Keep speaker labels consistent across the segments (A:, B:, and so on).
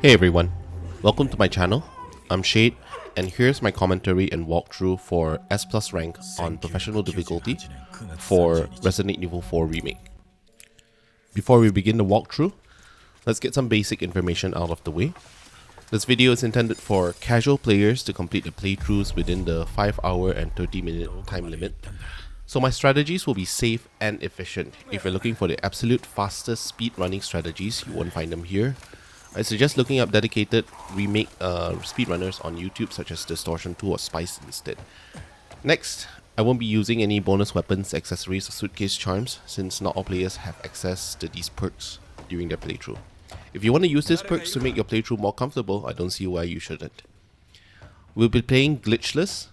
A: Hey everyone, welcome to my channel. I'm Shade, and here's my commentary and walkthrough for S Plus rank on professional difficulty for Resident Evil 4 Remake. Before we begin the walkthrough, let's get some basic information out of the way. This video is intended for casual players to complete the playthroughs within the 5-hour and 30-minute time limit. So my strategies will be safe and efficient. If you're looking for the absolute fastest speedrunning strategies, you won't find them here. I suggest looking up dedicated remake speedrunners on YouTube such as Distortion 2 or Spice instead. Next, I won't be using any bonus weapons, accessories or suitcase charms since not all players have access to these perks during their playthrough. If you want to use these perks to make your playthrough more comfortable, I don't see why you shouldn't. We'll be playing glitchless,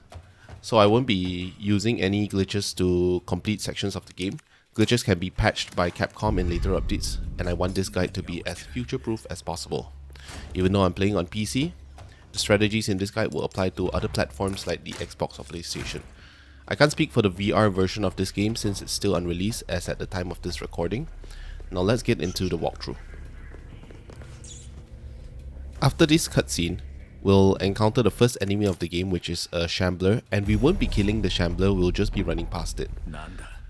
A: so I won't be using any glitches to complete sections of the game. Glitches can be patched by Capcom in later updates, and I want this guide to be as future-proof as possible. Even though I'm playing on PC, the strategies in this guide will apply to other platforms like the Xbox or PlayStation. I can't speak for the VR version of this game since it's still unreleased as at the time of this recording. Now let's get into the walkthrough. After this cutscene, we'll encounter the first enemy of the game, which is a Shambler, and we won't be killing the Shambler, we'll just be running past it.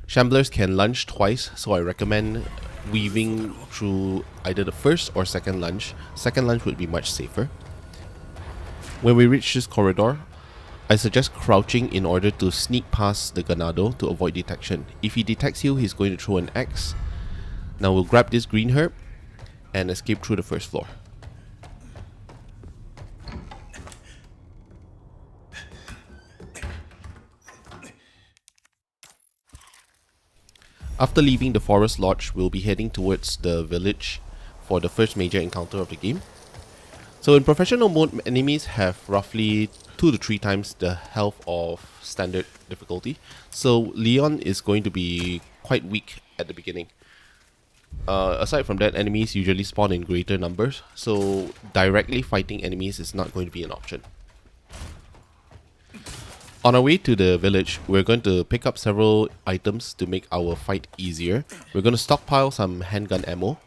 A: Shamblers can lunge twice, so I recommend weaving through either the first or second lunge. Second lunge would be much safer. When we reach this corridor, I suggest crouching in order to sneak past the Ganado to avoid detection. If he detects you, he's going to throw an axe. Now we'll grab this green herb and escape through the first floor. After leaving the forest lodge, we'll be heading towards the village for the first major encounter of the game. So in professional mode, enemies have roughly 2 to 3 times the health of standard difficulty. So Leon is going to be quite weak at the beginning. Aside from that, enemies usually spawn in greater numbers, so directly fighting enemies is not going to be an option. On our way to the village, we're going to pick up several items to make our fight easier. We're going to stockpile some handgun ammo.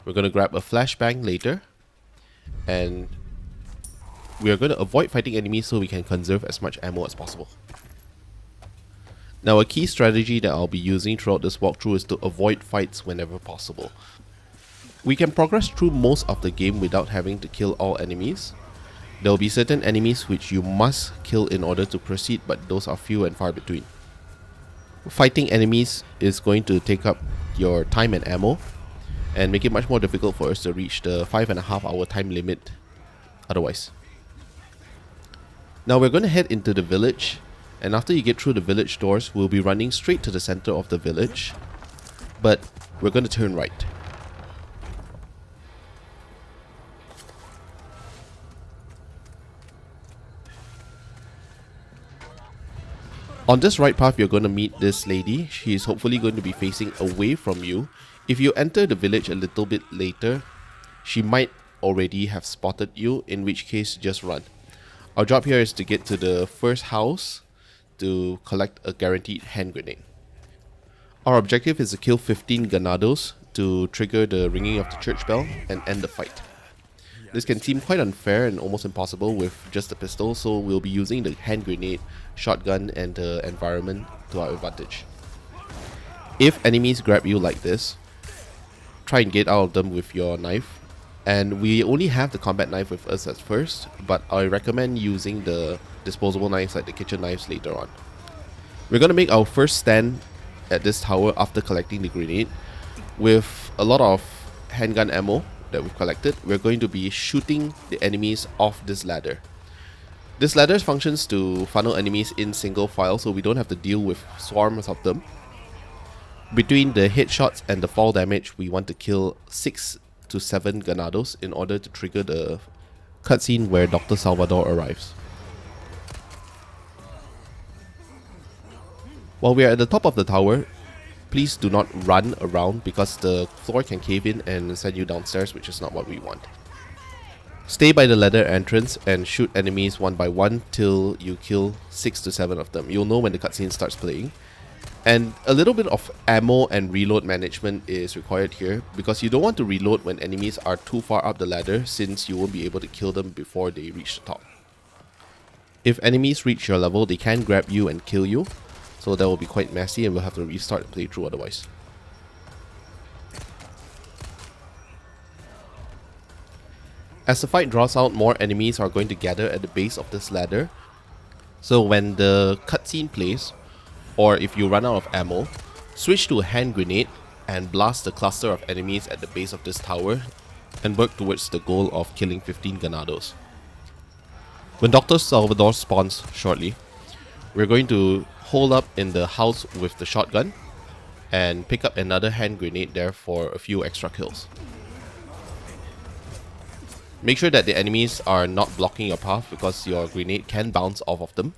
A: We're going to grab a flashbang later. And we are going to avoid fighting enemies so we can conserve as much ammo as possible. Now a key strategy that I'll be using throughout this walkthrough is to avoid fights whenever possible. We can progress through most of the game without having to kill all enemies. There will be certain enemies which you must kill in order to proceed, but those are few and far between. Fighting enemies is going to take up your time and ammo and make it much more difficult for us to reach the 5.5 hour time limit otherwise. Now we're going to head into the village, and after you get through the village doors, we'll be running straight to the center of the village, but we're going to turn right. On this right path, you're going to meet this lady. She's hopefully going to be facing away from you. If you enter the village a little bit later, she might already have spotted you, in which case just run. Our job here is to get to the first house to collect a guaranteed hand grenade. Our objective is to kill 15 Ganados to trigger the ringing of the church bell and end the fight. This can seem quite unfair and almost impossible with just a pistol, so we'll be using the hand grenade, shotgun and the environment to our advantage. If enemies grab you like this, try and get out of them with your knife. And we only have the combat knife with us at first, but I recommend using the disposable knives like the kitchen knives later on. We're going to make our first stand at this tower after collecting the grenade. With a lot of handgun ammo that we've collected, we're going to be shooting the enemies off this ladder. This ladder functions to funnel enemies in single file, so we don't have to deal with swarms of them. Between the headshots and the fall damage, we want to kill 6 to 7 Ganados in order to trigger the cutscene where Dr. Salvador arrives. While we are at the top of the tower, please do not run around because the floor can cave in and send you downstairs, which is not what we want. Stay by the ladder entrance and shoot enemies one by one till you kill 6 to 7 of them. You'll know when the cutscene starts playing. And a little bit of ammo and reload management is required here, because you don't want to reload when enemies are too far up the ladder, since you won't be able to kill them before they reach the top. If enemies reach your level, they can grab you and kill you, so that will be quite messy and we'll have to restart the playthrough otherwise. As the fight draws out, more enemies are going to gather at the base of this ladder, so when the cutscene plays, or if you run out of ammo, switch to a hand grenade and blast the cluster of enemies at the base of this tower and work towards the goal of killing 15 Ganados. When Dr. Salvador spawns shortly, we're going to hold up in the house with the shotgun and pick up another hand grenade there for a few extra kills. Make sure that the enemies are not blocking your path, because your grenade can bounce off of them.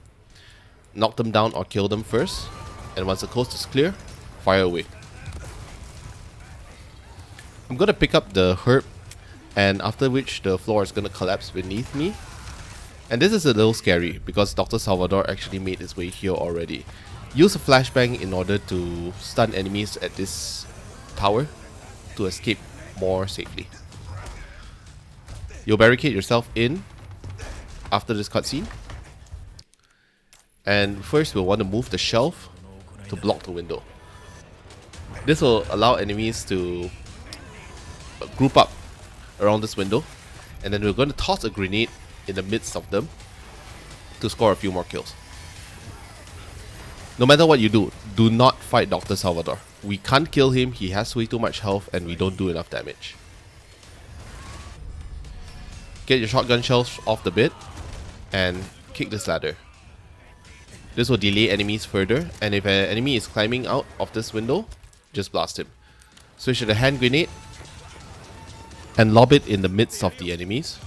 A: Knock them down or kill them first, and once the coast is clear, fire away. I'm gonna pick up the herb, and after which the floor is gonna collapse beneath me. And this is a little scary because Dr. Salvador actually made his way here already. Use a flashbang in order to stun enemies at this tower to escape more safely. You'll barricade yourself in after this cutscene. And first we'll want to move the shelf to block the window. This will allow enemies to group up around this window, and then we're going to toss a grenade in the midst of them to score a few more kills. No matter what you do, do not fight Dr. Salvador. We can't kill him, he has way too much health and we don't do enough damage. Get your shotgun shells off the bed and kick this ladder. This will delay enemies further, and if an enemy is climbing out of this window, just blast him. Switch to the hand grenade and lob it in the midst of the enemies.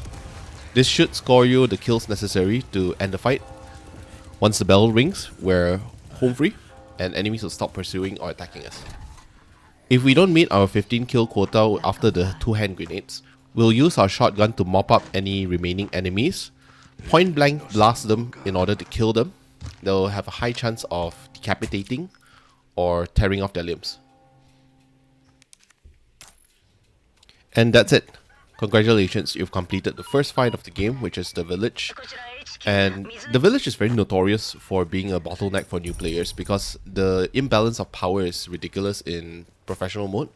A: This should score you the kills necessary to end the fight. Once the bell rings, we're home free and enemies will stop pursuing or attacking us. If we don't meet our 15 kill quota after the 2 hand grenades, we'll use our shotgun to mop up any remaining enemies, point blank blast them in order to kill them. They'll have a high chance of decapitating or tearing off their limbs. And that's it. Congratulations, you've completed the first fight of the game, which is the village. And the village is very notorious for being a bottleneck for new players because the imbalance of power is ridiculous in professional mode.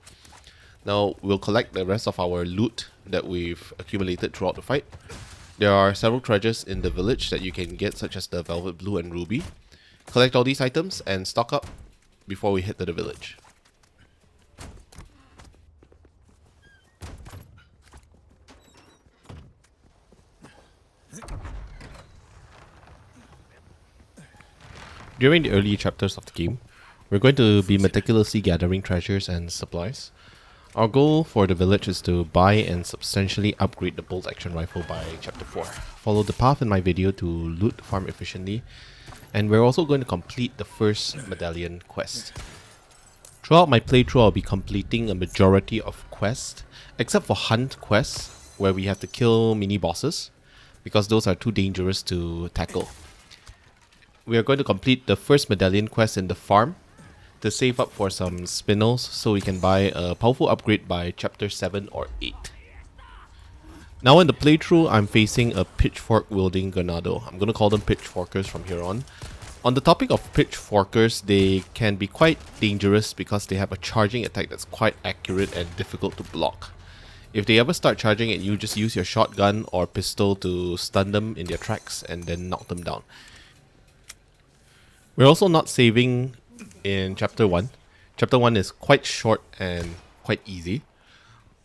A: Now we'll collect the rest of our loot that we've accumulated throughout the fight. There are several treasures in the village that you can get, such as the Velvet Blue and Ruby. Collect all these items and stock up before we head to the village. During the early chapters of the game, we're going to be meticulously gathering treasures and supplies. Our goal for the village is to buy and substantially upgrade the bolt action rifle by chapter 4. Follow the path in my video to loot the farm efficiently, and we're also going to complete the first medallion quest. Throughout my playthrough, I'll be completing a majority of quests, except for hunt quests, where we have to kill mini bosses, because those are too dangerous to tackle. We are going to complete the first medallion quest in the farm to save up for some spinels so we can buy a powerful upgrade by chapter 7 or 8. Now in the playthrough, I'm facing a pitchfork wielding Ganado. I'm going to call them pitchforkers from here on. On the topic of pitchforkers, they can be quite dangerous because they have a charging attack that's quite accurate and difficult to block. If they ever start charging at you, just use your shotgun or pistol to stun them in their tracks and then knock them down. We're also not saving in chapter 1. Chapter 1 is quite short and quite easy,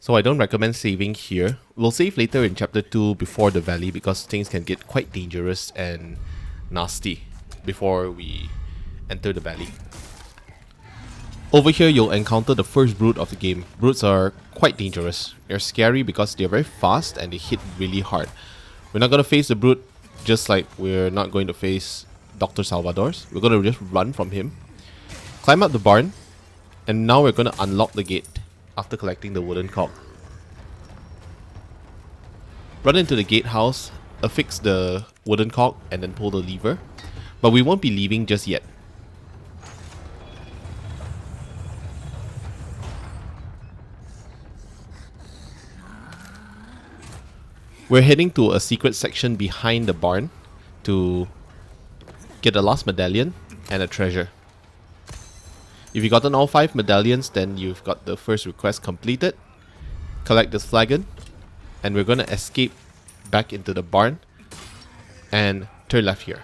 A: so I don't recommend saving here. We'll save later in chapter 2 before the valley because things can get quite dangerous and nasty before we enter the valley. Over here you'll encounter the first brute of the game. Brutes are quite dangerous. They're scary because they're very fast and they hit really hard. We're not going to face the brute just like we're not going to face Dr. Salvador's. We're going to just run from him. Climb up the barn, and now we're going to unlock the gate after collecting the wooden cog. Run into the gatehouse, affix the wooden cog, and then pull the lever. But we won't be leaving just yet. We're heading to a secret section behind the barn to get the last medallion and a treasure. If you've gotten all 5 medallions, then you've got the first request completed. Collect this flagon, and we're gonna escape back into the barn and turn left here.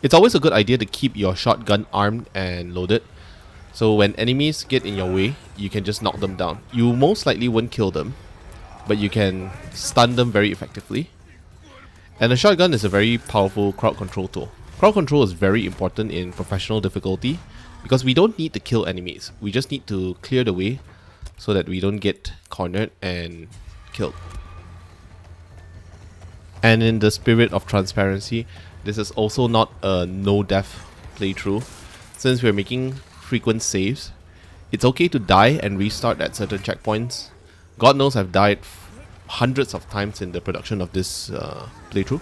A: It's always a good idea to keep your shotgun armed and loaded, so when enemies get in your way, you can just knock them down. You most likely won't kill them, but you can stun them very effectively. And the shotgun is a very powerful crowd control tool. Crowd control is very important in professional difficulty because we don't need to kill enemies. We just need to clear the way so that we don't get cornered and killed. And in the spirit of transparency, this is also not a no-death playthrough. Since we're making frequent saves, it's okay to die and restart at certain checkpoints. God knows I've died hundreds of times in the production of this playthrough.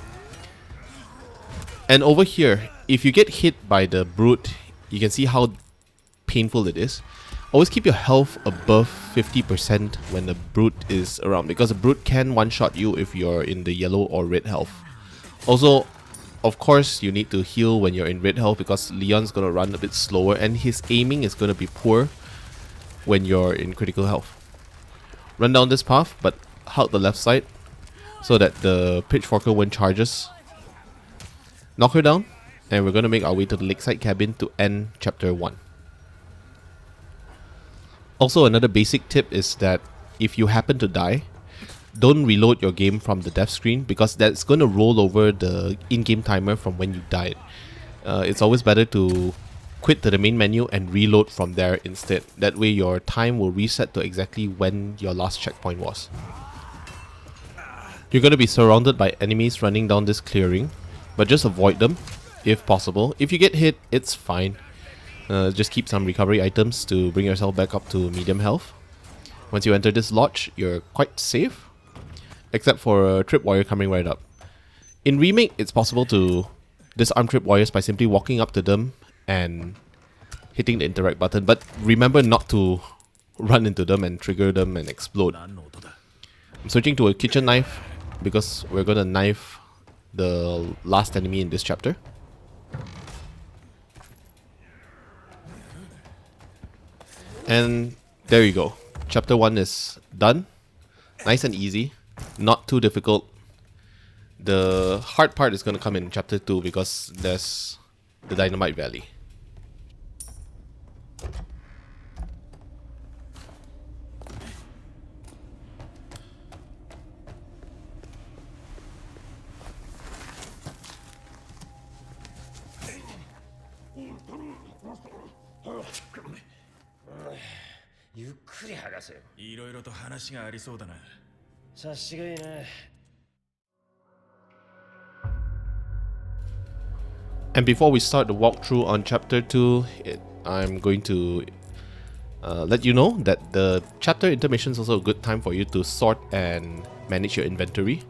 A: And over here, if you get hit by the brute, you can see how painful it is. Always keep your health above 50% when the brute is around, because the brute can one-shot you if you're in the yellow or red health. Also, of course, you need to heal when you're in red health because Leon's gonna run a bit slower and his aiming is gonna be poor when you're in critical health. Run down this path, but hug the left side so that the pitchforker won't charge us. Knock her down, and we're gonna make our way to the lakeside cabin to end chapter 1. Also, another basic tip is that if you happen to die, don't reload your game from the death screen because that's going to roll over the in-game timer from when you died. It's always better to quit to the main menu and reload from there instead. That way your time will reset to exactly when your last checkpoint was. You're going to be surrounded by enemies running down this clearing, but just avoid them if possible. If you get hit, it's fine. Just keep some recovery items to bring yourself back up to medium health. Once you enter this lodge, you're quite safe, except for a trip warrior coming right up. In Remake, it's possible to disarm trip warriors by simply walking up to them and hitting the interact button, but remember not to run into them and trigger them and explode. I'm switching to a kitchen knife because we're gonna knife the last enemy in this chapter. And there you go. Chapter 1 is done. Nice and easy. Not too difficult. The hard part is going to come in chapter 2 because there's the Dynamite Valley. And before we start the walkthrough on chapter 2, I'm going to let you know that the chapter intermission is also a good time for you to sort and manage your inventory.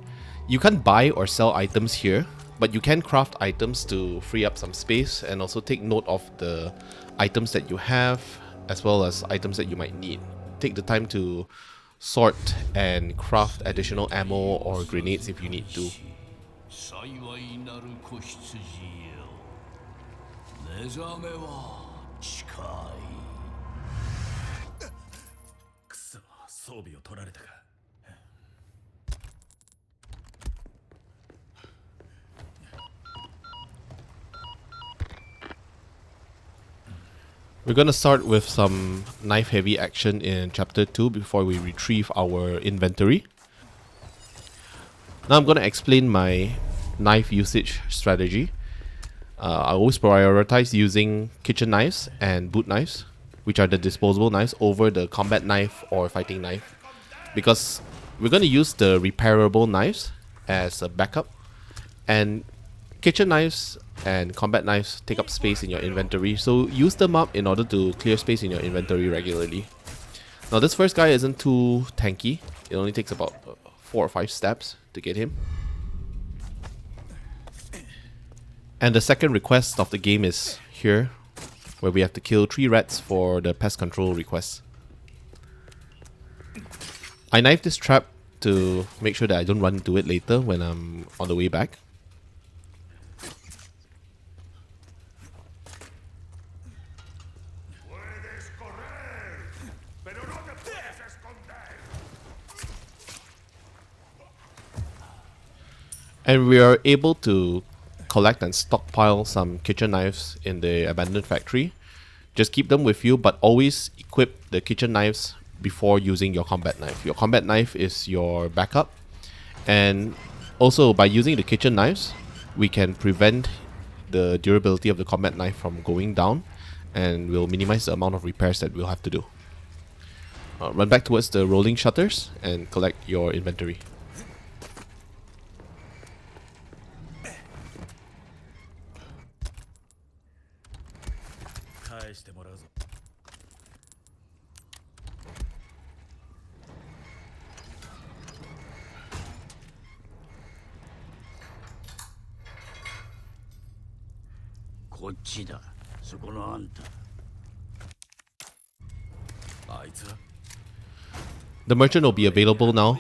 A: You can't buy or sell items here, but you can craft items to free up some space and also take note of the items that you have as well as items that you might need. Take the time to sort and craft additional ammo or grenades if you need to. We're gonna start with some knife heavy action in chapter 2 before we retrieve our inventory. Now I'm gonna explain my knife usage strategy. I always prioritize using kitchen knives and boot knives, which are the disposable knives, over the combat knife or fighting knife, because we're gonna use the repairable knives as a backup, and kitchen knives and combat knives take up space in your inventory, so use them up in order to clear space in your inventory regularly. Now this first guy isn't too tanky. It only takes about 4 or 5 steps to get him. And the second request of the game is here, where we have to kill 3 rats for the pest control request. I knifed this trap to make sure that I don't run into it later when I'm on the way back. And we are able to collect and stockpile some kitchen knives in the abandoned factory. Just keep them with you, but always equip the kitchen knives before using your combat knife. Your combat knife is your backup. And also, by using the kitchen knives, we can prevent the durability of the combat knife from going down, and we'll minimize the amount of repairs that we'll have to do. Run back towards the rolling shutters and collect your inventory. The merchant will be available now.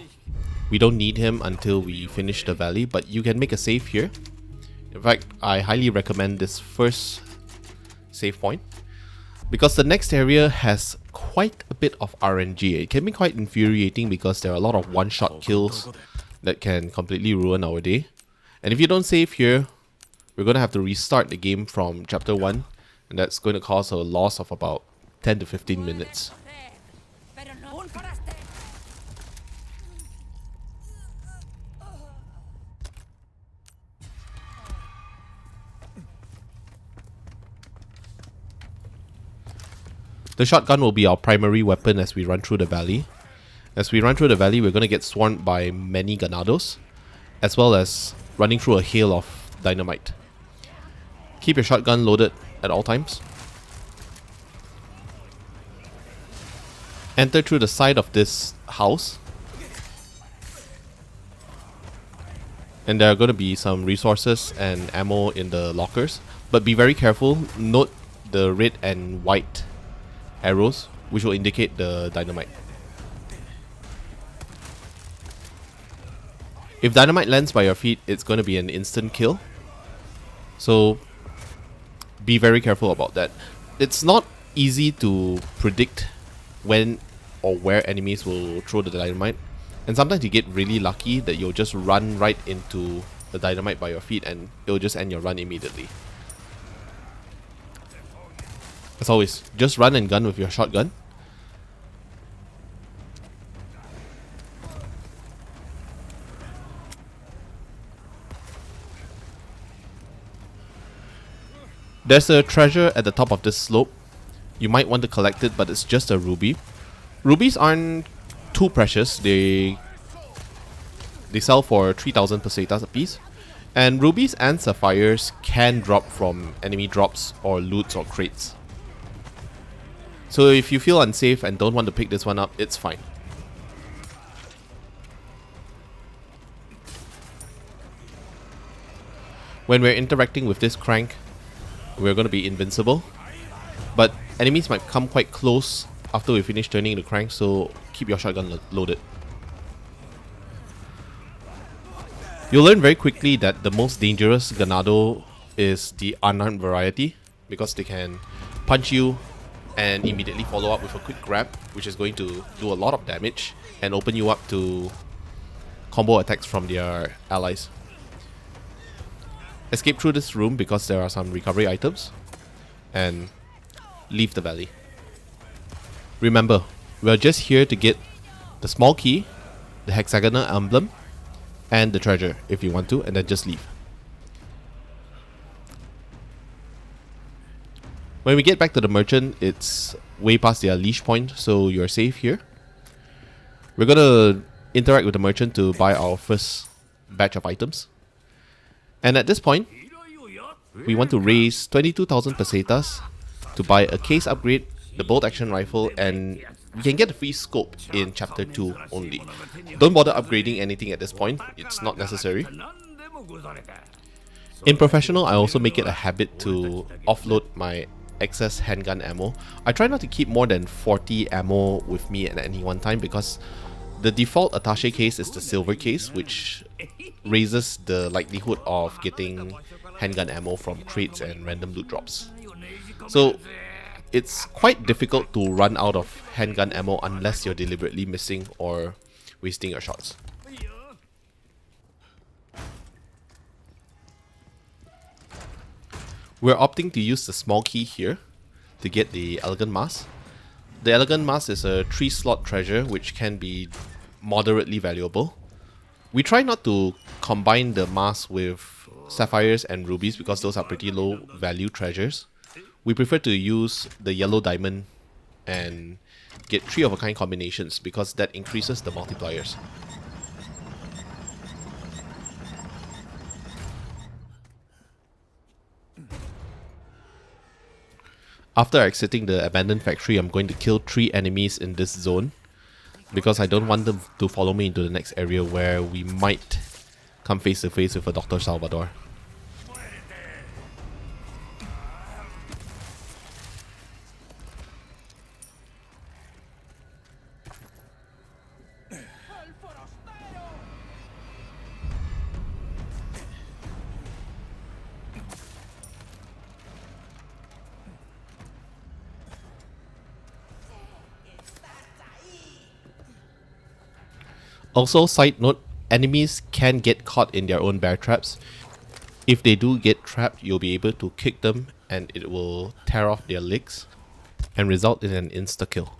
A: We don't need him until we finish the valley, but you can make a save here. In fact, I highly recommend this first save point, because the next area has quite a bit of RNG. It can be quite infuriating because there are a lot of one-shot kills that can completely ruin our day. And if you don't save here, we're going to have to restart the game from chapter 1, and that's going to cause a loss of about 10 to 15 minutes. The shotgun will be our primary weapon as we run through the valley. As we run through the valley, we're going to get swarmed by many ganados, as well as running through a hail of dynamite. Keep your shotgun loaded at all times. Enter through the side of this house. And there are going to be some resources and ammo in the lockers. But be very careful. Note the red and white arrows, which will indicate the dynamite. If dynamite lands by your feet, it's going to be an instant kill. So be very careful about that. It's not easy to predict when or where enemies will throw the dynamite. And sometimes you get really lucky that you'll just run right into the dynamite by your feet and it'll just end your run immediately. As always, just run and gun with your shotgun. There's a treasure at the top of this slope. You might want to collect it, but it's just a ruby. Rubies aren't too precious. They sell for 3,000 pesetas a piece. And rubies and sapphires can drop from enemy drops or loots or crates. So if you feel unsafe and don't want to pick this one up, it's fine. When we're interacting with this crank, we're going to be invincible. But enemies might come quite close after we finish turning the crank, so keep your shotgun loaded. You'll learn very quickly that the most dangerous ganado is the unarmed variety, because they can punch you and immediately follow up with a quick grab, which is going to do a lot of damage and open you up to combo attacks from their allies. Escape through this room because there are some recovery items, and leave the valley. Remember, we're just here to get the small key, the hexagonal emblem, and the treasure if you want to, and then just leave. When we get back to the merchant, it's way past their leash point, so you're safe here. We're gonna interact with the merchant to buy our first batch of items. And at this point, we want to raise 22,000 pesetas to buy a case upgrade, the bolt action rifle, and we can get a free scope in chapter 2 only. Don't bother upgrading anything at this point, it's not necessary. In professional, I also make it a habit to offload my excess handgun ammo. I try not to keep more than 40 ammo with me at any one time because The default attaché case is the silver case, which raises the likelihood of getting handgun ammo from crates and random loot drops. So it's quite difficult to run out of handgun ammo unless you're deliberately missing or wasting your shots. We're opting to use the small key here to get the Elegant Mask. The Elegant Mask is a 3-slot treasure which can be moderately valuable. We try not to combine the mask with sapphires and rubies because those are pretty low value treasures. We prefer to use the yellow diamond and get 3 of a kind combinations because that increases the multipliers. After exiting the abandoned factory, I'm going to kill 3 enemies in this zone because I don't want them to follow me into the next area where we might come face to face with a Dr. Salvador. Also, side note, enemies can get caught in their own bear traps. If they do get trapped, you'll be able to kick them and it will tear off their legs and result in an insta-kill.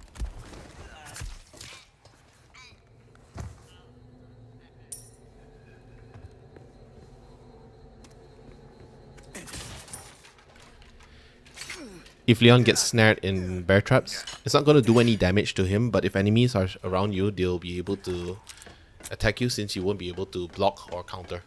A: If Leon gets snared in bear traps, it's not going to do any damage to him, but if enemies are around you, they'll be able to attack you since you won't be able to block or counter.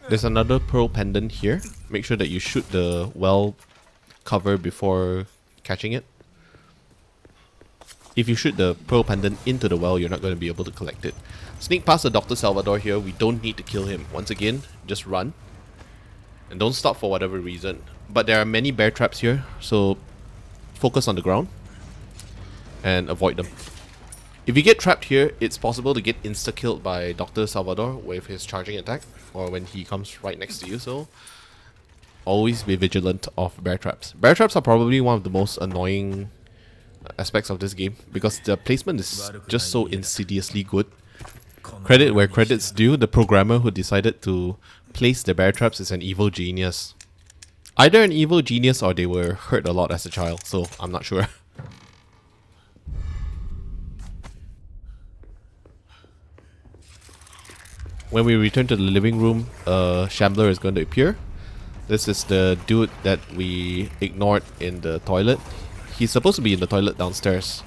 A: There's another pearl pendant here. Make sure that you shoot the well cover before catching it. If you shoot the pearl pendant into the well, you're not going to be able to collect it. Sneak past the Dr. Salvador here. We don't need to kill him. Once again, just run. And don't stop for whatever reason. But there are many bear traps here, so focus on the ground and avoid them. If you get trapped here, it's possible to get insta-killed by Dr. Salvador with his charging attack, or when he comes right next to you, so always be vigilant of bear traps. Bear traps are probably one of the most annoying aspects of this game, because the placement is just so insidiously good. Credit where credit's due, the programmer who decided to place the bear traps is an evil genius. Either an evil genius or they were hurt a lot as a child, so I'm not sure. When we return to the living room, a shambler is going to appear. This is the dude that we ignored in the toilet. He's supposed to be in the toilet downstairs.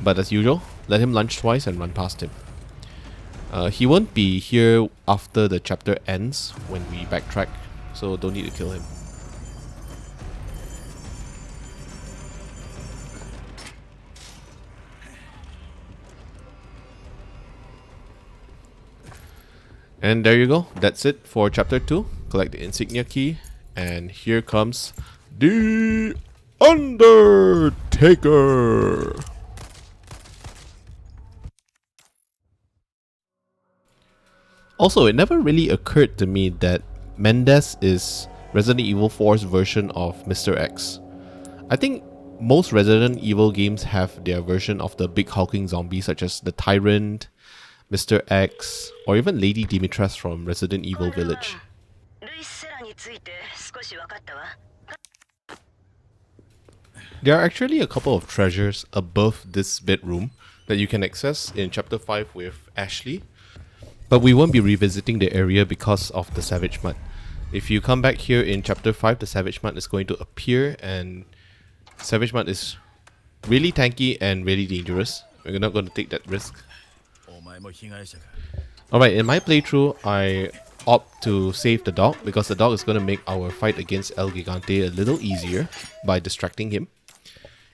A: But as usual, let him lunge twice and run past him. He won't be here after the chapter ends when we backtrack, so don't need to kill him. And there you go, that's it for chapter 2. Collect the insignia key, and here comes the Undertaker! Also, it never really occurred to me that Mendez is Resident Evil 4's version of Mr. X. I think most Resident Evil games have their version of the big hulking zombie, such as the Tyrant, Mr. X, or even Lady Dimitrescu from Resident Evil Village. There are actually a couple of treasures above this bedroom that you can access in Chapter 5 with Ashley, but we won't be revisiting the area because of the Savage Mud. If you come back here in Chapter 5, the Savage Mud is going to appear, and Savage Mud is really tanky and really dangerous. We're not going to take that risk. Alright, in my playthrough, I opt to save the dog because the dog is going to make our fight against El Gigante a little easier by distracting him.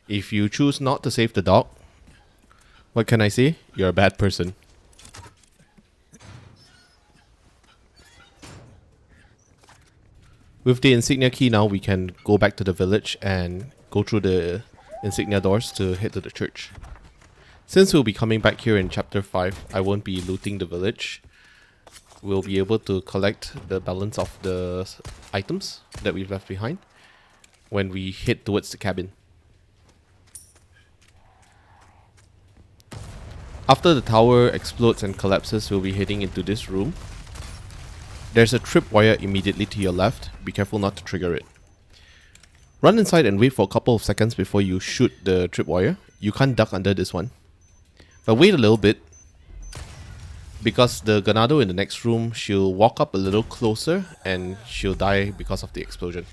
A: If you choose not to save the dog, what can I say? You're a bad person. With the insignia key now, we can go back to the village and go through the insignia doors to head to the church. Since we'll be coming back here in chapter 5, I won't be looting the village. We'll be able to collect the balance of the items that we've left behind when we head towards the cabin. After the tower explodes and collapses, we'll be heading into this room. There's a tripwire immediately to your left. Be careful not to trigger it. Run inside and wait for a couple of seconds before you shoot the tripwire. You can't duck under this one. But wait a little bit, because the Ganado in the next room, she'll walk up a little closer and she'll die because of the explosion.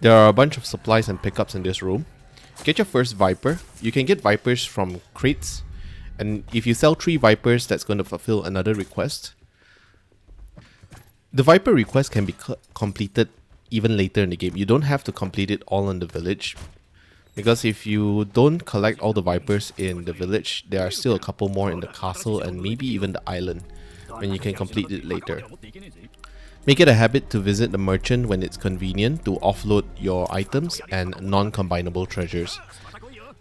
A: There are a bunch of supplies and pickups in this room. Get your first Viper. You can get Vipers from crates. And if you sell 3 Vipers, that's going to fulfill another request. The Viper request can be completed even later in the game. You don't have to complete it all in the village. Because if you don't collect all the Vipers in the village, there are still a couple more in the castle and maybe even the island, when you can complete it later. Make it a habit to visit the merchant when it's convenient to offload your items and non-combinable treasures.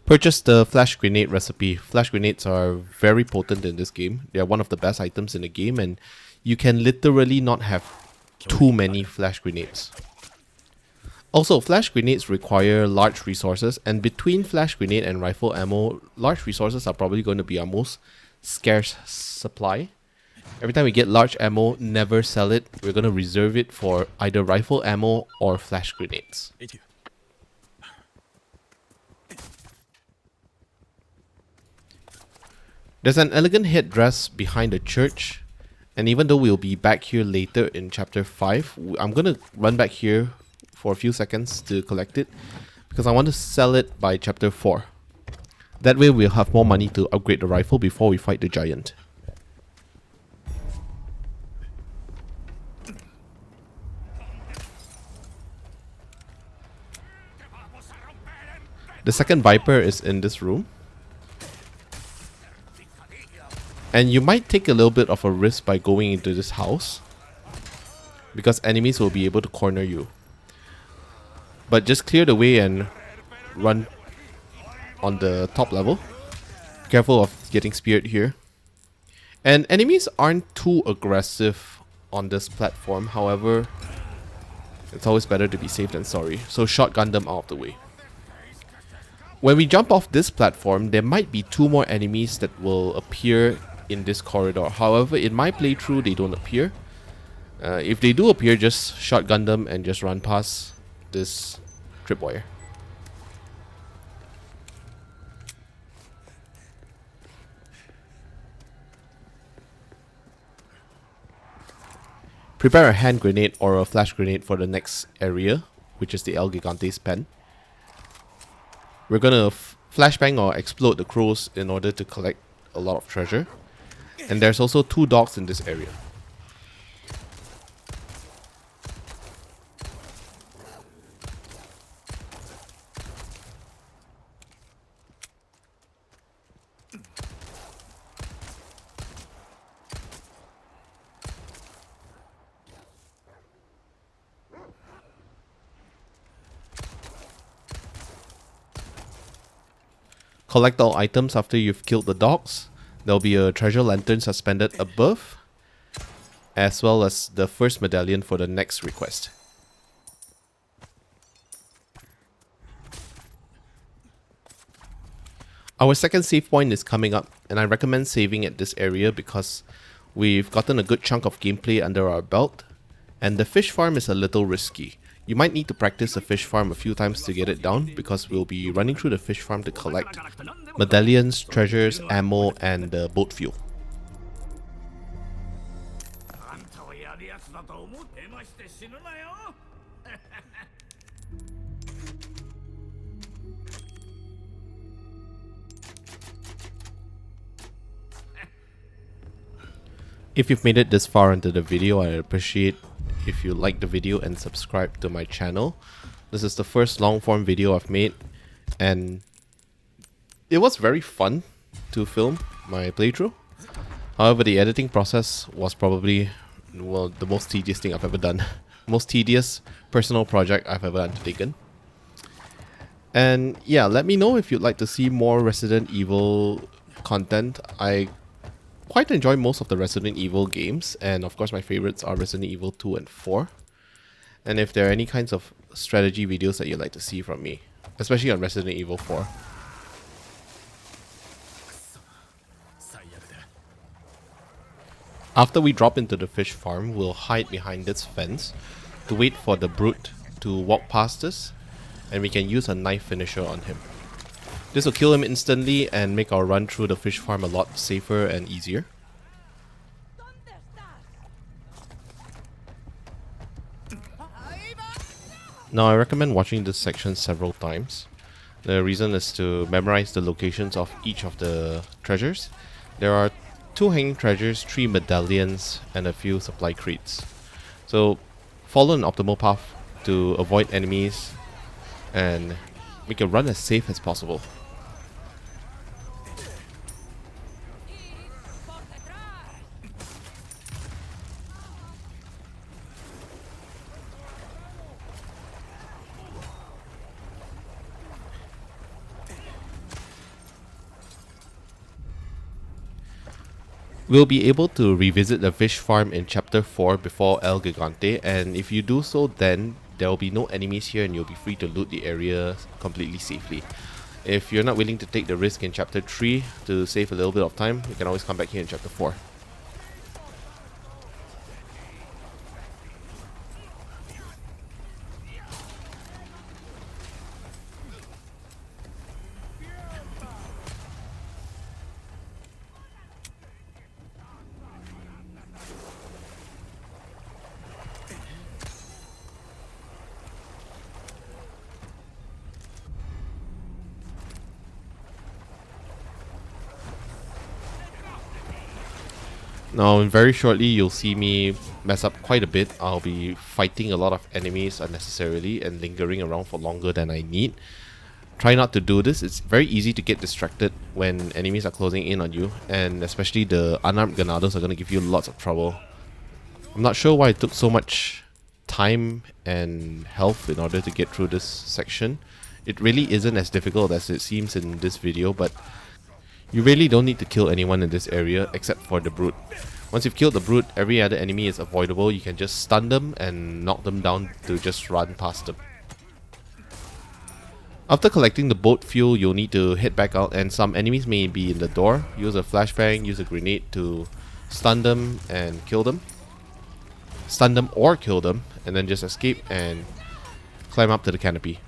A: Purchase the flash grenade recipe. Flash grenades are very potent in this game. They are one of the best items in the game, and you can literally not have too many flash grenades. Also, flash grenades require large resources, and between flash grenade and rifle ammo, large resources are probably going to be our most scarce supply. Every time we get large ammo, never sell it. We're going to reserve it for either rifle ammo or flash grenades. There's an elegant headdress behind the church, and even though we'll be back here later in chapter 5, I'm going to run back here for a few seconds to collect it, because I want to sell it by chapter 4. That way we'll have more money to upgrade the rifle before we fight the giant. The second Viper is in this room. And you might take a little bit of a risk by going into this house, because enemies will be able to corner you. But just clear the way and run on the top level. Careful of getting speared here. And enemies aren't too aggressive on this platform. However, it's always better to be safe than sorry. So shotgun them out of the way. When we jump off this platform, there might be 2 more enemies that will appear in this corridor. However, in my playthrough, they don't appear. If they do appear, just shotgun them and just run past this tripwire. Prepare a hand grenade or a flash grenade for the next area, which is the El Gigante's pen. We're gonna flashbang or explode the crows in order to collect a lot of treasure. And there's also 2 dogs in this area. Collect all items after you've killed the dogs. There'll be a treasure lantern suspended above, as well as the first medallion for the next request. Our second save point is coming up, and I recommend saving at this area because we've gotten a good chunk of gameplay under our belt, and the fish farm is a little risky. You might need to practice the fish farm a few times to get it down, because we'll be running through the fish farm to collect medallions, treasures, ammo, and boat fuel. If you've made it this far into the video, I'd appreciate if you like the video and subscribe to my channel. This is the first long form video I've made, and it was very fun to film my playthrough. However, the editing process was probably, well, the most tedious thing I've ever done. Most tedious personal project I've ever undertaken. And yeah, let me know if you'd like to see more Resident Evil content. I quite enjoy most of the Resident Evil games, and of course my favorites are Resident Evil 2 and 4. And if there are any kinds of strategy videos that you'd like to see from me, especially on Resident Evil 4. After we drop into the fish farm, we'll hide behind this fence to wait for the brute to walk past us, and we can use a knife finisher on him. This will kill him instantly and make our run through the fish farm a lot safer and easier. Now, I recommend watching this section several times. The reason is to memorize the locations of each of the treasures. There are 2 hanging treasures, 3 medallions, and a few supply crates. So follow an optimal path to avoid enemies and make your run as safe as possible. We'll be able to revisit the fish farm in chapter 4 before El Gigante, and if you do so, then there will be no enemies here and you'll be free to loot the area completely safely. If you're not willing to take the risk in chapter 3 to save a little bit of time, you can always come back here in chapter 4. Now, very shortly, you'll see me mess up quite a bit. I'll be fighting a lot of enemies unnecessarily and lingering around for longer than I need. Try not to do this. It's very easy to get distracted when enemies are closing in on you, and especially the unarmed ganados are going to give you lots of trouble. I'm not sure why it took so much time and health in order to get through this section. It really isn't as difficult as it seems in this video, but you really don't need to kill anyone in this area except for the brute. Once you've killed the brute, every other enemy is avoidable. You can just stun them and knock them down to just run past them. After collecting the boat fuel, you'll need to head back out, and some enemies may be in the door. Use a flashbang, use a grenade to stun them and kill them. Stun them or kill them, and then just escape and climb up to the canopy.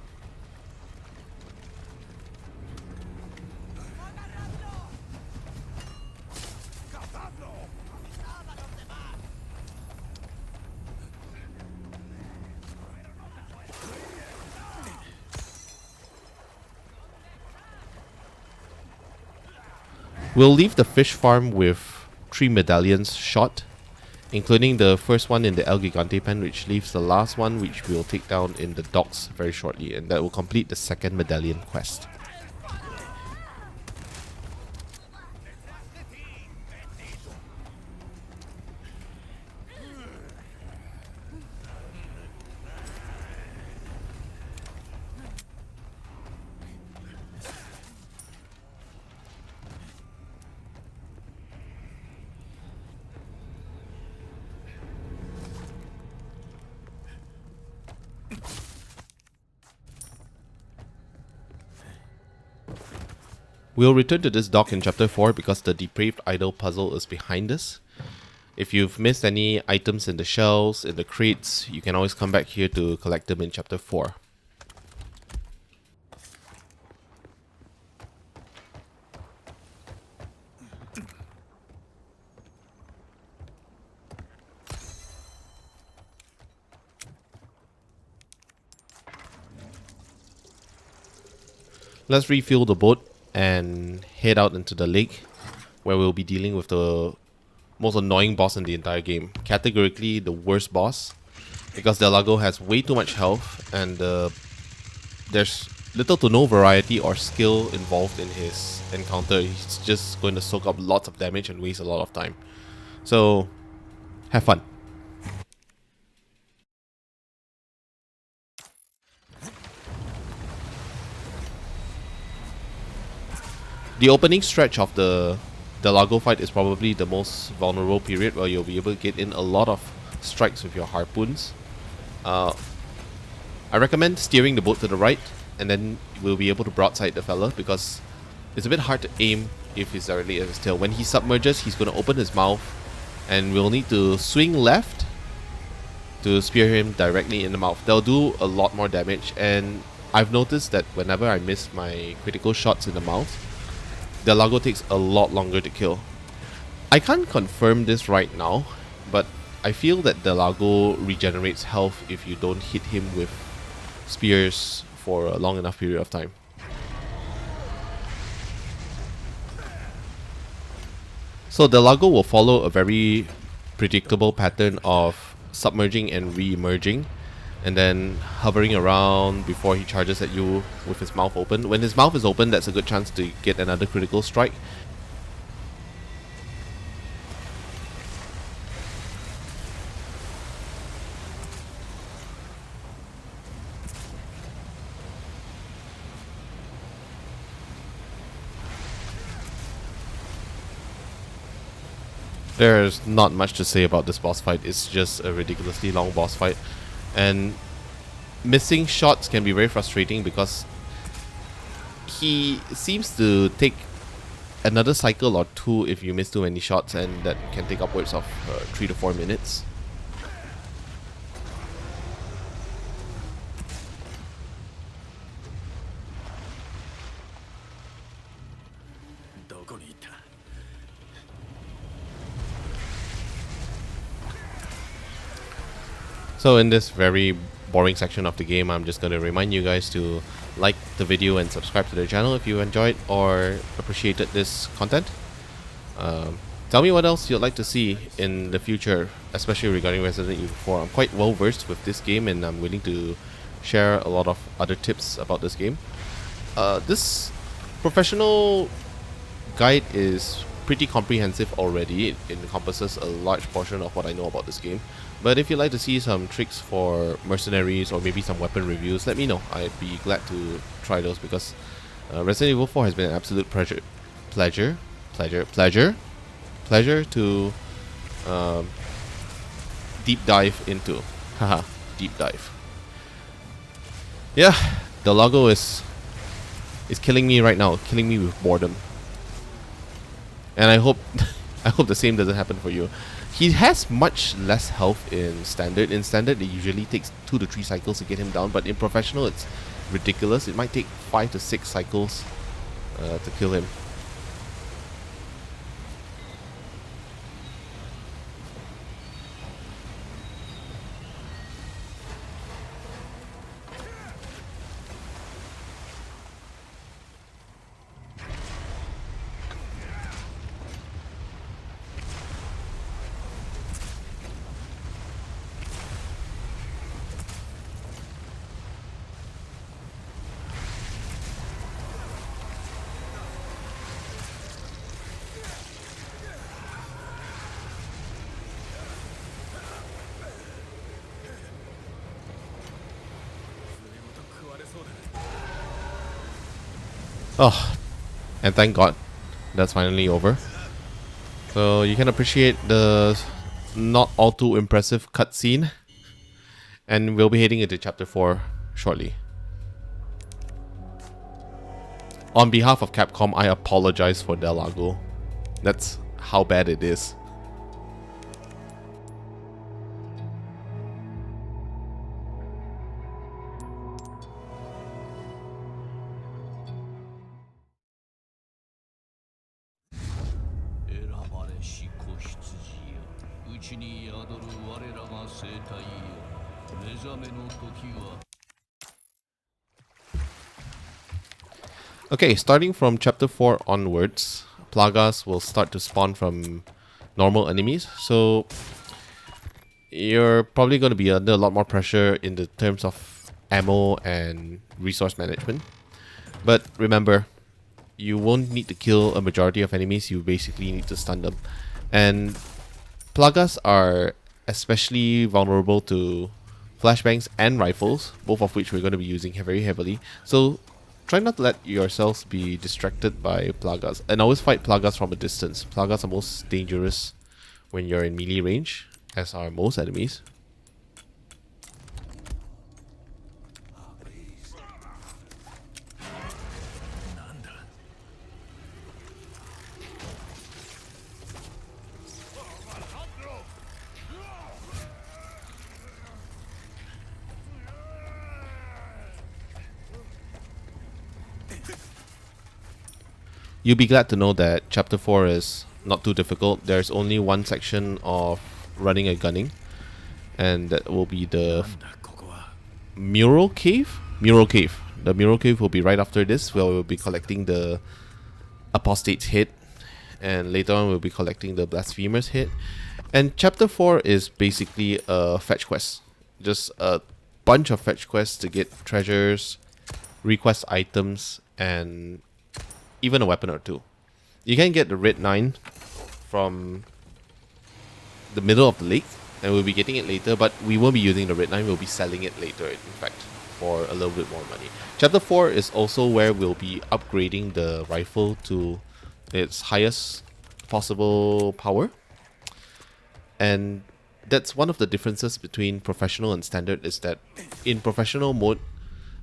A: We'll leave the fish farm with 3 medallions shot, including the first one in the El Gigante pen, which leaves the last one, which we'll take down in the docks very shortly, and that will complete the second medallion quest. We'll return to this dock in chapter 4 because the depraved idol puzzle is behind us. If you've missed any items in the shelves, in the crates, you can always come back here to collect them in chapter 4. Let's refuel the boat and head out into the lake, where we'll be dealing with the most annoying boss in the entire game. Categorically the worst boss, because Delago has way too much health and there's little to no variety or skill involved in his encounter. He's just going to soak up lots of damage and waste a lot of time. So, have fun. The opening stretch of the Delago fight is probably the most vulnerable period, where you'll be able to get in a lot of strikes with your harpoons. I recommend steering the boat to the right, and then we'll be able to broadside the fella, because it's a bit hard to aim if he's directly at his tail. When he submerges, he's going to open his mouth, and we'll need to swing left to spear him directly in the mouth. They'll do a lot more damage, and I've noticed that whenever I miss my critical shots in the mouth, Delago takes a lot longer to kill. I can't confirm this right now, but I feel that Delago regenerates health if you don't hit him with spears for a long enough period of time. So Delago will follow a very predictable pattern of submerging and re-emerging, and then hovering around before he charges at you with his mouth open. When his mouth is open, that's a good chance to get another critical strike. There's not much to say about this boss fight. It's just a ridiculously long boss fight, and missing shots can be very frustrating because he seems to take another cycle or two if you miss too many shots, and that can take upwards of 3 to 4 minutes. So in this very boring section of the game, I'm just going to remind you guys to like the video and subscribe to the channel if you enjoyed or appreciated this content. Tell me what else you'd like to see in the future, especially regarding Resident Evil 4. I'm quite well versed with this game, and I'm willing to share a lot of other tips about this game. This professional guide is pretty comprehensive already. It encompasses a large portion of what I know about this game. But if you'd like to see some tricks for mercenaries or maybe some weapon reviews, let me know. I'd be glad to try those, because Resident Evil 4 has been an absolute pleasure to deep dive into. Haha, deep dive. Yeah, Delago is killing me right now, killing me with boredom. And I hope I hope the same doesn't happen for you. He has much less health in standard. In standard, it usually takes 2 to 3 cycles to get him down, but in professional, it's ridiculous. It might take 5 to 6 cycles to kill him. Oh, and thank God that's finally over. So you can appreciate the not all too impressive cutscene, and we'll be heading into chapter 4 shortly. On behalf of Capcom, I apologize for Delago. That's how bad it is. Okay, starting from chapter 4 onwards, plagas will start to spawn from normal enemies. So you're probably going to be under a lot more pressure in the terms of ammo and resource management. But remember, you won't need to kill a majority of enemies, you basically need to stun them. And plagas are especially vulnerable to flashbangs and rifles, both of which we're going to be using very heavily. So try not to let yourselves be distracted by plagas. And always fight plagas from a distance. Plagas are most dangerous when you're in melee range, as are most enemies. You'll be glad to know that chapter 4 is not too difficult. There's only one section of running and gunning, and that will be the Mural Cave? Mural Cave. The Mural Cave will be right after this, where we'll be collecting the Apostate's Head, and later on we'll be collecting the Blasphemer's Head. And chapter 4 is basically a fetch quest. Just a bunch of fetch quests to get treasures, request items, and even a weapon or two. You can get the Red 9 from the middle of the lake, and we'll be getting it later, but we won't be using the Red 9, we'll be selling it later, in fact, for a little bit more money. Chapter 4 is also where we'll be upgrading the rifle to its highest possible power. And that's one of the differences between professional and standard, is that in professional mode,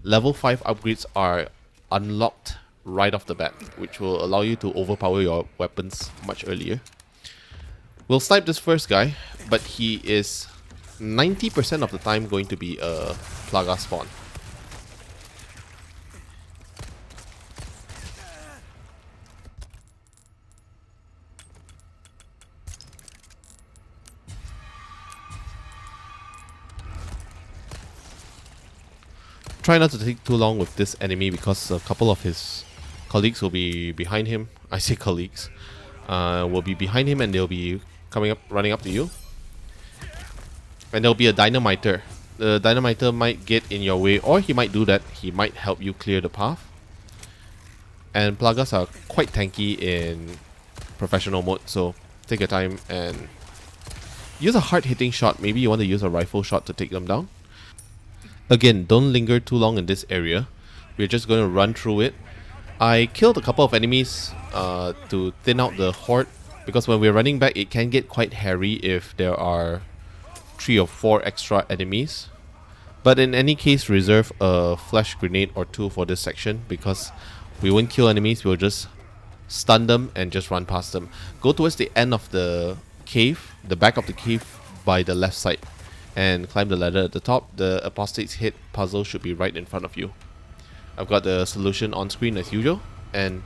A: level 5 upgrades are unlocked right off the bat, which will allow you to overpower your weapons much earlier. We'll snipe this first guy, but he is 90% of the time going to be a plaga spawn. Try not to take too long with this enemy because a couple of his colleagues will be behind him. I say colleagues. Will be behind him and they'll be running up to you. And there'll be a dynamiter. The dynamiter might get in your way, or he might do that. He might help you clear the path. And plagas are quite tanky in professional mode, so take your time and use a hard-hitting shot. Maybe you want to use a rifle shot to take them down. Again, don't linger too long in this area. We're just going to run through it. I killed a couple of enemies to thin out the horde, because when we're running back, it can get quite hairy if there are 3 or 4 extra enemies. But in any case, reserve a flash grenade or 2 for this section, because we won't kill enemies, we'll just stun them and just run past them. Go towards the end of the cave, the back of the cave by the left side, and climb the ladder at the top. The Apostate's Head puzzle should be right in front of you. I've got the solution on screen as usual, and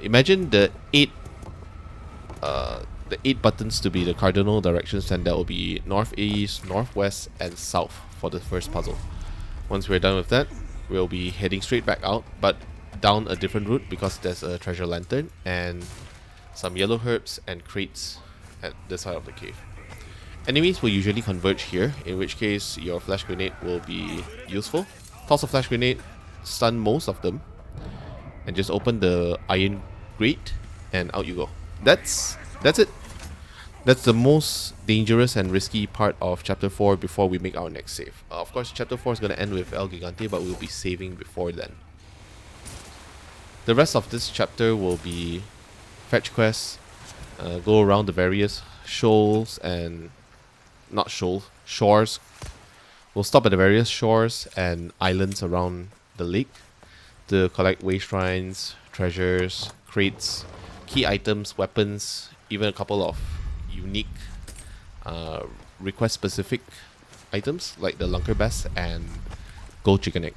A: imagine the 8 buttons to be the cardinal directions, and that will be north, east, northwest, and south for the first puzzle. Once we're done with that, we'll be heading straight back out, but down a different route because there's a treasure lantern and some yellow herbs and crates at the side of the cave. Enemies will usually converge here, in which case your flash grenade will be useful. Toss a flash grenade, stun most of them, and just open the iron grate and out you go. That's it. That's the most dangerous and risky part of chapter 4 before we make our next save. Of course, chapter 4 is going to end with El Gigante, but we'll be saving before then. The rest of this chapter will be fetch quests, go around the various shoals and shores. We'll stop at the various shores and islands around the lake to collect way shrines, treasures, crates, key items, weapons, even a couple of unique request specific items like the Lunker Bass and Gold Chicken Egg.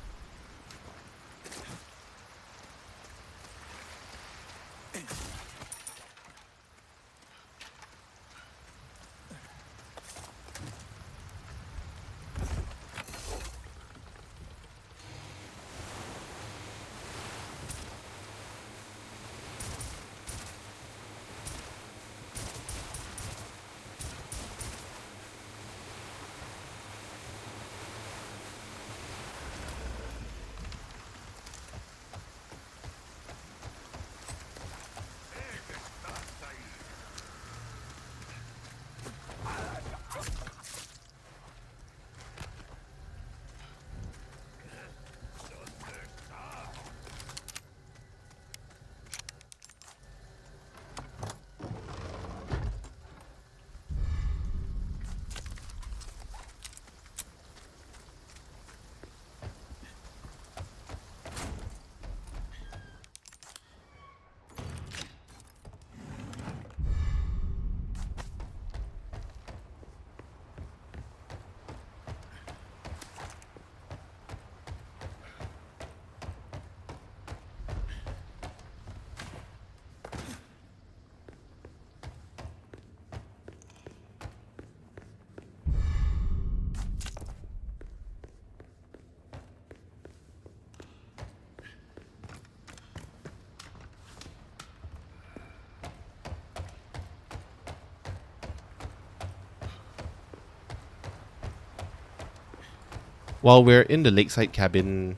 A: While we're in the lakeside cabin,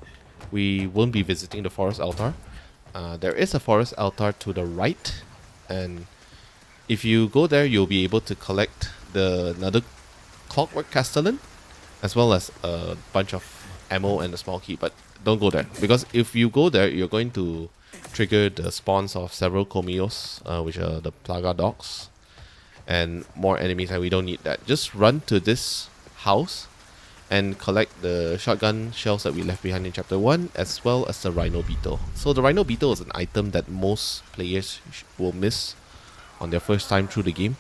A: we won't be visiting the forest altar. There is a forest altar to the right, and if you go there, you'll be able to collect another clockwork castellan, as well as a bunch of ammo and a small key. But don't go there, because if you go there, you're going to trigger the spawns of several Komios, which are the Plaga dogs, and more enemies, and we don't need that. Just run to this house and collect the shotgun shells that we left behind in chapter 1, as well as the Rhino Beetle. So the Rhino Beetle is an item that most players will miss on their first time through the game.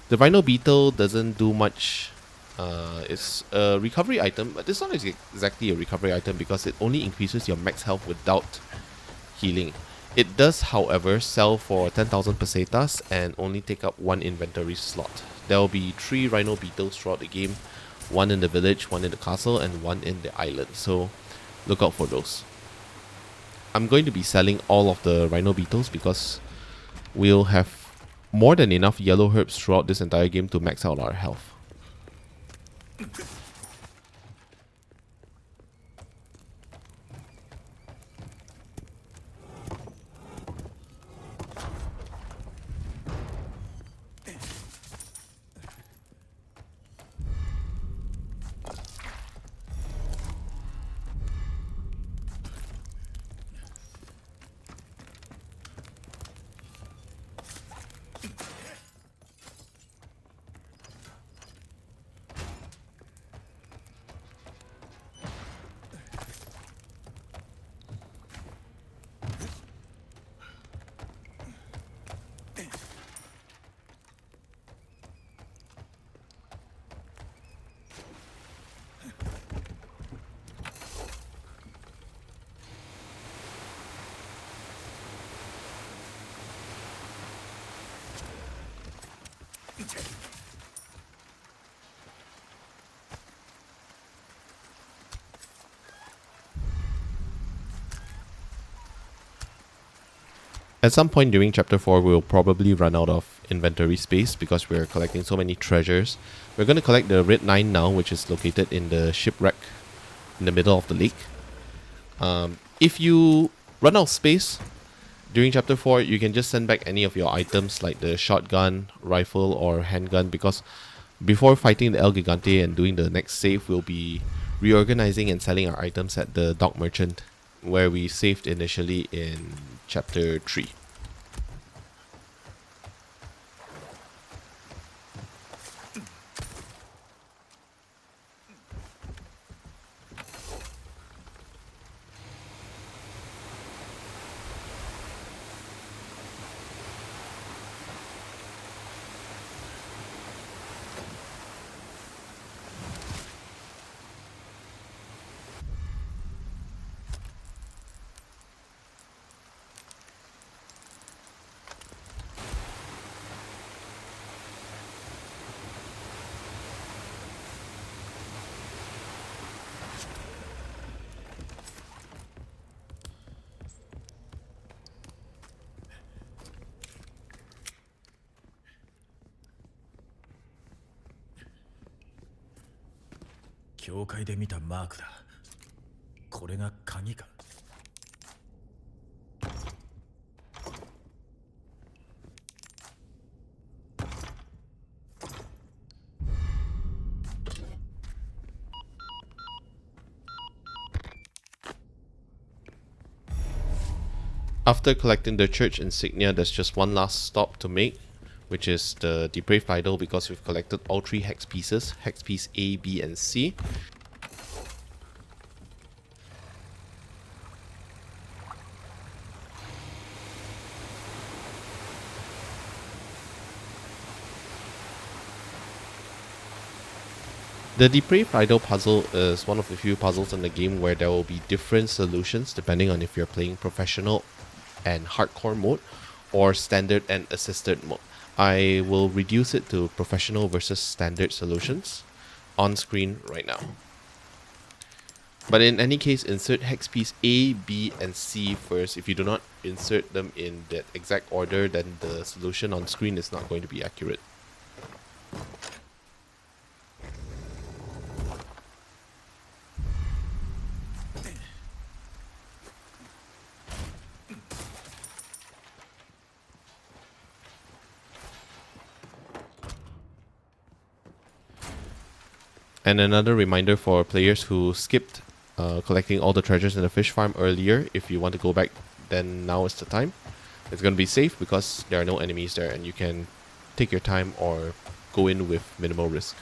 A: The Rhino Beetle doesn't do much. It's a recovery item, but it's not exactly a recovery item because it only increases your max health without healing. It does, however, sell for 10,000 pesetas and only take up 1 inventory slot. There will be 3 Rhino Beetles throughout the game, 1 in the village, 1 in the castle, and 1 in the island, so look out for those. I'm going to be selling all of the Rhino Beetles because we'll have more than enough yellow herbs throughout this entire game to max out our health. At some point during chapter 4, we'll probably run out of inventory space because we're collecting so many treasures. We're going to collect the Red 9 now, which is located in the shipwreck in the middle of the lake. If you run out of space during chapter 4, you can just send back any of your items like the shotgun, rifle, or handgun, because before fighting the El Gigante and doing the next save, we'll be reorganizing and selling our items at the dock merchant, where we saved initially in chapter 3. After collecting the church insignia, there's just one last stop to make, which is the depraved idol, because we've collected all 3 hex pieces, hex piece A, B, and C. The depraved idol puzzle is one of the few puzzles in the game where there will be different solutions depending on if you're playing professional and hardcore mode or standard and assisted mode. I will reduce it to professional versus standard solutions on screen right now. But in any case, insert hex piece A, B, and C first. If you do not insert them in that exact order, then the solution on screen is not going to be accurate. And another reminder for players who skipped collecting all the treasures in the fish farm earlier, if you want to go back, then now is the time. It's going to be safe because there are no enemies there and you can take your time or go in with minimal risk.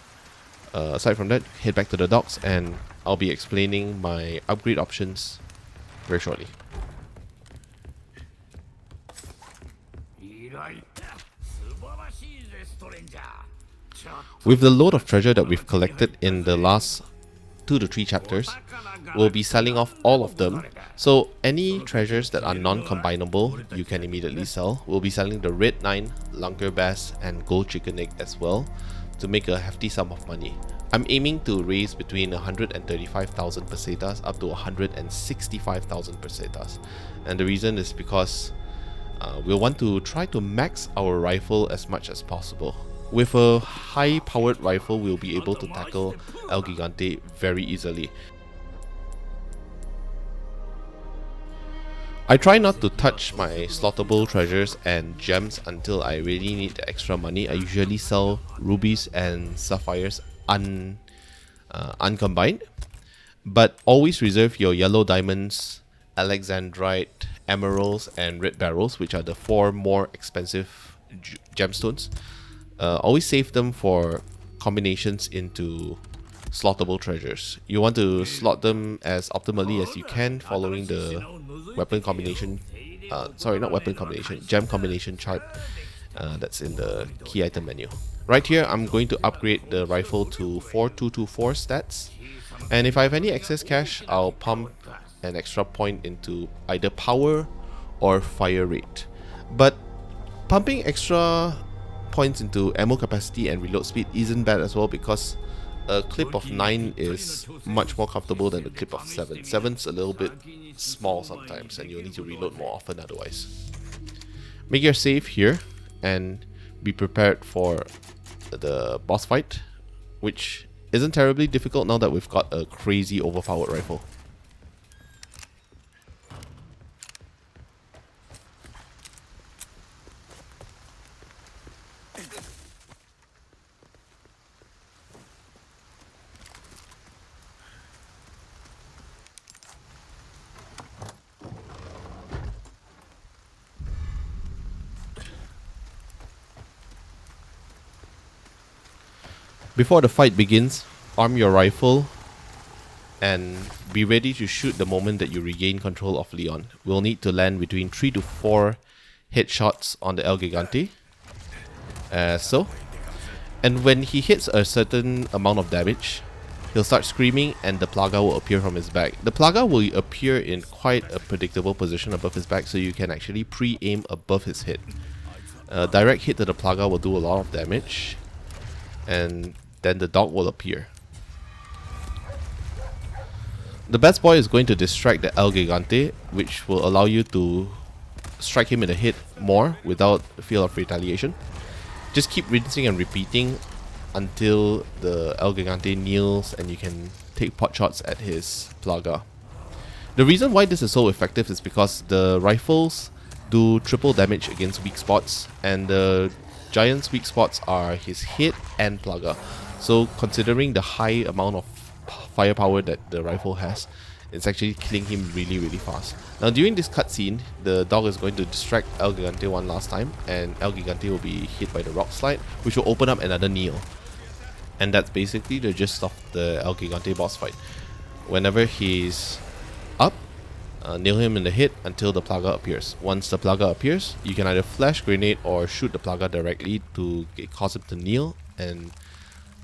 A: Aside from that, head back to the docks and I'll be explaining my upgrade options very shortly. With the load of treasure that we've collected in the last 2 to 3 chapters, we'll be selling off all of them. So any treasures that are non-combinable, you can immediately sell. We'll be selling the Red 9, Lunker Bass and Gold Chicken Egg as well to make a hefty sum of money. I'm aiming to raise between 135,000 pesetas up to 165,000 pesetas. And the reason is because we'll want to try to max our rifle as much as possible. With a high-powered rifle, we'll be able to tackle El Gigante very easily. I try not to touch my slottable treasures and gems until I really need the extra money. I usually sell rubies and sapphires uncombined, but always reserve your yellow diamonds, alexandrite, emeralds, and red barrels, which are the 4 more expensive gemstones. Always save them for combinations into slottable treasures. You want to slot them as optimally as you can, following the weapon combination, gem combination chart that's in the key item menu. Right here, I'm going to upgrade the rifle to 4224 stats, and if I have any excess cash, I'll pump an extra point into either power or fire rate. But pumping extra points into ammo capacity and reload speed isn't bad as well, because a clip of 9 is much more comfortable than a clip of 7. 7's a little bit small sometimes and you'll need to reload more often otherwise. Make your save here and be prepared for the boss fight, which isn't terribly difficult now that we've got a crazy overpowered rifle. Before the fight begins, arm your rifle and be ready to shoot the moment that you regain control of Leon. We'll need to land between 3 to 4 headshots on the El Gigante, so. And when he hits a certain amount of damage, he'll start screaming and the Plaga will appear from his back. The Plaga will appear in quite a predictable position above his back, so you can actually pre-aim above his head. Direct hit to the Plaga will do a lot of damage, and then the dog will appear. The best boy is going to distract the El Gigante, which will allow you to strike him in the head more without the fear of retaliation. Just keep rinsing and repeating until the El Gigante kneels and you can take pot shots at his Plaga. The reason why this is so effective is because the rifles do triple damage against weak spots, and the Giant's weak spots are his head and Plaga. So considering the high amount of firepower that the rifle has, it's actually killing him really fast. Now during this cutscene, the dog is going to distract El Gigante one last time, and El Gigante will be hit by the rock slide, which will open up another kneel. And that's basically the gist of the El Gigante boss fight. Whenever he's up, nail him in the head until the Plaga appears. Once the Plaga appears, you can either flash grenade or shoot the Plaga directly to cause him to kneel and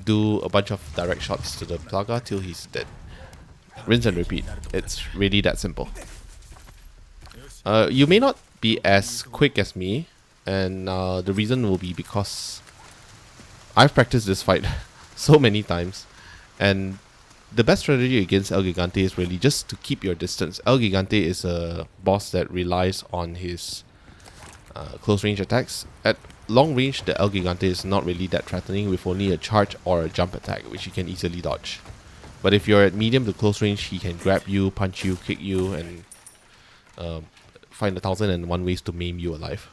A: do a bunch of direct shots to the Plaga till he's dead. Rinse and repeat. It's really that simple. You may not be as quick as me, and the reason will be because I've practiced this fight so many times, and the best strategy against El Gigante is really just to keep your distance. El Gigante is a boss that relies on his close range attacks. At long range, the El Gigante is not really that threatening, with only a charge or a jump attack, which you can easily dodge. But if you're at medium to close range, he can grab you, punch you, kick you, and find 1,001 ways to maim you alive.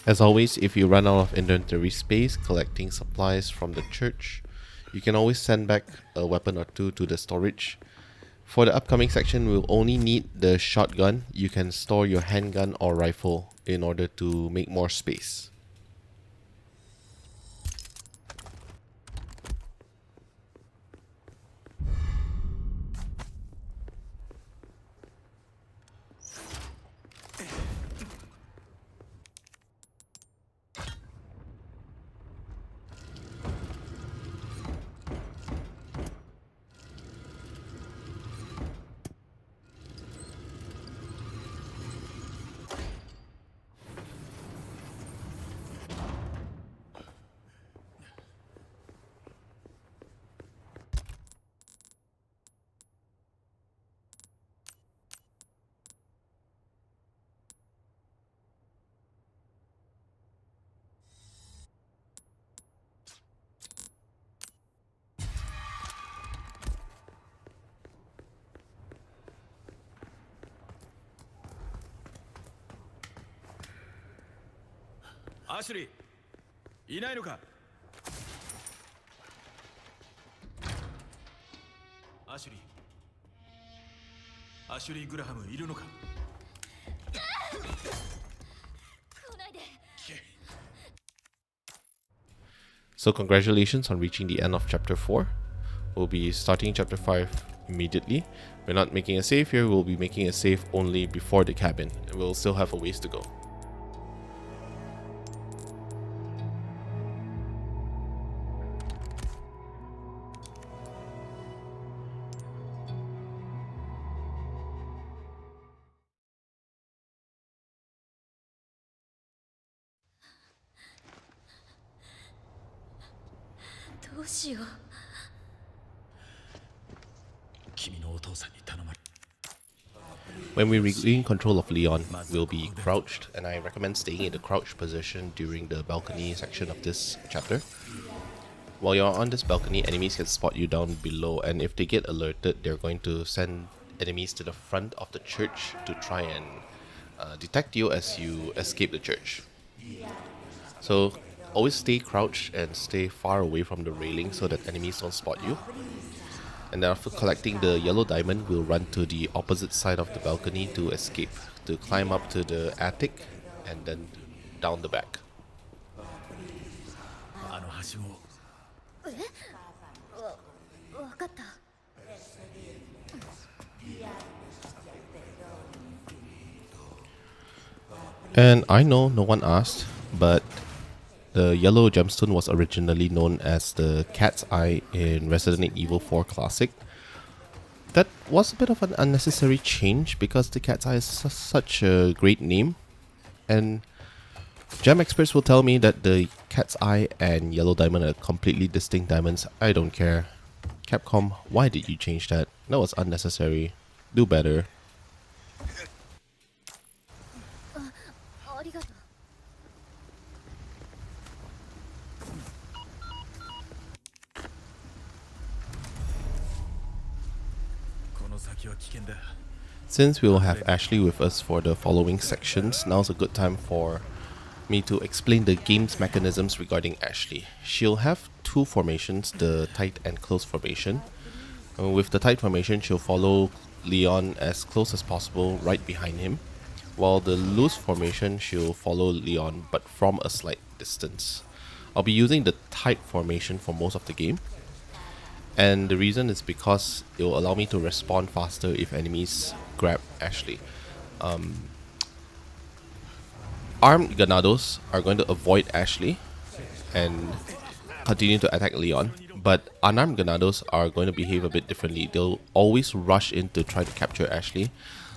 A: As always, if you run out of inventory space collecting supplies from the church, you can always send back a weapon or two to the storage. For the upcoming section, we'll only need the shotgun. You can store your handgun or rifle in order to make more space.
B: Ashley, いないのか? Ashley, Ashley Graham いるのか?
A: So congratulations on reaching the end of chapter 4. We'll be starting chapter 5 immediately. We're not making a save here, we'll be making a save only before the cabin. We'll still have a ways to go. When we regain control of Leon, we'll be crouched, and I recommend staying in the crouched position during the balcony section of this chapter. While you're on this balcony, enemies can spot you down below, and if they get alerted, they're going to send enemies to the front of the church to try and detect you as you escape the church. So always stay crouched and stay far away from the railing so that enemies don't spot you. And then after collecting the yellow diamond, we'll run to the opposite side of the balcony to escape, to climb up to the attic and then down the back. And I know no one asked, but the yellow gemstone was originally known as the Cat's Eye in Resident Evil 4 Classic. That was a bit of an unnecessary change because the Cat's Eye is such a great name. And gem experts will tell me that the Cat's Eye and Yellow Diamond are completely distinct diamonds. I don't care. Capcom, why did you change that? That was unnecessary. Do better. Since we will have Ashley with us for the following sections, now's a good time for me to explain the game's mechanisms regarding Ashley. She'll have two formations, the tight and close formation. With the tight formation, she'll follow Leon as close as possible right behind him, while the loose formation, she'll follow Leon but from a slight distance. I'll be using the tight formation for most of the game. And the reason is because it will allow me to respond faster if enemies grab Ashley. Armed Ganados are going to avoid Ashley and continue to attack Leon, but unarmed Ganados are going to behave a bit differently. They'll always rush in to try to capture Ashley.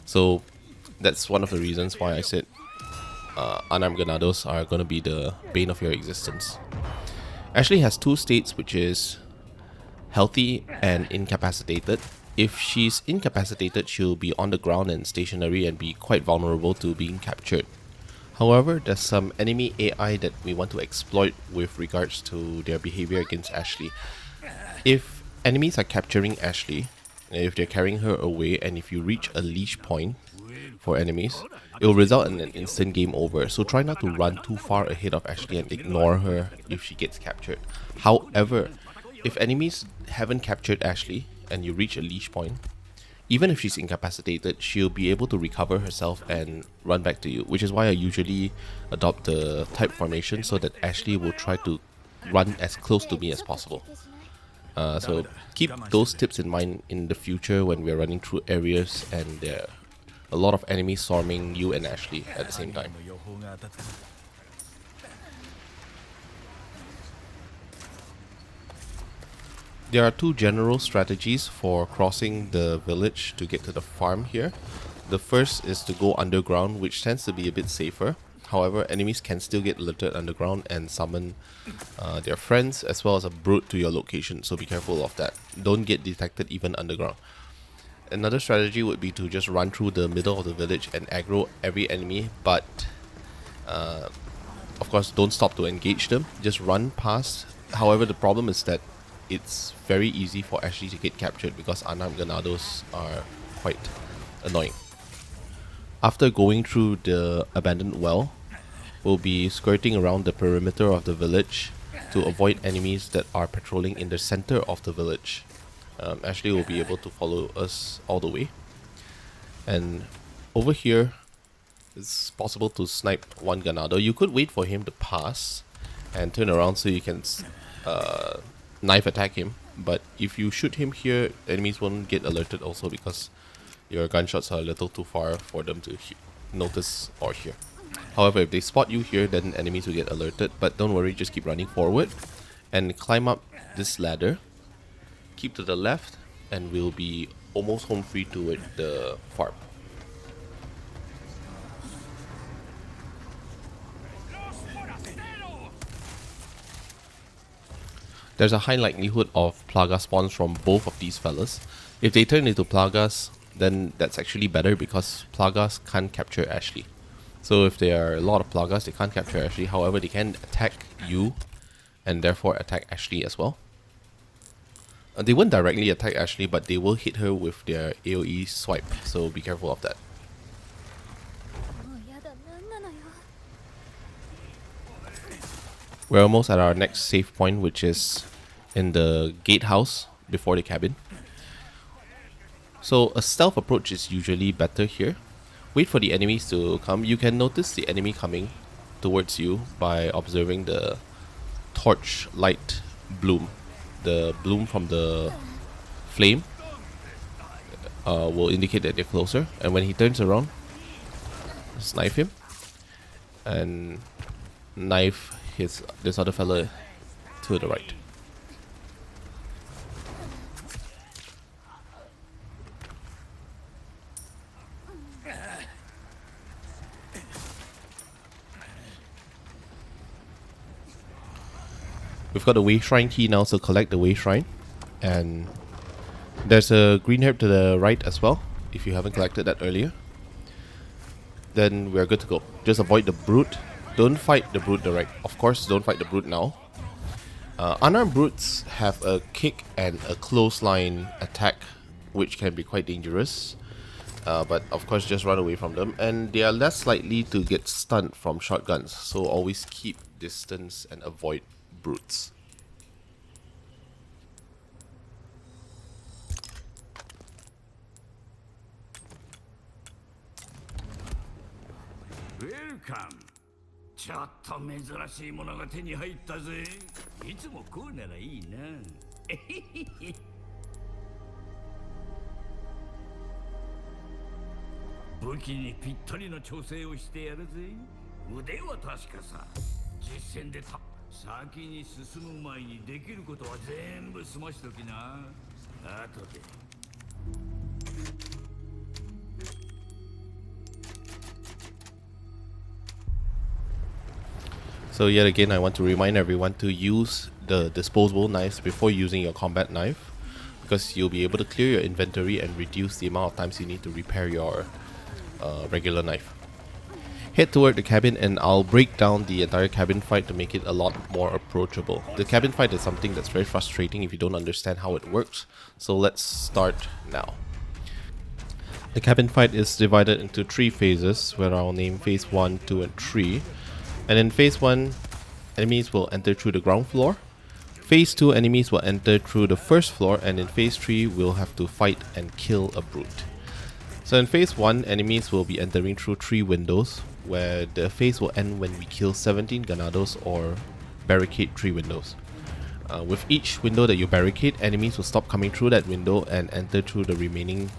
A: So that's one of the reasons why I said unarmed Ganados are going to be the bane of your existence. Ashley has two states, which is healthy and incapacitated. If she's incapacitated, she'll be on the ground and stationary and be quite vulnerable to being captured. However, there's some enemy AI that we want to exploit with regards to their behavior against Ashley. If enemies are capturing Ashley, And if they're carrying her away, and if you reach a leash point for enemies, it will result in an instant game over. So try not to run too far ahead of Ashley and ignore her if she gets captured. However, if enemies haven't captured Ashley and you reach a leash point, even if she's incapacitated, she'll be able to recover herself and run back to you, which is why I usually adopt the type formation so that Ashley will try to run as close to me as possible. So keep those tips in mind in the future when we're running through areas and there are a lot of enemies swarming you and Ashley at the same time. There are two general strategies for crossing the village to get to the farm here. The first is to go underground, which tends to be a bit safer. However, enemies can still get alerted underground and summon their friends as well as a brute to your location, so be careful of that. Don't get detected even underground. Another strategy would be to just run through the middle of the village and aggro every enemy, but of course don't stop to engage them, just run past. However, the problem is that it's very easy for Ashley to get captured because unarmed ganados are quite annoying. After going through the abandoned well, we'll be skirting around the perimeter of the village to avoid enemies that are patrolling in the center of the village. Ashley will be able to follow us all the way. And over here, it's possible to snipe one ganado. You could wait for him to pass and turn around so you can knife attack him, but if you shoot him here, enemies won't get alerted also because your gunshots are a little too far for them to notice or hear. However, if they spot you here, then enemies will get alerted, but don't worry, just keep running forward and climb up this ladder. Keep to the left and we'll be almost home free toward the farm. There's a high likelihood of plaga spawns from both of these fellas. If they turn into plagas, then that's actually better because plagas can't capture Ashley. So if there are a lot of plagas, they can't capture Ashley. However, they can attack you and therefore attack Ashley as well. They won't directly attack Ashley, but they will hit her with their AoE swipe, so be careful of that. We're almost at our next save point, which is in the gatehouse before the cabin. So a stealth approach is usually better here. Wait for the enemies to come. You can notice the enemy coming towards you by observing the torch light bloom. The bloom from the flame will indicate that they're closer. And when he turns around, just knife him and knife this other fella to the right. We've got the Way Shrine key now, so collect the Way Shrine. And there's a green herb to the right as well, if you haven't collected that earlier. Then we're good to go. Just avoid the brute. Don't fight the brute direct. Of course, don't fight the brute now. Unarmed brutes have a kick and a clothesline attack, which can be quite dangerous. But of course, just run away from them. And they are less likely to get stunned from shotguns, so always keep distance and avoid brutes.
C: Welcome. ちょっと珍しいものが手に入ったぜ。いつもこうならいいな。武器にぴったりの調整をしてやるぜ。腕は確かさ。実戦で先に進む前にできることは全部済ましときな。後で。
A: So yet again, I want to remind everyone to use the disposable knives before using your combat knife, because you'll be able to clear your inventory and reduce the amount of times you need to repair your regular knife. head toward the cabin and I'll break down the entire cabin fight to make it a lot more approachable. The cabin fight is something that's very frustrating if you don't understand how it works, so let's start now. The cabin fight is divided into 3 phases, where I'll name phase 1, 2 and 3. And in phase 1, enemies will enter through the ground floor. Phase 2, enemies will enter through the first floor, and in phase 3, we'll have to fight and kill a brute. So in phase 1, enemies will be entering through 3 windows, where the phase will end when we kill 17 ganados or barricade 3 windows. With each window that you barricade, enemies will stop coming through that window and enter through the remaining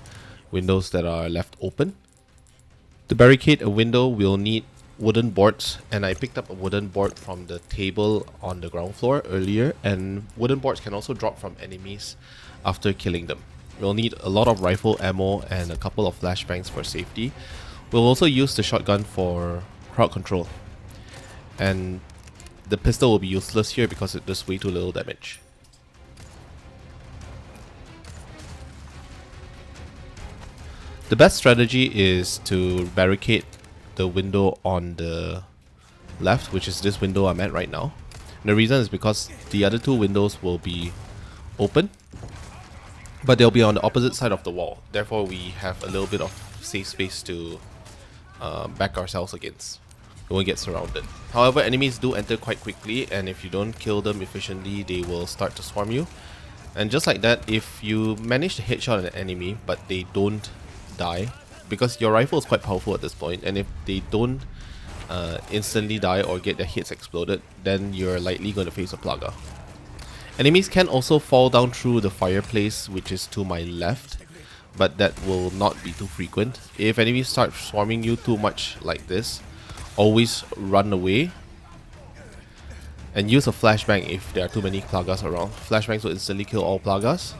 A: windows that are left open. To barricade a window, we'll need wooden boards, and I picked up a wooden board from the table on the ground floor earlier, and wooden boards can also drop from enemies after killing them. We'll need a lot of rifle ammo and a couple of flashbangs for safety. We'll also use the shotgun for crowd control, and the pistol will be useless here because it does way too little damage. The best strategy is to barricade the window on the left, which is this window I'm at right now. And the reason is because the other 2 windows will be open, but they'll be on the opposite side of the wall. Therefore, we have a little bit of safe space to back ourselves against. We won't get surrounded. However, enemies do enter quite quickly, and if you don't kill them efficiently, they will start to swarm you. And just like that, if you manage to headshot an enemy but they don't die, because your rifle is quite powerful at this point, and if they don't instantly die or get their hits exploded, then you're likely going to face a plaga. Enemies can also fall down through the fireplace, which is to my left, but that will not be too frequent. If enemies start swarming you too much like this, always run away and use a flashbang if there are too many plagas around. Flashbangs will instantly kill all plagas.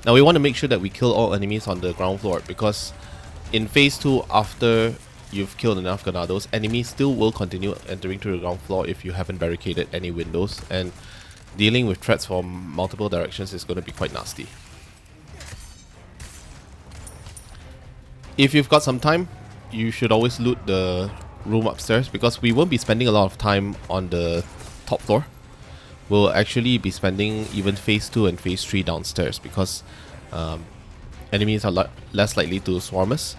A: Now we want to make sure that we kill all enemies on the ground floor, because in phase 2, after you've killed enough ganados, enemies still will continue entering through the ground floor if you haven't barricaded any windows, and dealing with threats from multiple directions is going to be quite nasty. If you've got some time, you should always loot the room upstairs, because we won't be spending a lot of time on the top floor. We'll actually be spending even phase 2 and phase 3 downstairs, because enemies are less likely to swarm us.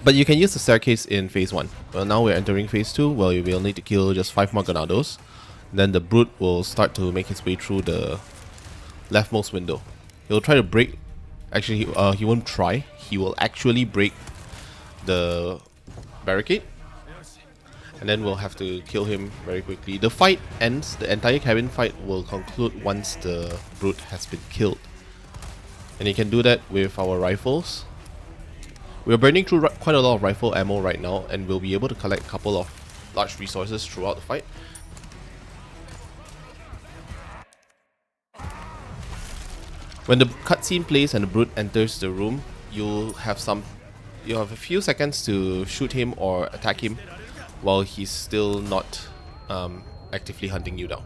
A: But you can use the staircase in phase 1. Well, now we're entering phase 2, where we'll need to kill just 5 more ganados. Then the brute will start to make his way through the leftmost window. He'll try to break... Actually, he won't try. He will actually break the barricade. And then we'll have to kill him very quickly. The fight ends, the entire cabin fight will conclude once the brute has been killed. And you can do that with our rifles. We're burning through quite a lot of rifle ammo right now, and we'll be able to collect a couple of large resources throughout the fight. When the cutscene plays and the brute enters the room, you'll have a few seconds to shoot him or attack him while he's still not actively hunting you down.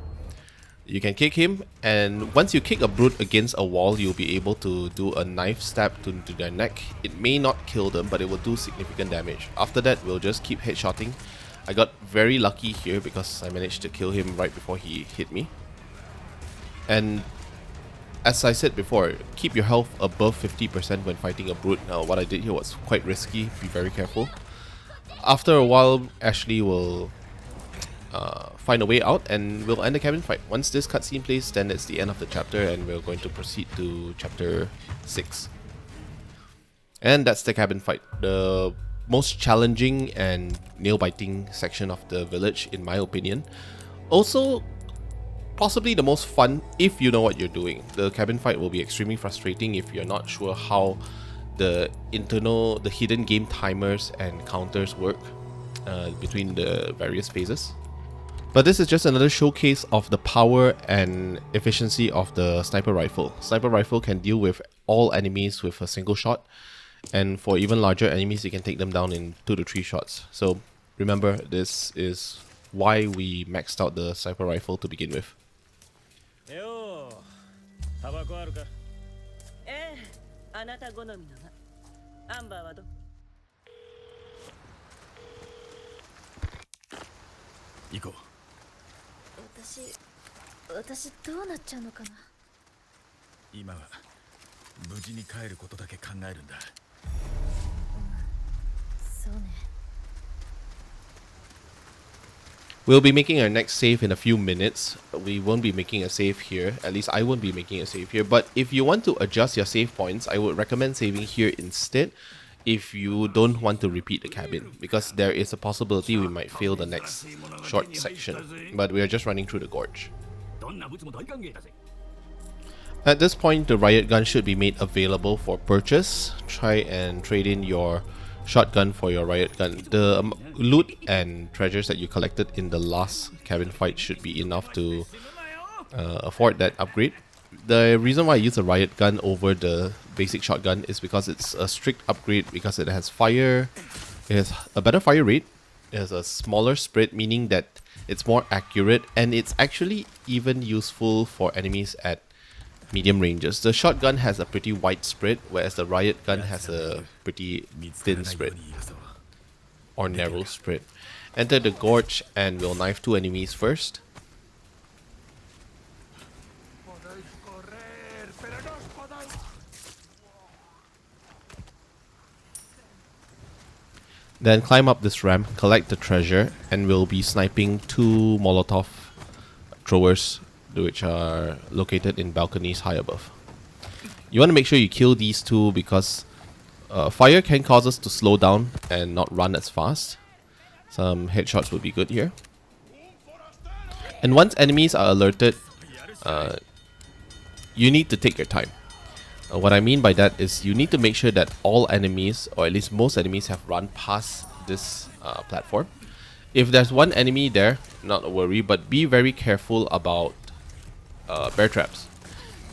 A: You can kick him, and once you kick a brute against a wall, you'll be able to do a knife stab to their neck. It may not kill them, but it will do significant damage. After that, we'll just keep headshotting. I got very lucky here because I managed to kill him right before he hit me. And as I said before, keep your health above 50% when fighting a brute. Now, what I did here was quite risky, be very careful. After a while, Ashley will find a way out and we'll end the cabin fight. Once this cutscene plays, then it's the end of the chapter and we're going to proceed to chapter 6. And that's the cabin fight. The most challenging and nail-biting section of the village, in my opinion. Also, possibly the most fun if you know what you're doing. The cabin fight will be extremely frustrating if you're not sure how the hidden game timers and counters work between the various phases. But this is just another showcase of the power and efficiency of the sniper rifle. Sniper rifle can deal with all enemies with a single shot, and for even larger enemies you can take them down in 2 to 3 shots. So Remember, this is why we maxed out the sniper rifle to begin with.
D: ようタバコあるか
E: ええあなた好みのがアンバーはど
B: 行こう。
F: 私どうなっちゃうのかな。
B: 今は無事に帰ることだけ考えるんだ。
F: そうね。
A: We'll be making our next save in a few minutes. We won't be making a save here. At least I won't be making a save here. But if you want to adjust your save points, I would recommend saving here instead if you don't want to repeat the cabin. Because there is a possibility we might fail the next short section. But we are just running through the gorge.
C: どんな物も大歓迎だぜ。
A: At this point, the Riot Gun should be made available for purchase. Try and trade in your shotgun for your Riot Gun. The loot and treasures that you collected in the last cabin fight should be enough to afford that upgrade. The reason why I use the Riot Gun over the basic shotgun is because it's a strict upgrade because it has fire, it has a better fire rate, it has a smaller spread, meaning that it's more accurate, and it's actually even useful for enemies at medium ranges. The shotgun has a pretty wide spread, whereas the Riot Gun has a pretty thin spread or narrow spread. Enter the gorge and we'll knife 2 enemies first. Then climb up this ramp, collect the treasure, and we'll be sniping 2 Molotov throwers which are located in balconies high above. You want to make sure you kill these 2 because fire can cause us to slow down and not run as fast. Some headshots would be good here. And once enemies are alerted, you need to take your time. What I mean by that is you need to make sure that all enemies, or at least most enemies, have run past this platform. If there's one enemy there, not a worry, but be very careful about bear traps.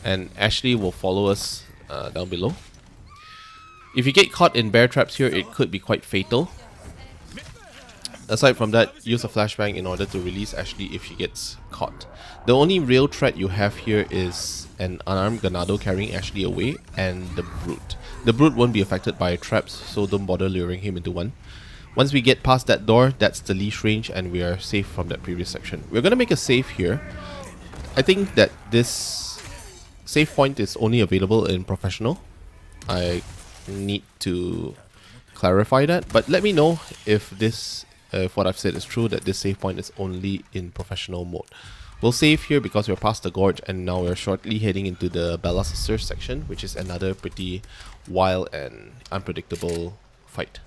A: And Ashley will follow us down below. If you get caught in bear traps here, it could be quite fatal. Aside from that, use a flashbang in order to release Ashley if she gets caught. The only real threat you have here is an unarmed Ganado carrying Ashley away and the Brute. The Brute won't be affected by traps, so don't bother luring him into one. Once we get past that door, that's the leash range and we are safe from that previous section. We're gonna make a save here. I think that this save point is only available in professional. I need to clarify that, but let me know if this if what I've said is true, that this save point is only in professional mode. We'll save here because we're past the gorge and now we're shortly heading into the Bella Sisters section, which is another pretty wild and unpredictable fight.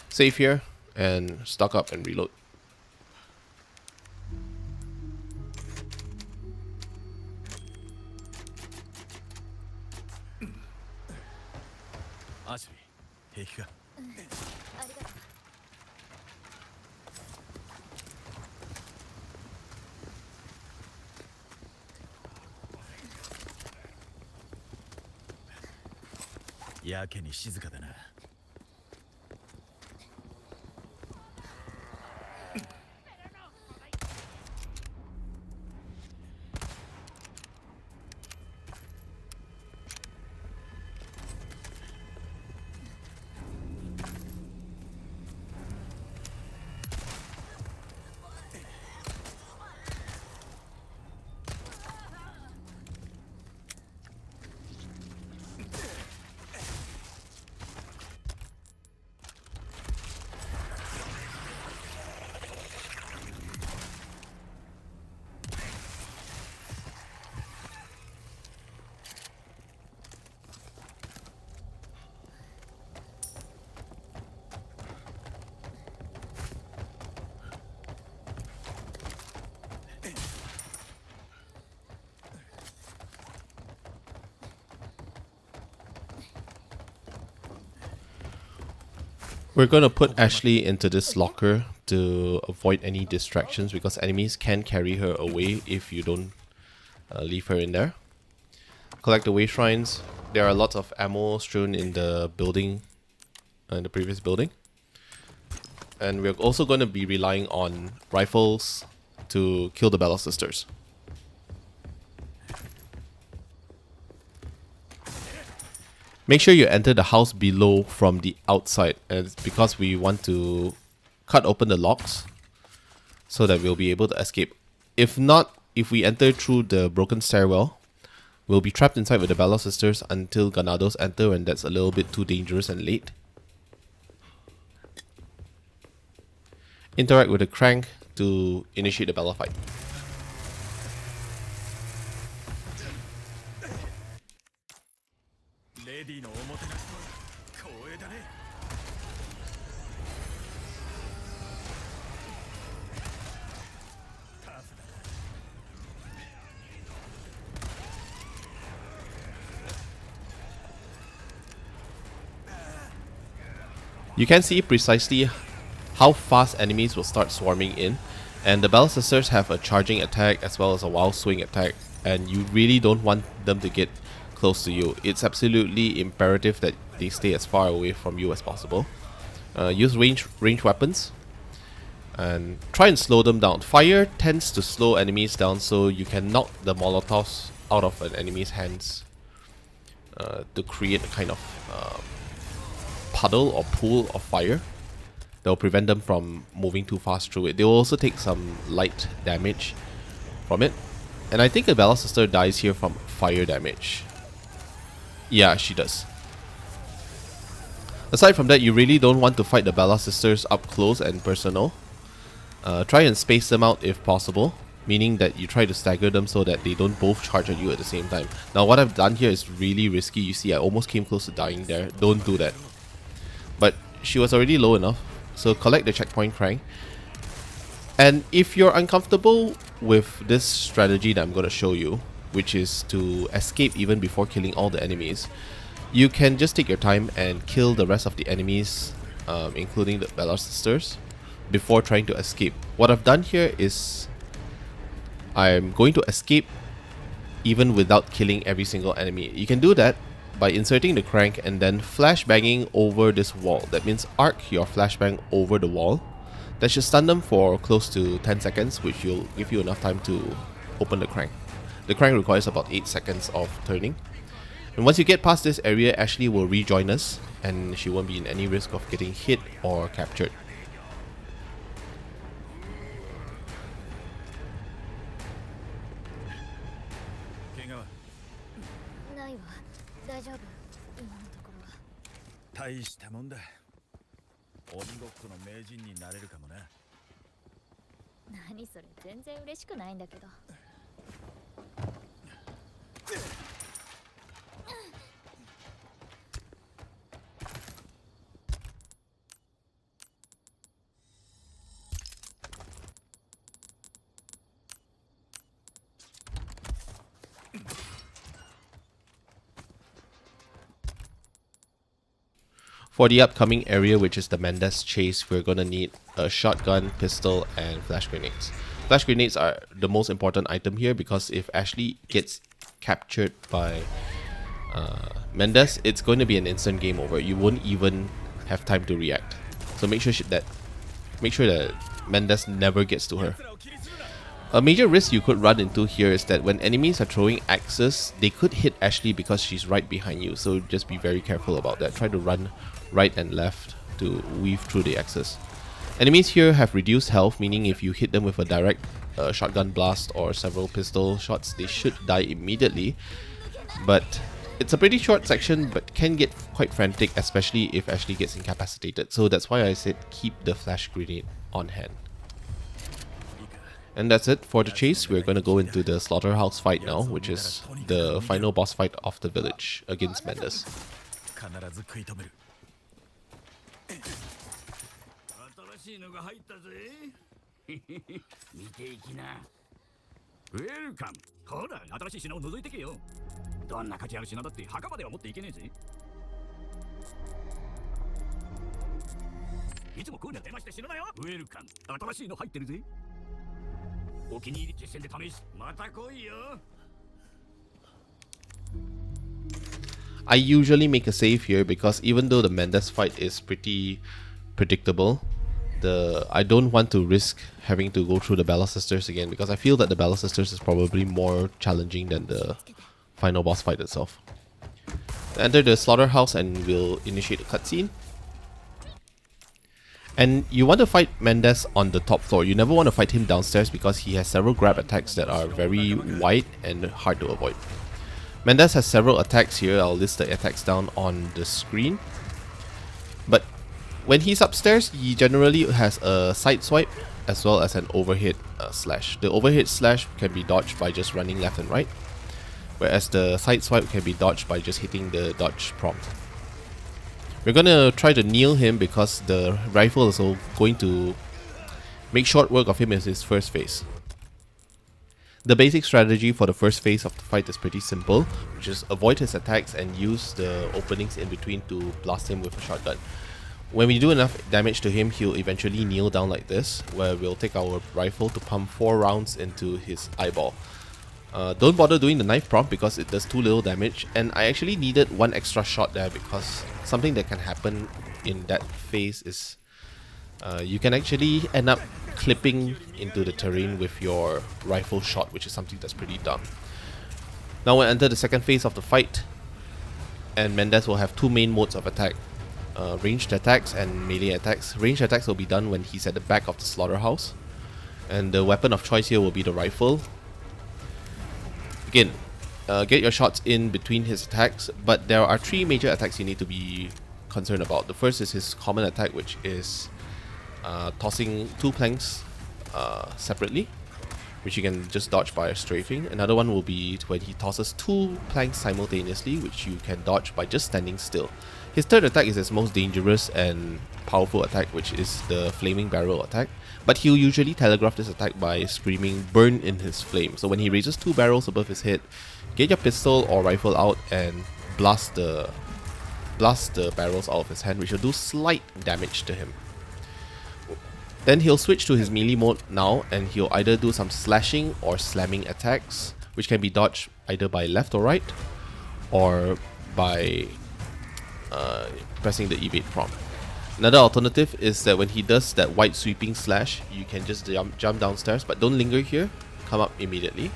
A: Save here and stock up and reload.
B: Ashley, 平気か？
F: ありがとう。
B: やけに静かだな。
A: We're going to put Ashley into this locker to avoid any distractions because enemies can carry her away if you don't leave her in there. Collect the way shrines. There are lots of ammo strewn in the building, in the previous building. And we're also going to be relying on rifles to kill the Bella Sisters. Make sure you enter the house below from the outside, and it's because we want to cut open the locks so that we'll be able to escape. If not, if we enter through the broken stairwell, we'll be trapped inside with the Bella Sisters until Ganados enter, and that's a little bit too dangerous and late. Interact with the crank to initiate the Bella fight. You can see precisely how fast enemies will start swarming in, and the Bella Sisters have a charging attack as well as a wild swing attack, and you really don't want them to get close to you. It's absolutely imperative that they stay as far away from you as possible. Use range weapons and try and slow them down. Fire tends to slow enemies down, so you can knock the molotovs out of an enemy's hands to create a kind of puddle or pool of fire that will prevent them from moving too fast through it. They will also take some light damage from it. And I think the Bella Sister dies here from fire damage. Yeah, she does. Aside from that, you really don't want to fight the Bella Sisters up close and personal. Try and space them out if possible, meaning that you try to stagger them so that they don't both charge at you at the same time. Now what I've done here is really risky. You see, I almost came close to dying there. Don't do that. But she was already low enough, so collect the checkpoint crank. And if you're uncomfortable with this strategy that I'm going to show you, which is to escape even before killing all the enemies, you can just take your time and kill the rest of the enemies, including the Bella Sisters, before trying to escape. What I've done here is I'm going to escape even without killing every single enemy. You can do that by inserting the crank and then flashbanging over this wall. That means arc your flashbang over the wall. That should stun them for close to 10 seconds, which will give you enough time to open the crank. The crank requires about 8 seconds of turning. And once you get past this area, Ashley will rejoin us, and she won't be in any risk of getting hit or captured. For the upcoming area, which is the Mendez chase, we're gonna need a shotgun, pistol, and flash grenades. Flash grenades are the most important item here because if Ashley gets captured by Mendez, it's going to be an instant game over. You won't even have time to react. So make sure that Mendez never gets to her. A major risk you could run into here is that when enemies are throwing axes, they could hit Ashley because she's right behind you. So just be very careful about that. Try to run right and left to weave through the axes. Enemies here have reduced health, meaning if you hit them with a direct shotgun blast or several pistol shots, they should die immediately. But it's a pretty short section, but can get quite frantic, especially if Ashley gets incapacitated. So that's why I said keep the flash grenade on hand. And that's it for the chase. We're going to go into the slaughterhouse fight now, which is the final boss fight of the village against Mendez.
C: Welcome. ほら、新しい品を覗いてけよ。どんな価値ある品だって墓までは持っていけねえぜ。いつもクーネル出まして死ぬなよ。ウェルカム。新しいの入ってるぜ。お気に入り実戦で試し。また来いよ。
A: I usually make a save here because even though the Mendez fight is pretty predictable, I don't want to risk having to go through the Battle Sisters again, because I feel that the Battle Sisters is probably more challenging than the final boss fight itself. Enter the slaughterhouse and we'll initiate a cutscene. And you want to fight Mendez on the top floor. You never want to fight him downstairs because he has several grab attacks that are very wide and hard to avoid. Mendez has several attacks here. I'll list the attacks down on the screen. But when he's upstairs, he generally has a side swipe as well as an overhead slash. The overhead slash can be dodged by just running left and right, whereas the side swipe can be dodged by just hitting the dodge prompt. We're gonna try to kneel him because the rifle is going to make short work of him in his first phase. The basic strategy for the first phase of the fight is pretty simple, which is avoid his attacks and use the openings in between to blast him with a shotgun. When we do enough damage to him, he'll eventually kneel down like this, where we'll take our rifle to pump 4 rounds into his eyeball. Don't bother doing the knife prompt because it does too little damage, and I actually needed 1 extra shot there because something that can happen in that phase is you can actually end up clipping into the terrain with your rifle shot, which is something that's pretty dumb. Now we'll enter the second phase of the fight, and Mendez will have 2 main modes of attack. Ranged attacks and melee attacks. Ranged attacks will be done when he's at the back of the slaughterhouse, and the weapon of choice here will be the rifle. Again, get your shots in between his attacks, but there are 3 major attacks you need to be concerned about. The first is his common attack, which is tossing 2 planks separately, which you can just dodge by strafing. Another one will be when he tosses 2 planks simultaneously, which you can dodge by just standing still. His third attack is his most dangerous and powerful attack, which is the flaming barrel attack, but he'll usually telegraph this attack by screaming "burn" in his flame. So when he raises 2 barrels above his head, get your pistol or rifle out and blast the barrels out of his hand, which will do slight damage to him. Then he'll switch to his melee mode now, and he'll either do some slashing or slamming attacks, which can be dodged either by left or right, or by pressing the evade prompt. Another alternative is that when he does that wide sweeping slash, you can just jump downstairs, but don't linger here, come up immediately.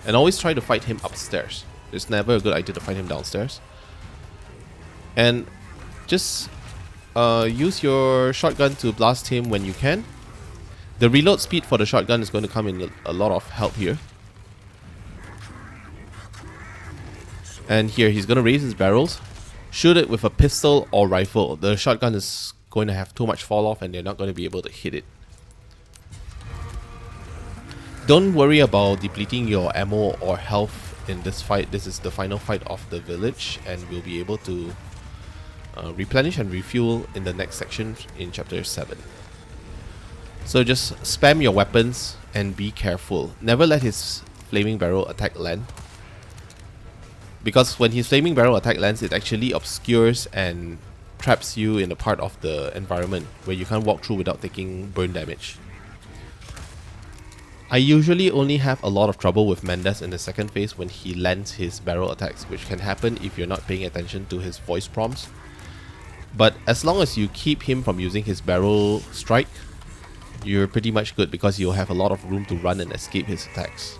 A: And always try to fight him upstairs. It's never a good idea to fight him downstairs. And just use your shotgun to blast him when you can. The reload speed for the shotgun is going to come in a lot of help here. And here he's going to raise his barrels. Shoot it with a pistol or rifle. The shotgun is going to have too much fall off and they're not going to be able to hit it. Don't worry about depleting your ammo or health in this fight. This is the final fight of the village, and we'll be able to replenish and refuel in the next section in chapter 7. So just spam your weapons and be careful. Never let his flaming barrel attack land, because when his flaming barrel attack lands, it actually obscures and traps you in a part of the environment where you can't walk through without taking burn damage. I usually only have a lot of trouble with Mendez in the second phase when he lands his barrel attacks, which can happen if you're not paying attention to his voice prompts. But as long as you keep him from using his barrel strike, you're pretty much good because you'll have a lot of room to run and escape his attacks.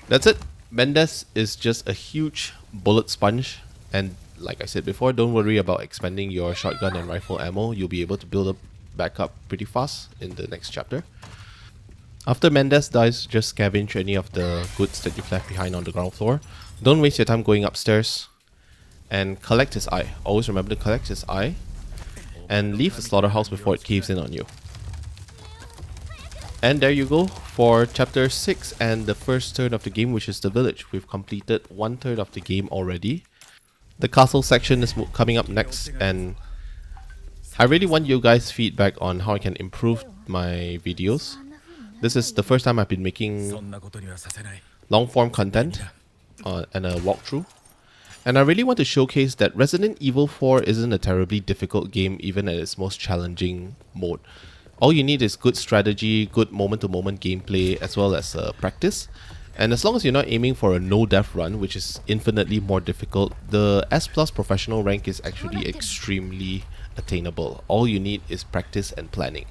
A: That's it. Mendez is just a huge bullet sponge, and like I said before, don't worry about expending your shotgun and rifle ammo. You'll be able to build up back up pretty fast in the next chapter. After Mendez dies, just scavenge any of the goods that you've left behind on the ground floor. Don't waste your time going upstairs, and collect his eye. Always remember to collect his eye and leave the slaughterhouse before it caves in on you. And there you go for chapter 6 and the first third of the game, which is the village. We've completed 1/3 of the game already. The castle section is coming up next, and I really want you guys' feedback on how I can improve my videos. This is the first time I've been making long form content and a walkthrough. And I really want to showcase that Resident Evil 4 isn't a terribly difficult game even at its most challenging mode. All you need is good strategy, good moment-to-moment gameplay, as well as practice. And as long as you're not aiming for a no-death run, which is infinitely more difficult, the S+ professional rank is actually extremely attainable. All you need is practice and planning,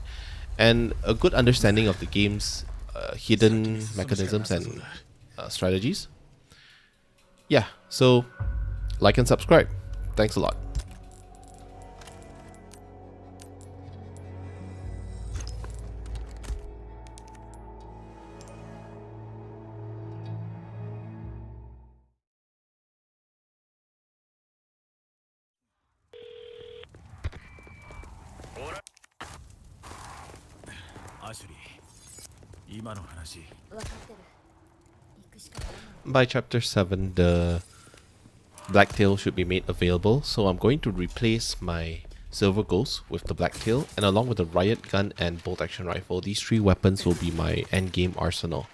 A: and a good understanding of the game's hidden mechanisms and strategies. Yeah, so like and subscribe. Thanks a lot. By chapter 7, the Blacktail should be made available, so I'm going to replace my Silver Ghost with the Blacktail, and along with the Riot Gun and Bolt Action Rifle, these 3 weapons will be my endgame arsenal.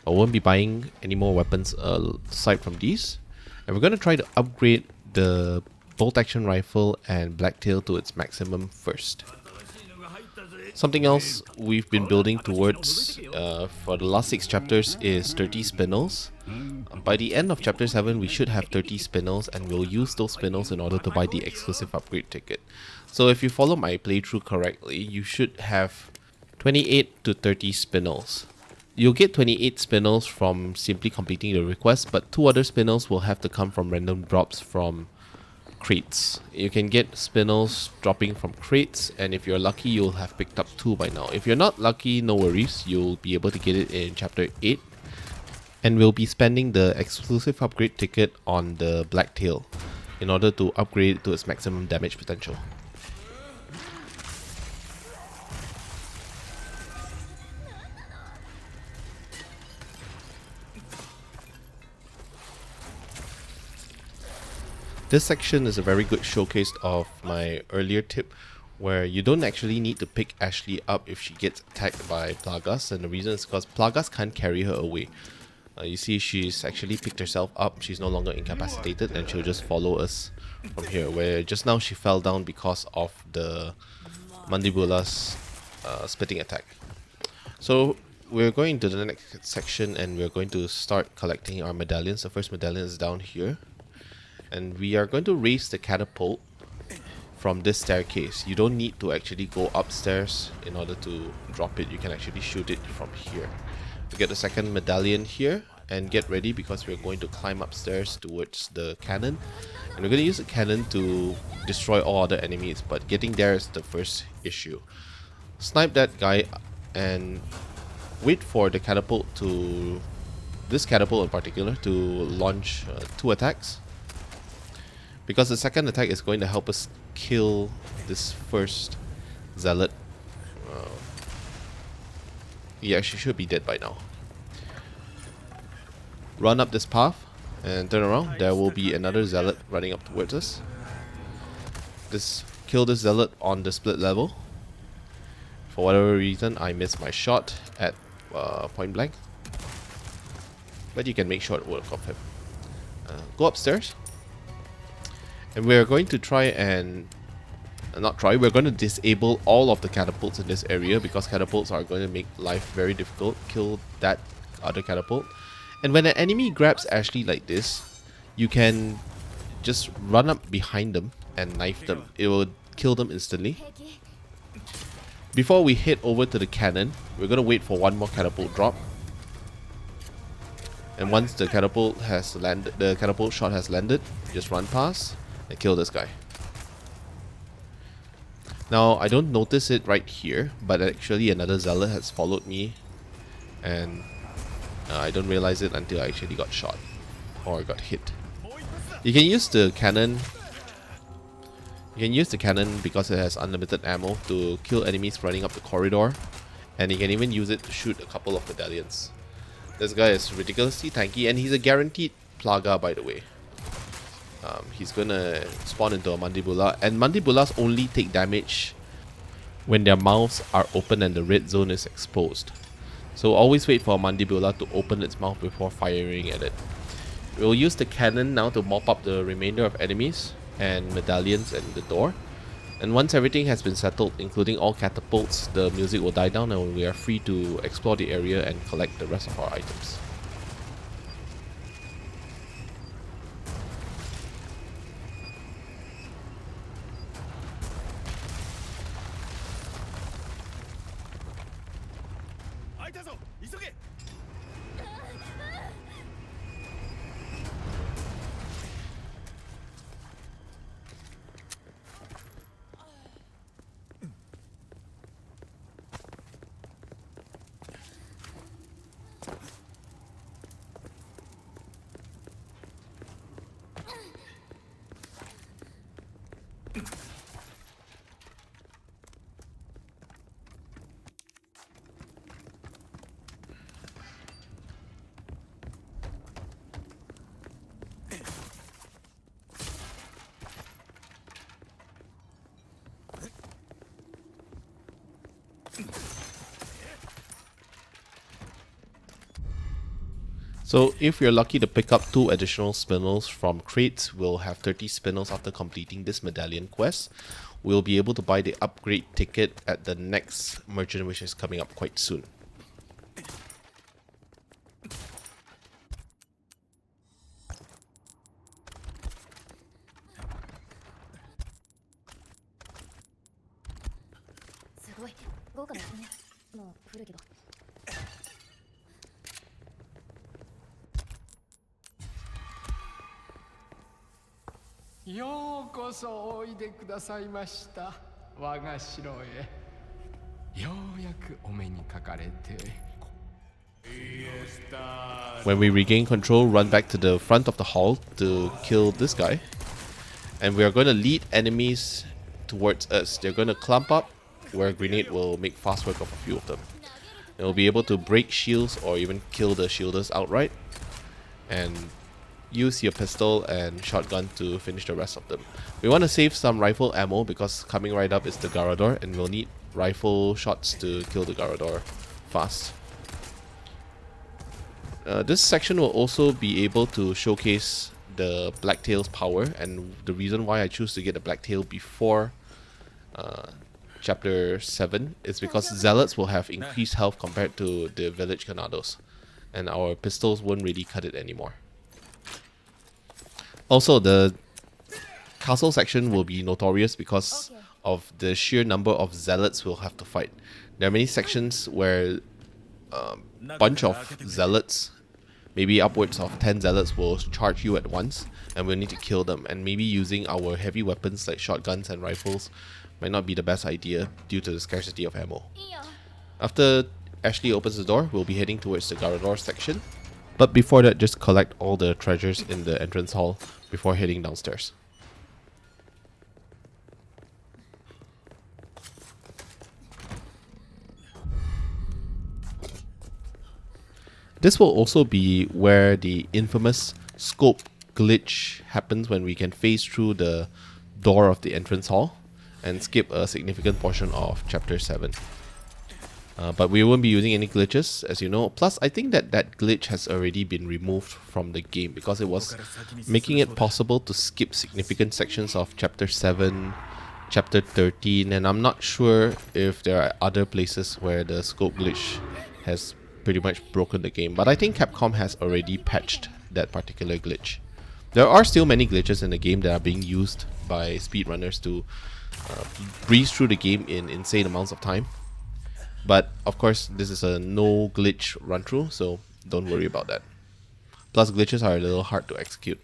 A: I won't be buying any more weapons aside from these, and we're going to try to upgrade the Bolt Action Rifle and Blacktail to its maximum first. Something else we've been building towards for the last 6 chapters is 30 spinels. By the end of chapter 7, we should have 30 spinels, and we'll use those spinels in order to buy the exclusive upgrade ticket. So if you follow my playthrough correctly, you should have 28 to 30 spinels. You'll get 28 spinels from simply completing the request, but 2 other spinels will have to come from random drops from crates. You can get spinels dropping from crates, and if you're lucky, you'll have picked up 2 by now. If you're not lucky, no worries, you'll be able to get it in chapter 8, and we'll be spending the exclusive upgrade ticket on the Blacktail in order to upgrade it to its maximum damage potential. This section is a very good showcase of my earlier tip, where you don't actually need to pick Ashley up if she gets attacked by Plagas, and the reason is because Plagas can't carry her away. You see, she's actually picked herself up, she's no longer incapacitated, and she'll just follow us from here, where just now she fell down because of the Mandibula's spitting attack. So we're going to the next section, and we're going to start collecting our medallions. The first medallion is down here, and we are going to raise the catapult from this staircase. You don't need to actually go upstairs in order to drop it, you can actually shoot it from here. We get the second medallion here, and get ready because we're going to climb upstairs towards the cannon, and we're going to use the cannon to destroy all other enemies, but getting there is the first issue. Snipe that guy and wait for the catapult to, this catapult in particular, to launch 2 attacks, because the second attack is going to help us kill this first zealot. He actually should be dead by now. Run up this path and turn around. There will be another zealot running up towards us. Kill this zealot on the split level. For whatever reason, I missed my shot at point blank, but you can make short work of him. Go upstairs, and we're going to try and we're going to disable all of the catapults in this area, because catapults are going to make life very difficult. Kill that other catapult, and when an enemy grabs Ashley like this, you can just run up behind them and knife them. It will kill them instantly. Before we head over to the cannon, we're going to wait for one more catapult drop, and once the catapult has landed, the catapult shot has landed, just run past and kill this guy. Now, I don't notice it right here, but actually another zealot has followed me, and I don't realize it until I actually got shot or got hit. You can use the cannon. You can use the cannon because it has unlimited ammo to kill enemies running up the corridor, and you can even use it to shoot a couple of medallions. This guy is ridiculously tanky, and he's a guaranteed Plaga, by the way. He's gonna spawn into a Mandibula, and Mandibulas only take damage when their mouths are open and the red zone is exposed. So always wait for a Mandibula to open its mouth before firing at it. We'll use the cannon now to mop up the remainder of enemies and medallions and the door. And once everything has been settled, including all catapults, the music will die down and we are free to explore the area and collect the rest of our items.
B: いたぞ急げ
A: So if you're lucky to pick up 2 additional spinels from crates, we'll have 30 spinels after completing this medallion quest. We'll be able to buy the upgrade ticket at the next merchant, which is coming up quite soon. When we regain control, run back to the front of the hall to kill this guy. And we are going to lead enemies towards us. They're going to clump up, where a grenade will make fast work of a few of them. And we'll be able to break shields or even kill the shielders outright. And use your pistol and shotgun to finish the rest of them. We want to save some rifle ammo because coming right up is the Garador, and we'll need rifle shots to kill the Garador fast. This section will also be able to showcase the Blacktail's power, and the reason why I choose to get the Blacktail before Chapter 7 is because Zealots will have increased health compared to the Village Ganados, and our pistols won't really cut it anymore. Also, the castle section will be notorious because of the sheer number of Zealots we'll have to fight. There are many sections where a bunch of Zealots, maybe upwards of 10 Zealots, will charge you at once, and we'll need to kill them. And maybe using our heavy weapons like shotguns and rifles might not be the best idea due to the scarcity of ammo. After Ashley opens the door, we'll be heading towards the Garador section. But before that, just collect all the treasures in the entrance hall before heading downstairs. This will also be where the infamous scope glitch happens, when we can phase through the door of the entrance hall and skip a significant portion of Chapter 7. But we won't be using any glitches, as you know. Plus, I think that glitch has already been removed from the game because it was making it possible to skip significant sections of Chapter 7, Chapter 13, and I'm not sure if there are other places where the scope glitch has pretty much broken the game. But I think Capcom has already patched that particular glitch. There are still many glitches in the game that are being used by speedrunners to breeze through the game in insane amounts of time. But of course, this is a no glitch run through, so don't worry about that. Plus, glitches are a little hard to execute.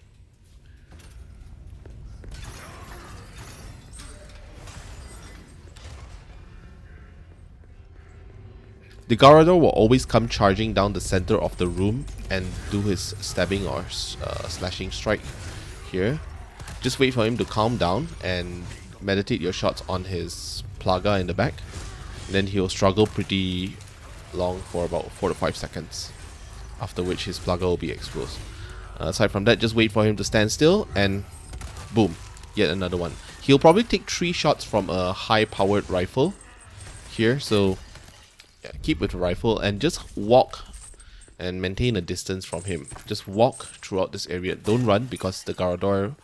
A: The Garador will always come charging down the center of the room and do his stabbing or slashing strike here. Just wait for him to calm down and meditate your shots on his plaga in the back. Then he'll struggle pretty long for about 4 to 5 seconds, after which his plaga will be exposed. Aside from that, just wait for him to stand still and boom, yet another one. He'll probably take 3 shots from a high-powered rifle here, so yeah, keep with the rifle and just walk and maintain a distance from him. Just walk throughout this area. Don't run because the Garador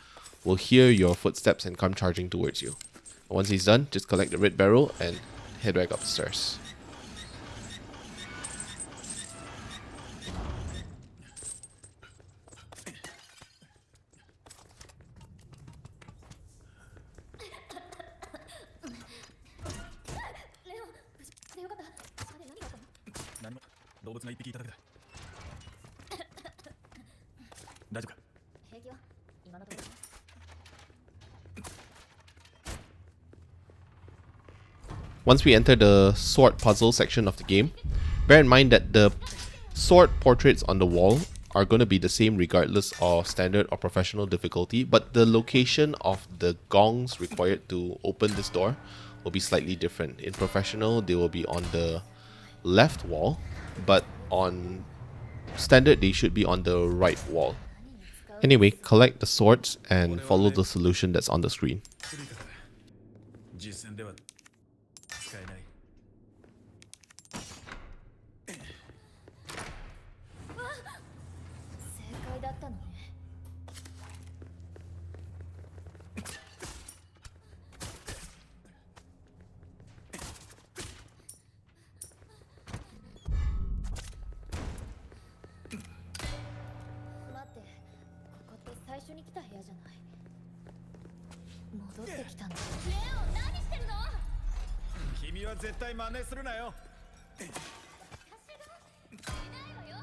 A: will hear your footsteps and come charging towards you. Once he's done, just collect the red barrel and head back up the stairs.
B: 動物が一匹いただけだ。大丈夫か？
F: 平気よ今のところ。
A: Once we enter the sword puzzle section of the game, bear in mind that the sword portraits on the wall are going to be the same regardless of standard or professional difficulty, but the location of the gongs required to open this door will be slightly different. In professional, they will be on the left wall, but on standard, they should be on the right wall. Anyway, collect the swords and follow the solution that's on the screen.
B: 実戦では使えない。
F: 正解だったのね。 待って、ここって最初に来た部屋じゃない。戻ってきたんだ。レオン、何してるの？
B: 君は絶対真似するなよ。
F: 私がしないわよ。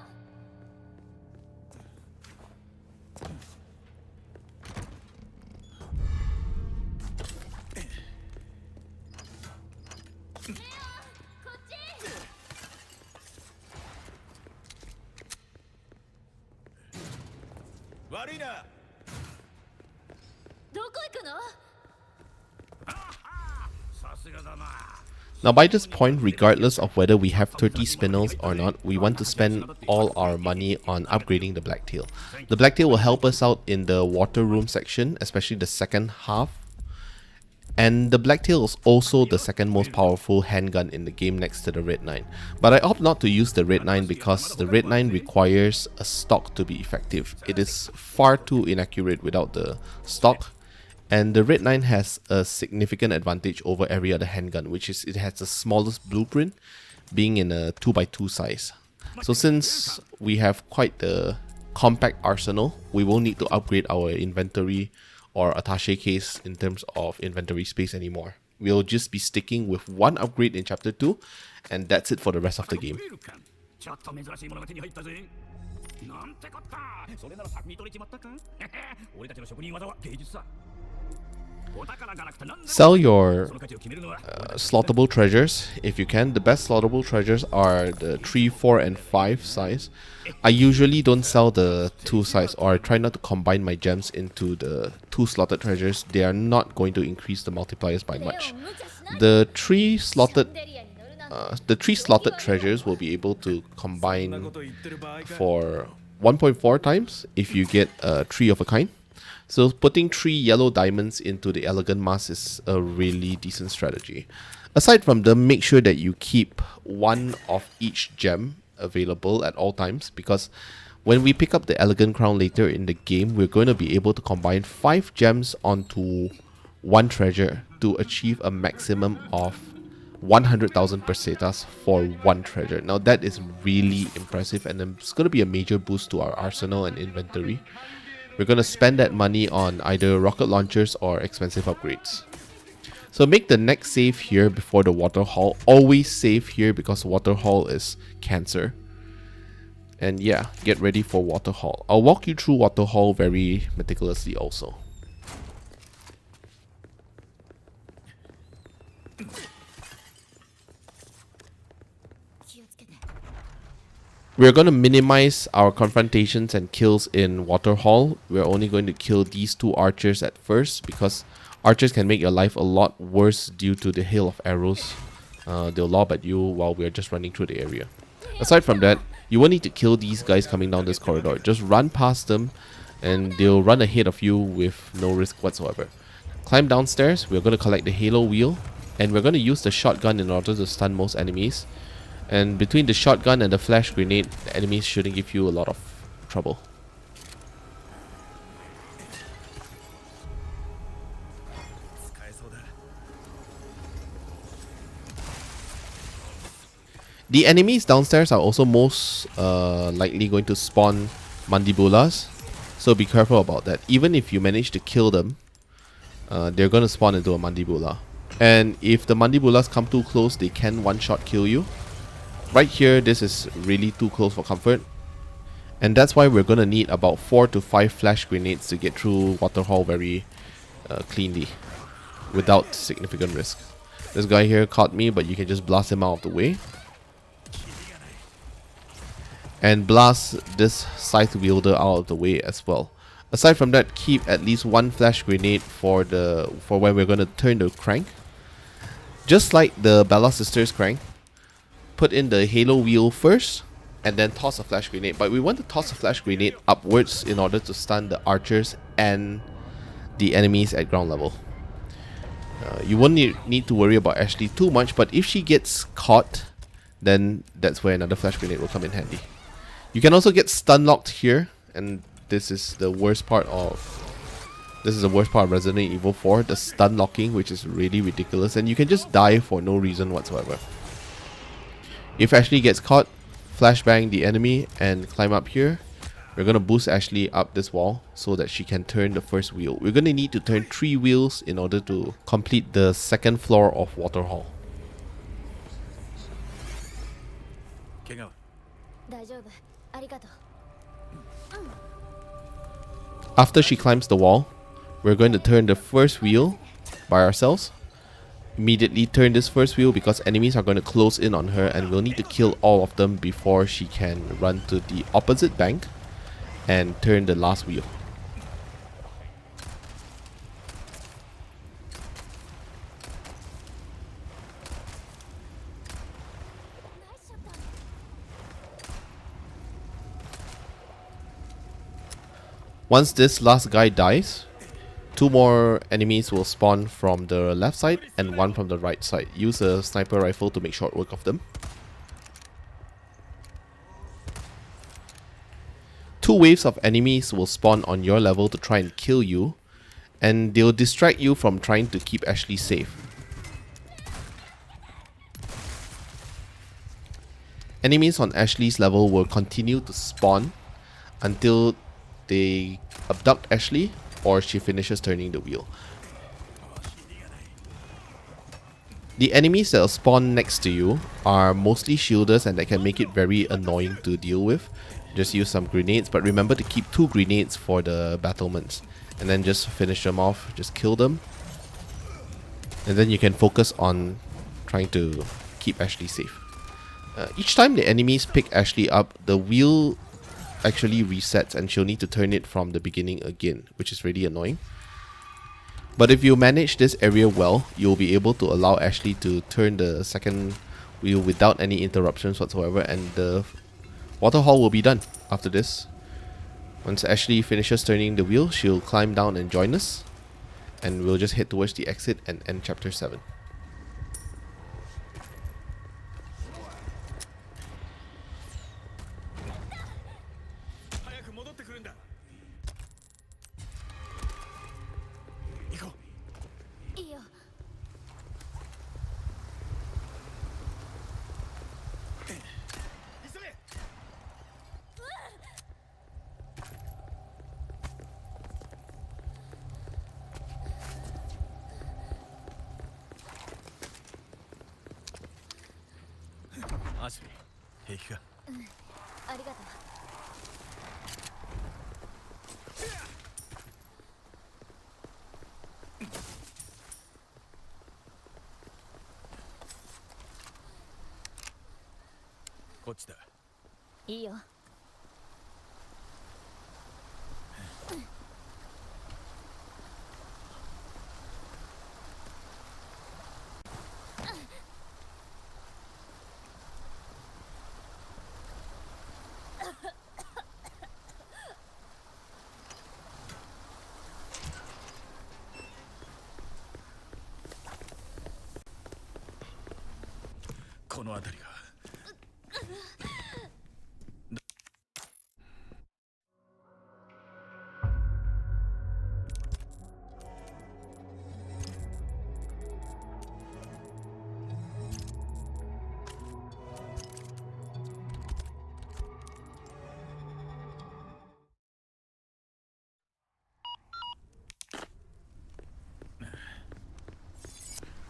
B: 悪いな。
F: どこ行くの？
C: さすがだな。
A: Now by this point, regardless of whether we have 30 spinels or not, we want to spend all our money on upgrading the Blacktail. The Blacktail will help us out in the water room section, especially the second half. And the Blacktail is also the second most powerful handgun in the game next to the Red 9. But I opt not to use the Red 9 because the Red 9 requires a stock to be effective. It is far too inaccurate without the stock. And the Red 9 has a significant advantage over every other handgun, which is it has the smallest blueprint, being in a 2x2 size. So since we have quite the compact arsenal, we won't need to upgrade our inventory or attaché case in terms of inventory space anymore. We'll just be sticking with one upgrade in chapter 2, and that's it for the rest of the game.
C: ちょっと珍しいものが手に入ったぜ。なんてこった。それなら先に取れちまったか。俺たちの職人技は芸術さ。
A: Sell your slottable treasures if you can. The best slottable treasures are the 3, 4, and 5 size. I usually don't sell the 2 size, or I try not to combine my gems into the 2 slotted treasures. They are not going to increase the multipliers by much. The 3 slotted treasures will be able to combine for 1.4 times if you get 3 of a kind. So putting 3 yellow diamonds into the elegant mask is a really decent strategy. Aside from them, make sure that you keep 1 of each gem available at all times, because when we pick up the elegant crown later in the game, we're going to be able to combine 5 gems onto 1 treasure to achieve a maximum of 100,000 pesetas for 1 treasure. Now that is really impressive, and it's going to be a major boost to our arsenal and inventory. We're going to spend that money on either rocket launchers or expensive upgrades. So make the next save here before the water hall. Always save here because water hall is cancer. And yeah, get ready for water hall. I'll walk you through water hall very meticulously also. We're going to minimize our confrontations and kills in Water Hall. We're only going to kill these 2 archers at first, because archers can make your life a lot worse due to the hail of arrows. They'll lob at you while we're just running through the area. Aside from that, you won't need to kill these guys coming down this corridor. Just run past them and they'll run ahead of you with no risk whatsoever. Climb downstairs. We're going to collect the halo wheel, and we're going to use the shotgun in order to stun most enemies. And between the shotgun and the flash grenade, the enemies shouldn't give you a lot of trouble. The enemies downstairs are also most likely going to spawn mandibulas, so be careful about that. Even if you manage to kill them, they're going to spawn into a mandibula. And if the mandibulas come too close, they can one-shot kill you. Right here, this is really too close for comfort. And that's why we're gonna need about 4 to 5 flash grenades to get through Waterhall very cleanly, without significant risk. This guy here caught me, but you can just blast him out of the way. And blast this scythe wielder out of the way as well. Aside from that, keep at least 1 flash grenade for when we're gonna turn the crank. Just like the Bella Sisters crank, put in the halo wheel first, and then toss a flash grenade. But we want to toss a flash grenade upwards in order to stun the archers and the enemies at ground level. You won't need to worry about Ashley too much, but if she gets caught, then that's where another flash grenade will come in handy. You can also get stun locked here, and this is the worst part of Resident Evil 4, the stun locking, which is really ridiculous, and you can just die for no reason whatsoever. If Ashley gets caught, flashbang the enemy and climb up here. We're gonna boost Ashley up this wall so that she can turn the first wheel. We're gonna need to turn 3 wheels in order to complete the second floor of Waterhall.
B: 怪我は
F: 大丈夫ありがとう
A: After she climbs the wall, we're going to turn the first wheel by ourselves. Immediately turn this first wheel because enemies are going to close in on her and we'll need to kill all of them before she can run to the opposite bank and turn the last wheel. Once this last guy dies, 2 more enemies will spawn from the left side and 1 from the right side. Use a sniper rifle to make short work of them. 2 waves of enemies will spawn on your level to try and kill you, and they'll distract you from trying to keep Ashley safe. Enemies on Ashley's level will continue to spawn until they abduct Ashley or she finishes turning the wheel. The enemies that will spawn next to you are mostly shielders and that can make it very annoying to deal with. Just use some grenades, but remember to keep 2 grenades for the battlements. And then just finish them off, just kill them. And then you can focus on trying to keep Ashley safe. Each time the enemies pick Ashley up, the wheel actually resets and she'll need to turn it from the beginning again, which is really annoying. But if you manage this area well, you'll be able to allow Ashley to turn the second wheel without any interruptions whatsoever, and the Waterhall will be done after this. Once Ashley finishes turning the wheel, she'll climb down and join us, and we'll just head towards the exit and end chapter 7.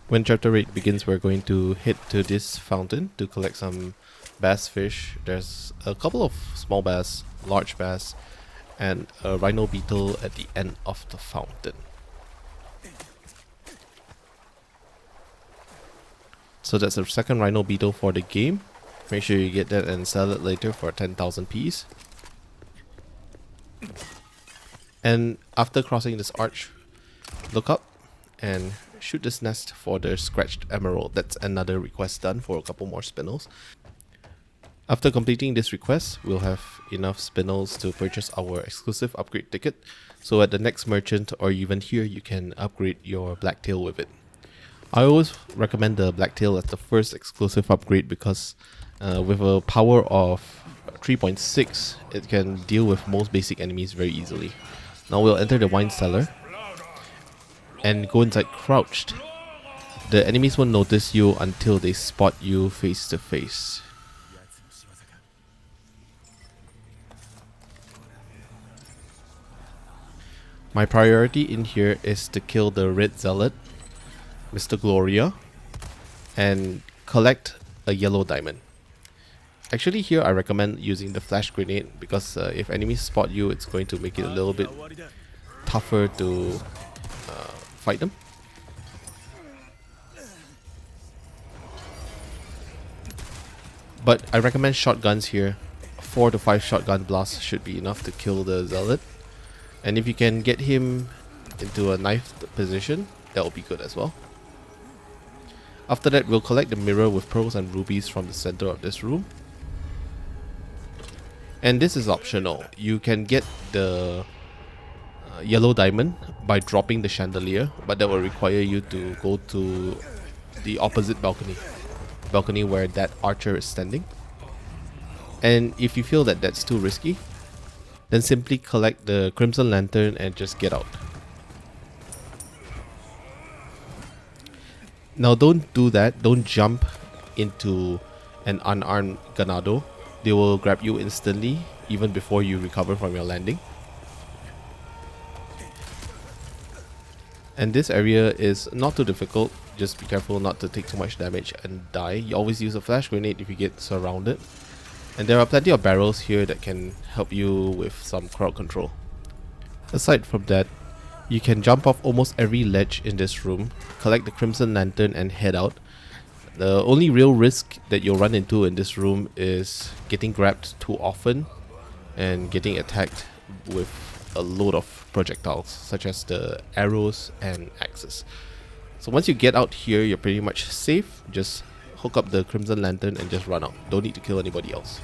A: When chapter 8 begins, we're going to head to this fountain to collect some bass fish. There's a couple of small bass, large bass, and a rhino beetle at the end of the fountain. So that's the second rhino beetle for the game. Make sure you get that and sell it later for 10,000 Ps. And after crossing this arch, look up and shoot this nest for the scratched emerald. That's another request done for a couple more spinels. After completing this request, we'll have enough spinels to purchase our exclusive upgrade ticket. So at the next merchant or even here, you can upgrade your Blacktail with it. I always recommend the Blacktail as the first exclusive upgrade because with a power of 3.6, it can deal with most basic enemies very easily. Now we'll enter the wine cellar and go inside crouched. The enemies won't notice you until they spot you face to face. My priority in here is to kill the red zealot, Mr. Gloria, and collect a yellow diamond. Actually here I recommend using the flash grenade because if enemies spot you, it's going to make it a little bit tougher to fight them. But I recommend shotguns here. 4 to 5 shotgun blasts should be enough to kill the zealot. And if you can get him into a knifed position, that will be good as well. After that, we'll collect the mirror with pearls and rubies from the center of this room. And this is optional. You can get the yellow diamond by dropping the chandelier, but that will require you to go to the opposite balcony where that archer is standing. And if you feel that that's too risky, then simply collect the crimson lantern and just get out. Now don't do that, don't jump into an unarmed ganado. They will grab you instantly even before you recover from your landing. And this area is not too difficult, just be careful not to take too much damage and die. You always use a flash grenade if you get surrounded. And there are plenty of barrels here that can help you with some crowd control. Aside from that, you can jump off almost every ledge in this room, collect the crimson lantern and head out. The only real risk that you'll run into in this room is getting grabbed too often and getting attacked with a load of projectiles such as the arrows and axes. So once you get out here, you're pretty much safe. Just hook up the crimson lantern and just run out. Don't need to kill anybody else.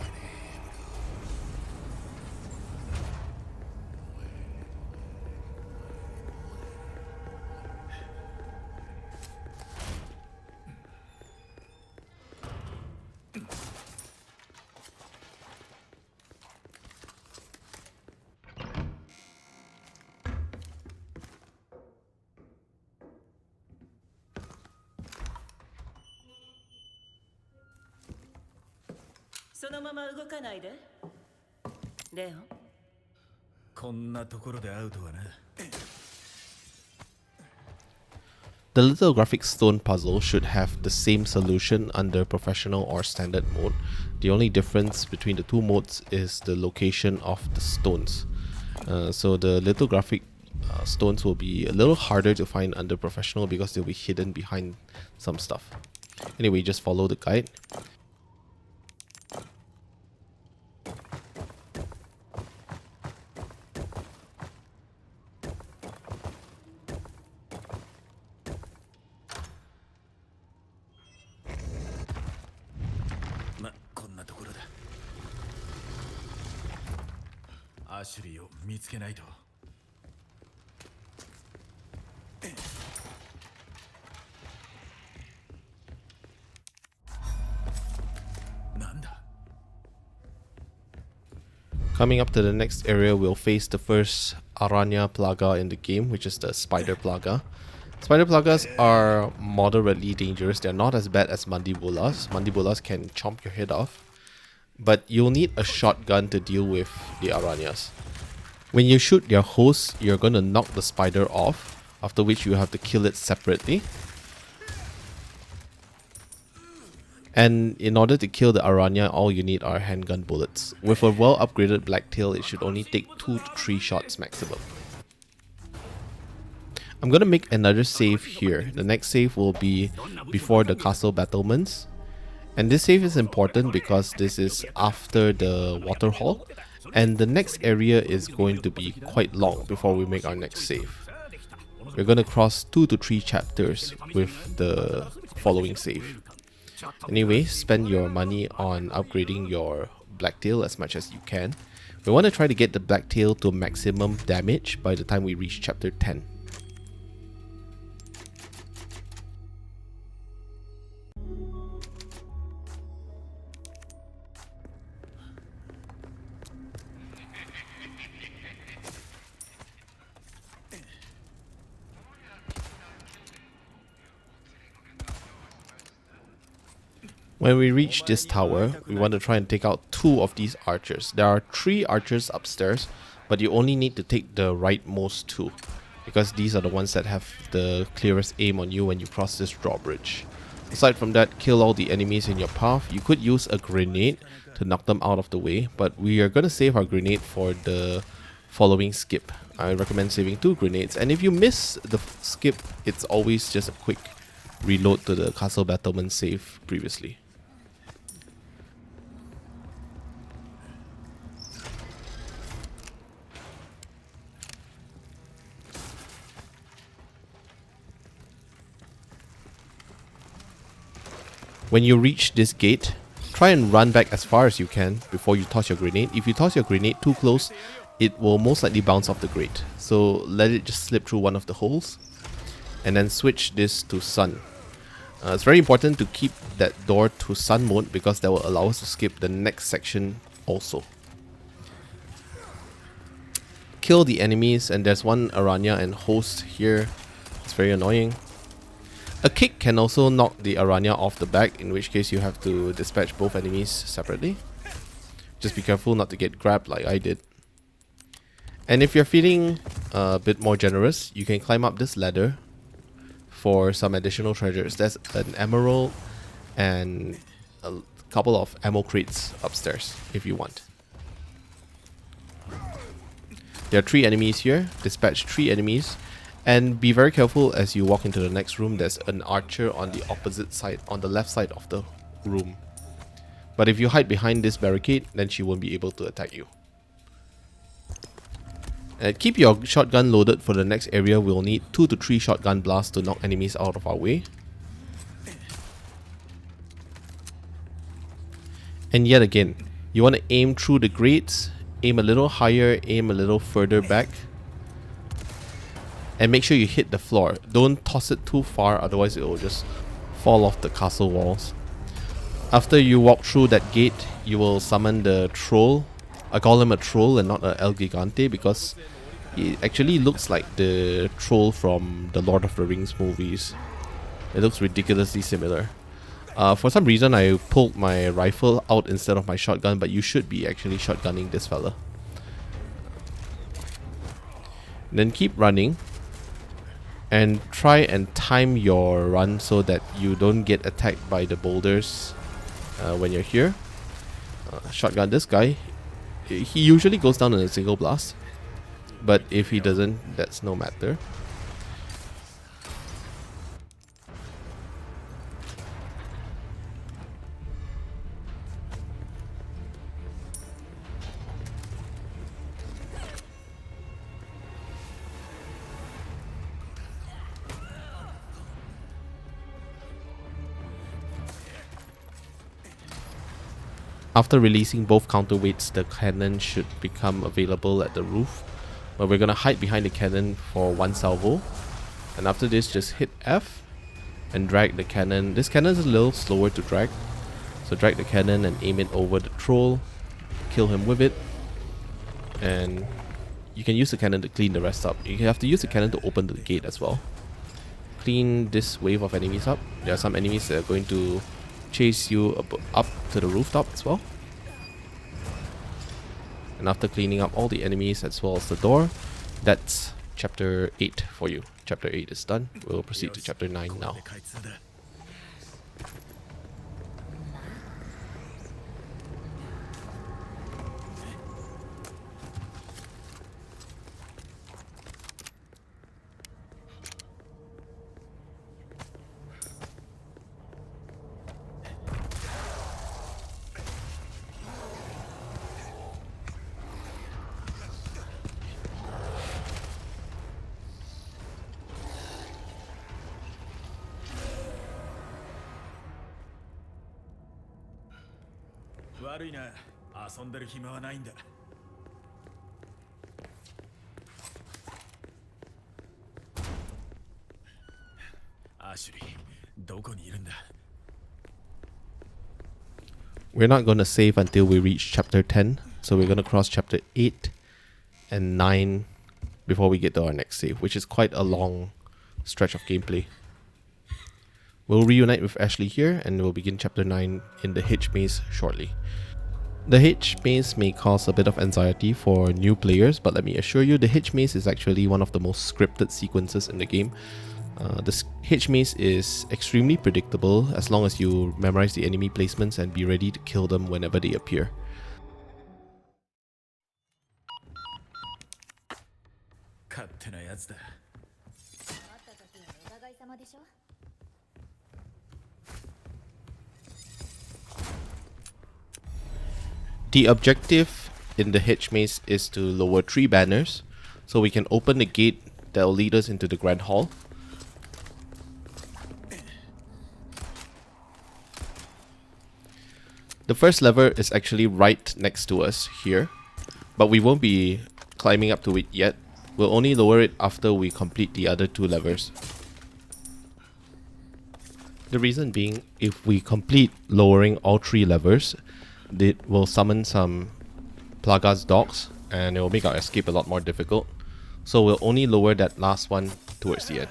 A: The lithographic stone puzzle should have the same solution under professional or standard mode. The only difference between the two modes is the location of the stones. So the lithographic stones will be a little harder to find under professional because they'll be hidden behind some stuff. Anyway, just follow the guide. Coming up to the next area, we'll face the first Aranya Plaga in the game, which is the Spider Plaga. Spider Plagas are moderately dangerous. They're not as bad as Mandibulas. Mandibulas can chomp your head off, but you'll need a shotgun to deal with the Aranyas. When you shoot their host, you're going to knock the spider off, after which you have to kill it separately. And in order to kill the Aranya, all you need are handgun bullets. With a well upgraded Blacktail, it should only take 2 to 3 shots maximum. I'm gonna make another save here. The next save will be before the castle battlements. And this save is important because this is after the water hall. And the next area is going to be quite long before we make our next save. We're gonna cross 2 to 3 chapters with the following save. Anyway, spend your money on upgrading your Blacktail as much as you can. We want to try to get the Blacktail to maximum damage by the time we reach chapter 10. When we reach this tower, we want to try and take out 2 of these archers. There are 3 archers upstairs, but you only need to take the rightmost 2, because these are the ones that have the clearest aim on you when you cross this drawbridge. Aside from that, kill all the enemies in your path. You could use a grenade to knock them out of the way, but we are going to save our grenade for the following skip. I recommend saving 2 grenades, and if you miss the skip, it's always just a quick reload to the castle battlement save previously. When you reach this gate, try and run back as far as you can before you toss your grenade. If you toss your grenade too close, it will most likely bounce off the grate. So let it just slip through one of the holes. And then switch this to sun. It's very important to keep that door to sun mode because that will allow us to skip the next section also. Kill the enemies, and there's one Aranya and host here. It's very annoying. A kick can also knock the Aranya off the back, in which case you have to dispatch both enemies separately. Just be careful not to get grabbed like I did. And if you're feeling a bit more generous, you can climb up this ladder for some additional treasures. There's an emerald and a couple of ammo crates upstairs if you want. There are 3 enemies here. Dispatch 3 enemies. And be very careful as you walk into the next room. There's an archer on the opposite side, on the left side of the room. But if you hide behind this barricade, then she won't be able to attack you. And keep your shotgun loaded for the next area. We'll need 2 to 3 shotgun blasts to knock enemies out of our way. And yet again, you want to aim through the grates, aim a little higher, aim a little further back. And make sure you hit the floor. Don't toss it too far, otherwise it will just fall off the castle walls. After you walk through that gate, you will summon the troll. I call him a troll and not a El Gigante because it actually looks like the troll from the Lord of the Rings movies. It looks ridiculously similar. For some reason I pulled my rifle out instead of my shotgun, but you should be actually shotgunning this fella. Then keep running. And try and time your run so that you don't get attacked by the boulders when you're here. Shotgun this guy. He usually goes down in a single blast. But if he doesn't, that's no matter. After releasing both counterweights, the cannon should become available at the roof. But we're gonna hide behind the cannon for 1 salvo. And after this, just hit F and drag the cannon. This cannon is a little slower to drag. So drag the cannon and aim it over the troll. Kill him with it. And you can use the cannon to clean the rest up. You have to use the cannon to open the gate as well. Clean this wave of enemies up. There are some enemies that are going to chase you up to the rooftop as well. And after cleaning up all the enemies as well as the door, that's chapter 8 for you. Chapter 8 is done. We'll proceed to chapter 9 now.
B: 悪いな、遊んでる暇はないんだ。アシュリー、どこにいるんだ？
A: We're not going to save until we reach chapter 10, so we're going to cross chapter 8 and 9 before we get to our next save, which is quite a long stretch of gameplay. We'll reunite with Ashley here, and we'll begin chapter 9 in the H maze shortly. The H maze may cause a bit of anxiety for new players, but let me assure you, the H maze is actually one of the most scripted sequences in the game. The H maze is extremely predictable as long as you memorize the enemy placements and be ready to kill them whenever they appear.
B: 勝手なやつだ。
A: The objective in the H maze is to lower 3 banners, so we can open the gate that will lead us into the Grand Hall. The first lever is actually right next to us here, but we won't be climbing up to it yet. We'll only lower it after we complete the other 2 levers. The reason being, if we complete lowering all 3 levers, it will summon some Plaga's dogs, and it will make our escape a lot more difficult. So we'll only lower that last one towards the end.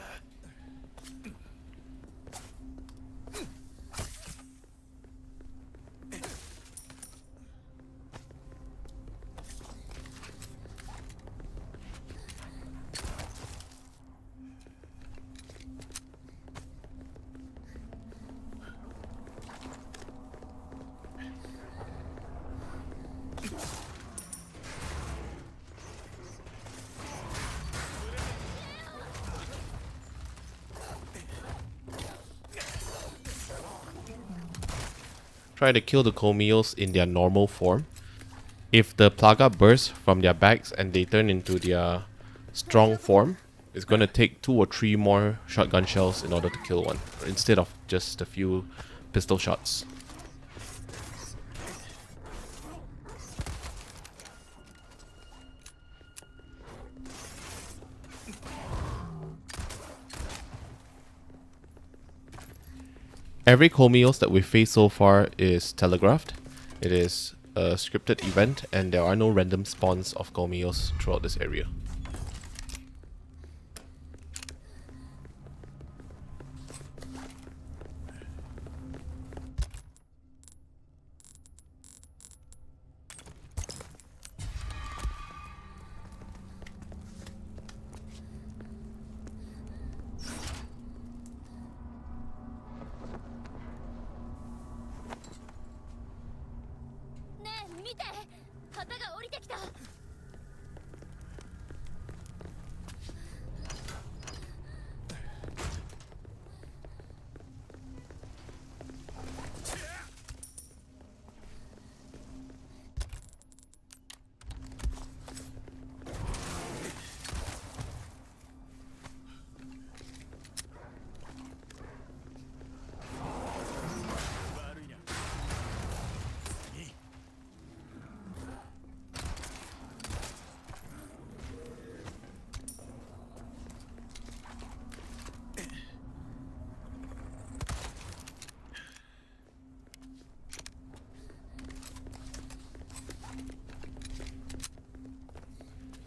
A: Try to kill the Comials in their normal form. If the Plaga bursts from their backs and they turn into their strong form, it's going to take 2 or 3 more shotgun shells in order to kill one, instead of just a few pistol shots. Every Comials that we've faced so far is telegraphed. It is a scripted event, and there are no random spawns of Comials throughout this area.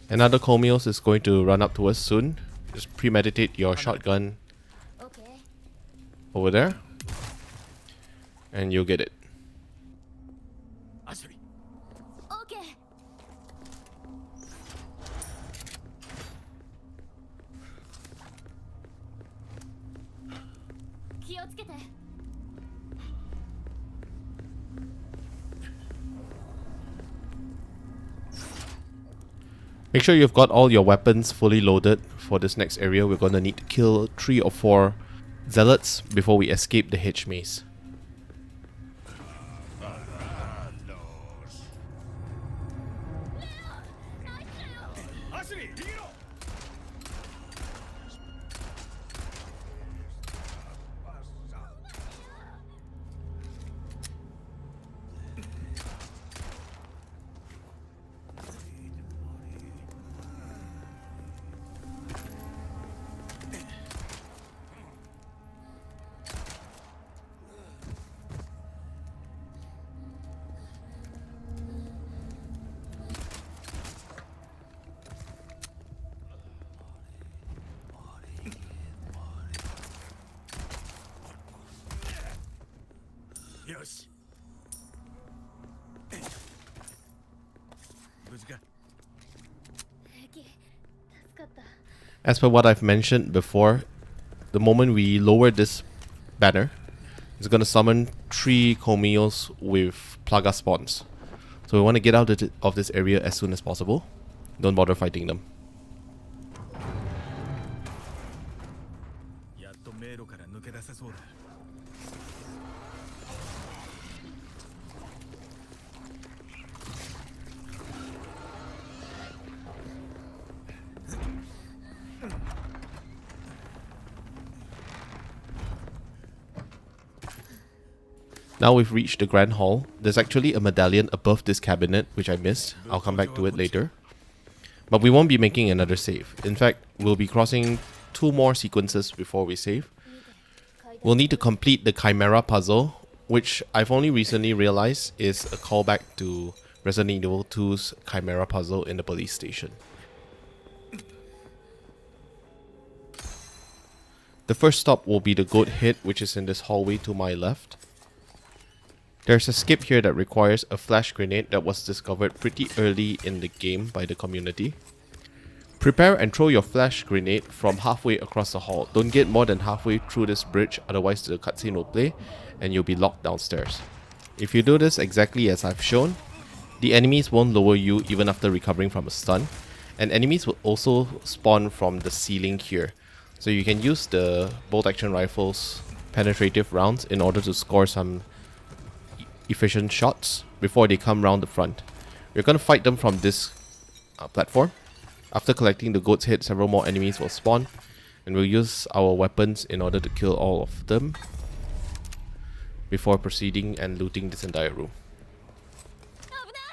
A: Another Comials is going to run up to us soon. Just premeditate your shotgun over there, and you'll get it.
B: Ashley.
A: Make sure you've got all your weapons fully loaded for this next area. We're gonna need to kill 3 or 4 zealots before we escape the H maze.
B: 無事か。
F: 平気助かった。
A: As per what I've mentioned before, the moment we lower this banner, it's going to summon 3 Komios with Plaga spawns. So we want to get out of this area as soon as possible. Don't bother fighting them.
B: やっと迷路から抜け出せそうだ。
A: Now we've reached the Grand Hall. There's actually a medallion above this cabinet, which I missed. I'll come back to it later. But we won't be making another save. In fact, we'll be crossing 2 more sequences before we save. We'll need to complete the Chimera puzzle, which I've only recently realized is a callback to Resident Evil 2's Chimera puzzle in the police station. The first stop will be the goat hit, which is in this hallway to my left. There's a skip here that requires a flash grenade that was discovered pretty early in the game by the community. Prepare and throw your flash grenade from halfway across the hall. Don't get more than halfway through this bridge, otherwise the cutscene will play and you'll be locked downstairs. If you do this exactly as I've shown, the enemies won't lower you even after recovering from a stun, and enemies will also spawn from the ceiling here. So you can use the bolt action rifle's penetrative rounds in order to score some efficient shots before they come round the front. We're going to fight them from this platform. After collecting the goat's head, several more enemies will spawn, and we'll use our weapons in order to kill all of them before proceeding and looting this entire room.
F: 危ない。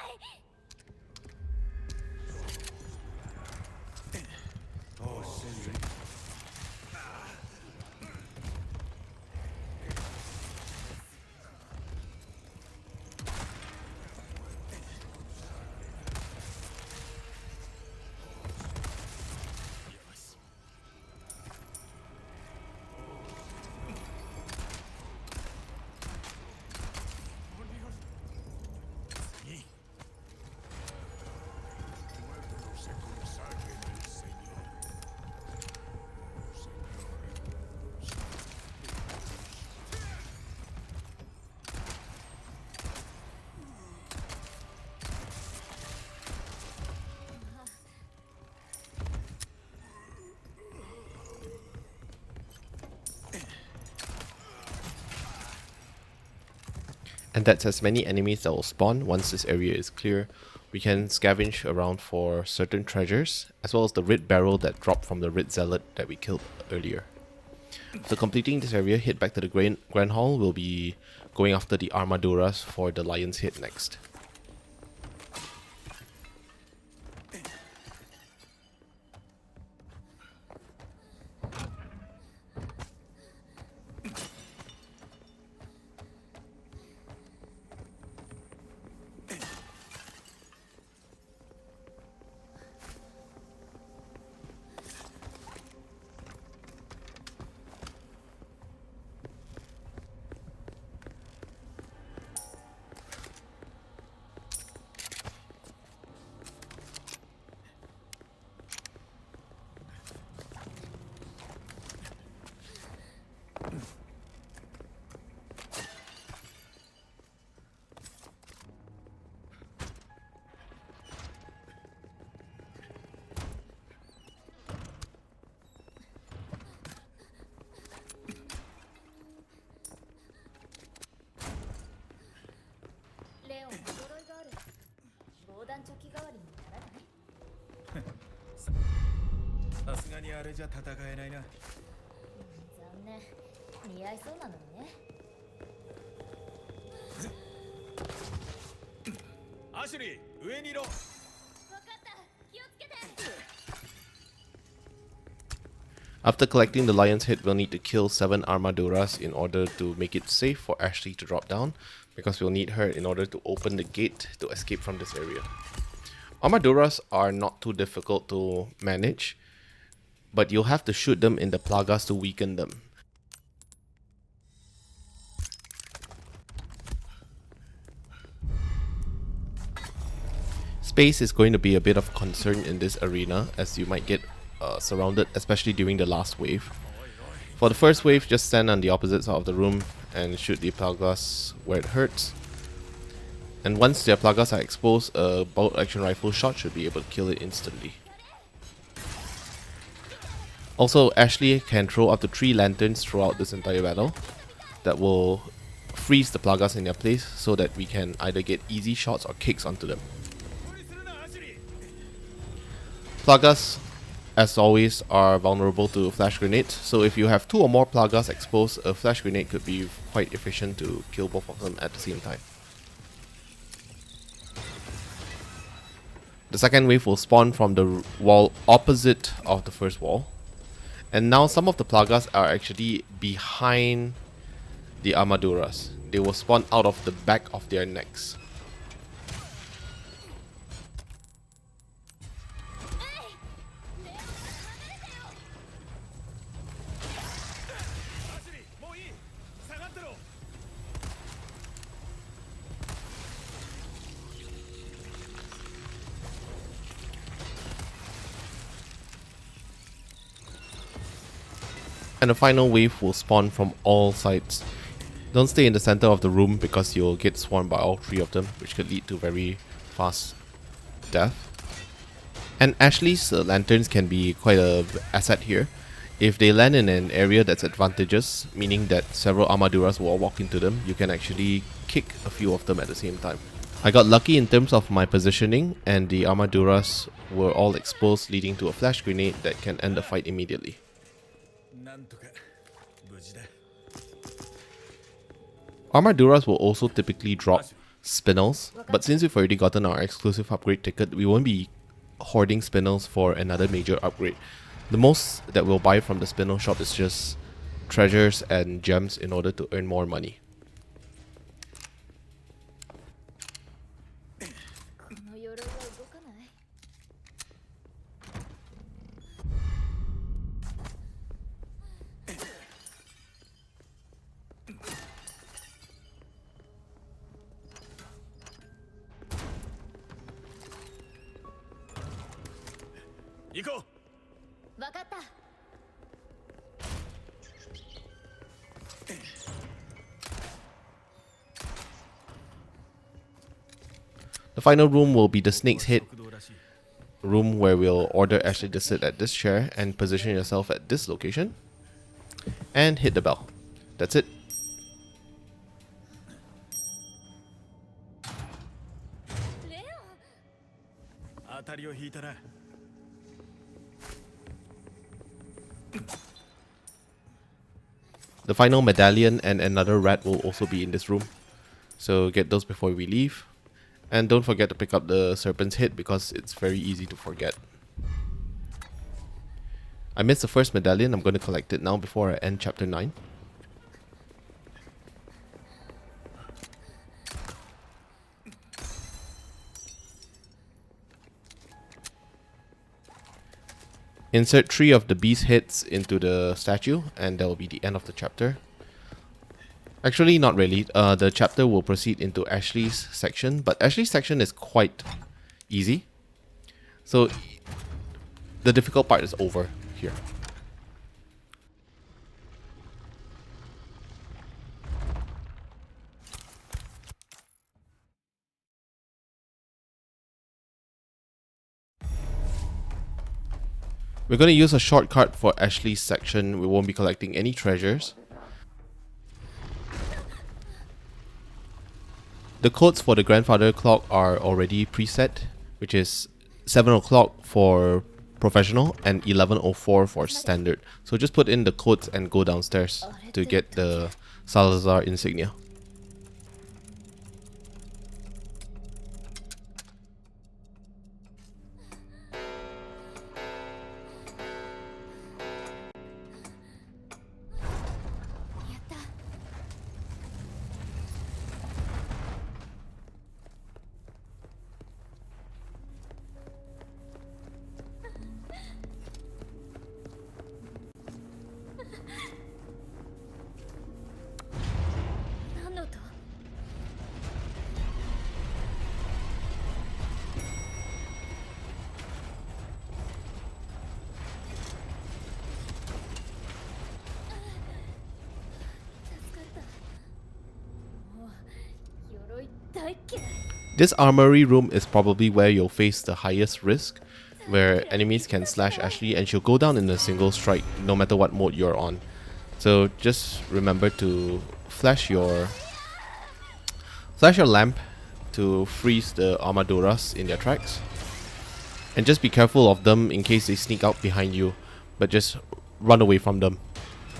A: And that's as many enemies that will spawn once this area is clear. We can scavenge around for certain treasures, as well as the red barrel that dropped from the red zealot that we killed earlier. After completing this area, head back to the Grand Hall. We'll be going after the Armaduras for the Lion's Head next.
B: さすがにあれじゃ戦えないな。
F: 残念。似合いそうなのにね。
B: アシュリー、上にいろ。
F: わかった。気をつけて。
A: After collecting the Lion's Head, we'll need to kill 7 Armaduras in order to make it safe for Ashley to drop down, because we'll need her in order to open the gate to escape from this area. Armaduras are not too difficult to manage, but you'll have to shoot them in the plagas to weaken them. Space is going to be a bit of concern in this arena, as you might get surrounded, especially during the last wave. For the first wave, just stand on the opposite side of the room and shoot the plagas where it hurts. And once their plagas are exposed, a bolt action rifle shot should be able to kill it instantly. Also, Ashley can throw up to 3 lanterns throughout this entire battle that will freeze the plagas in their place so that we can either get easy shots or kicks onto them. Plagas, as always, are vulnerable to flash grenades, so if you have 2 or more plagas exposed, a flash grenade could be quite efficient to kill both of them at the same time. The second wave will spawn from the wall opposite of the first wall. And now some of the plagas are actually behind the armaduras. They will spawn out of the back of their necks. And the final wave will spawn from all sides. Don't stay in the center of the room because you'll get swarmed by all 3 of them, which could lead to very fast death. And Ashley's lanterns can be quite an asset here. If they land in an area that's advantageous, meaning that several armaduras will walk into them, you can actually kick a few of them at the same time. I got lucky in terms of my positioning, and the armaduras were all exposed, leading to a flash grenade that can end the fight immediately. Armaduras will also typically drop spinels, but since we've already gotten our exclusive upgrade ticket, we won't be hoarding spinels for another major upgrade. The most that we'll buy from the spinel shop is just treasures and gems in order to earn more money. The final room will be the Snake's Head room, where we'll order Ashley to sit at this chair and position yourself at this location and hit the bell. That's it. The final medallion and another rat will also be in this room, so get those before we leave. And don't forget to pick up the serpent's head because it's very easy to forget. I missed the first medallion. I'm going to collect it now before I end chapter 9. Insert 3 of the beast heads into the statue and that will be the end of the chapter. Actually, not really. The chapter will proceed into Ashley's section, but Ashley's section is quite easy. So the difficult part is over here. We're going to use a shortcut for Ashley's section. We won't be collecting any treasures. The codes for the grandfather clock are already preset, which is 7 o'clock for professional and 11:04 for standard. So just put in the codes and go downstairs to get the Salazar insignia.
F: 大っ嫌い。
A: This armory room is probably where you'll face the highest risk, where enemies can slash Ashley and she'll go down in a single strike no matter what mode you're on. So just remember to flash your lamp to freeze the armaduras in their tracks. And just be careful of them in case they sneak out behind you, but just run away from them.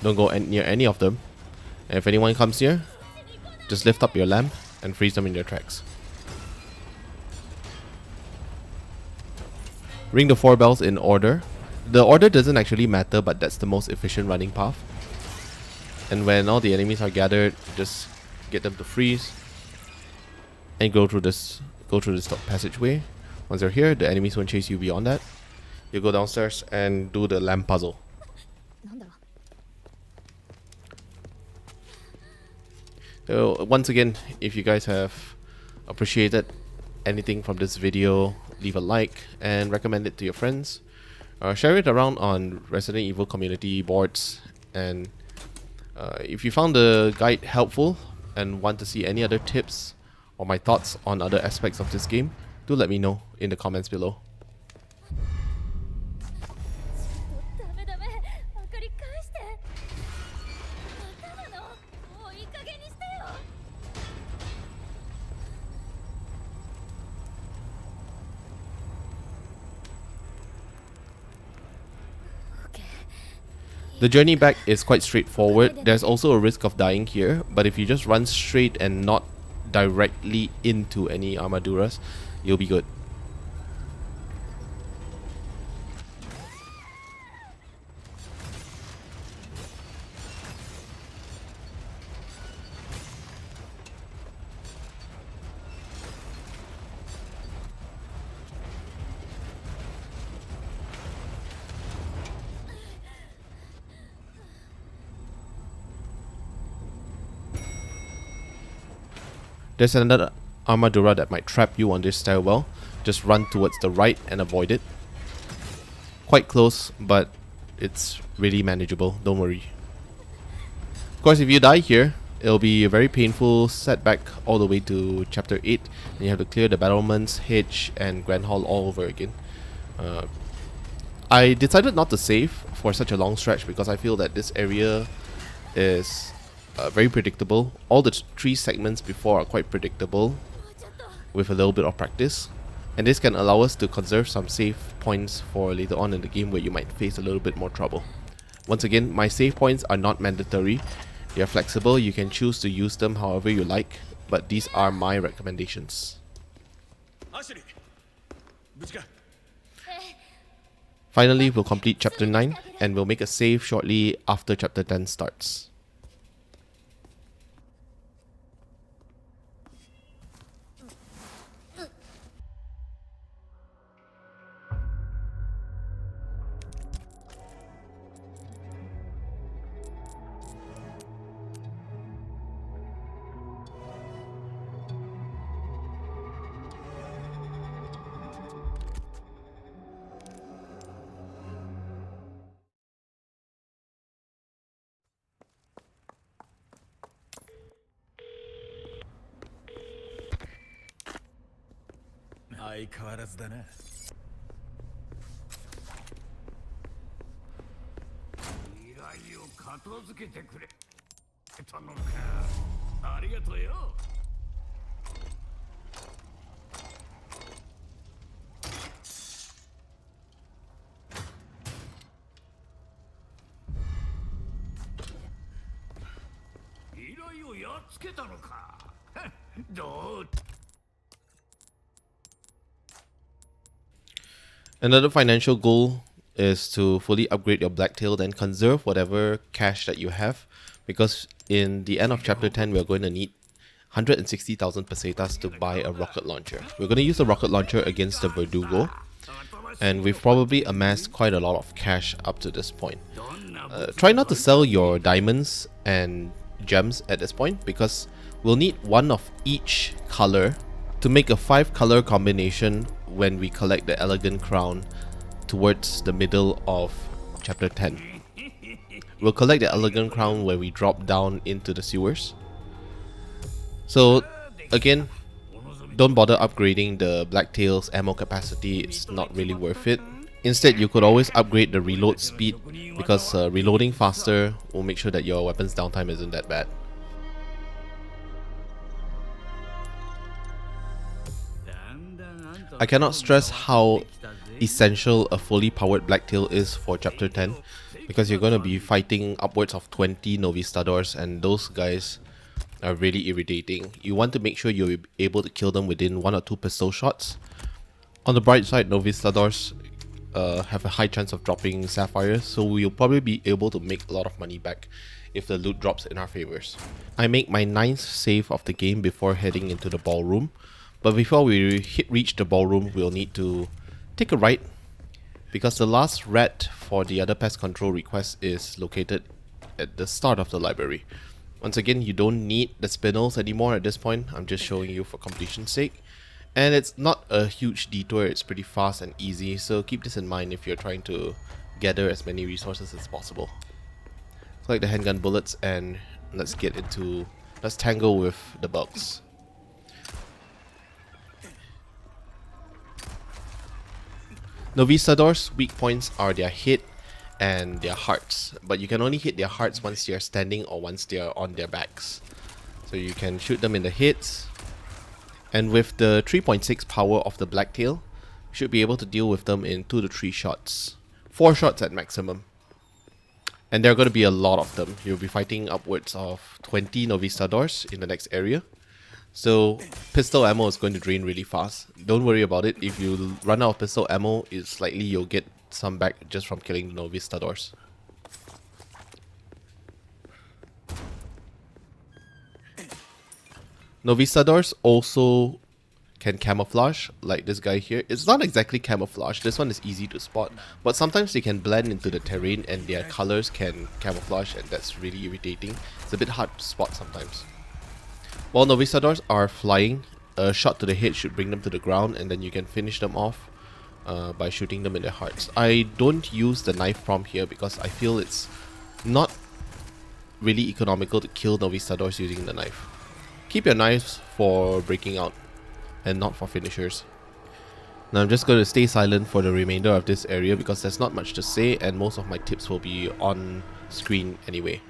A: Don't go near any of them. And if anyone comes near, just lift up your lamp and freeze them in their tracks. Ring the 4 bells in order. The order doesn't actually matter, but that's the most efficient running path. And when all the enemies are gathered, just get them to freeze and go through this passageway. Once they're here, the enemies won't chase you beyond that. You go downstairs and do the lamp puzzle.
F: なんだ。
A: So once again, if you guys have appreciated anything from this video, leave a like and recommend it to your friends. Share it around on Resident Evil community boards, and if you found the guide helpful and want to see any other tips or my thoughts on other aspects of this game, do let me know in the comments below.
F: ダメダメ。明かり返して。またなの。もういい加減にしてよ。
A: The journey back is quite straightforward. There's also a risk of dying here, but if you just run straight and not directly into any armaduras, you'll be good. There's another armadura that might trap you on this stairwell. Just run towards the right and avoid it. Quite close, but it's really manageable, don't worry. Of course, if you die here, it'll be a very painful setback all the way to chapter 8. And you have to clear the Battlements, Hedge, and Grand Hall all over again. I decided not to save for such a long stretch because I feel that this area is very predictable. All the 3 segments before are quite predictable with a little bit of practice, and this can allow us to conserve some save points for later on in the game where you might face a little bit more trouble. Once again, my save points are not mandatory. They are flexible. You can choose to use them however you like, but these are my recommendations. Finally, we'll complete chapter 9 and we'll make a save shortly after chapter 10 starts. Another financial goal is to fully upgrade your Blacktail, then conserve whatever cash that you have, because in the end of chapter 10 we're going to need 160,000 pesetas to buy a rocket launcher. We're going to use the rocket launcher against the Verdugo, and we've probably amassed quite a lot of cash up to this point. Try not to sell your diamonds and gems at this point, because we'll need one of each color to make a 5-color combination when we collect the elegant crown towards the middle of chapter 10. We'll collect the elegant crown when we drop down into the sewers. So again, don't bother upgrading the Blacktail's ammo capacity, it's not really worth it. Instead, you could always upgrade the reload speed because reloading faster will make sure that your weapon's downtime isn't that bad. I cannot stress how essential a fully powered Blacktail is for Chapter 10, because you're going to be fighting upwards of 20 Novistadors, and those guys are really irritating. You want to make sure you're able to kill them within 1 or 2 pistol shots. On the bright side, Novistadors have a high chance of dropping Sapphires, so we'll probably be able to make a lot of money back if the loot drops in our favors. I make my 9th save of the game before heading into the Ballroom, but before we reach the Ballroom, we'll need to take a right, because the last rat for the other pest control request is located at the start of the library. Once again, you don't need the spinels anymore at this point. I'm just showing you for completion's sake. And it's not a huge detour, it's pretty fast and easy, so keep this in mind if you're trying to gather as many resources as possible. Collect the handgun bullets and let's tangle with the bugs. Novistadors' weak points are their head and their hearts, but you can only hit their hearts once they are standing or once they are on their backs. So you can shoot them in the heads, and with the 3.6 power of the Blacktail, you should be able to deal with them in 2 to 3 shots. 4 shots at maximum. And there are going to be a lot of them. You'll be fighting upwards of 20 Novistadors in the next area. So pistol ammo is going to drain really fast. Don't worry about it. If you run out of pistol ammo, it's likely you'll get some back just from killing the Novistadors. Novistadors also can camouflage, like this guy here. It's not exactly camouflage, this one is easy to spot, but sometimes they can blend into the terrain and their colors can camouflage, and that's really irritating. It's a bit hard to spot sometimes. While Novistadors are flying, a shot to the head should bring them to the ground, and then you can finish them off by shooting them in their hearts. I don't use the knife prompt here because I feel it's not really economical to kill Novistadors using the knife. Keep your knives for breaking out and not for finishers. Now I'm just going to stay silent for the remainder of this area because there's not much to say and most of my tips will be on screen anyway.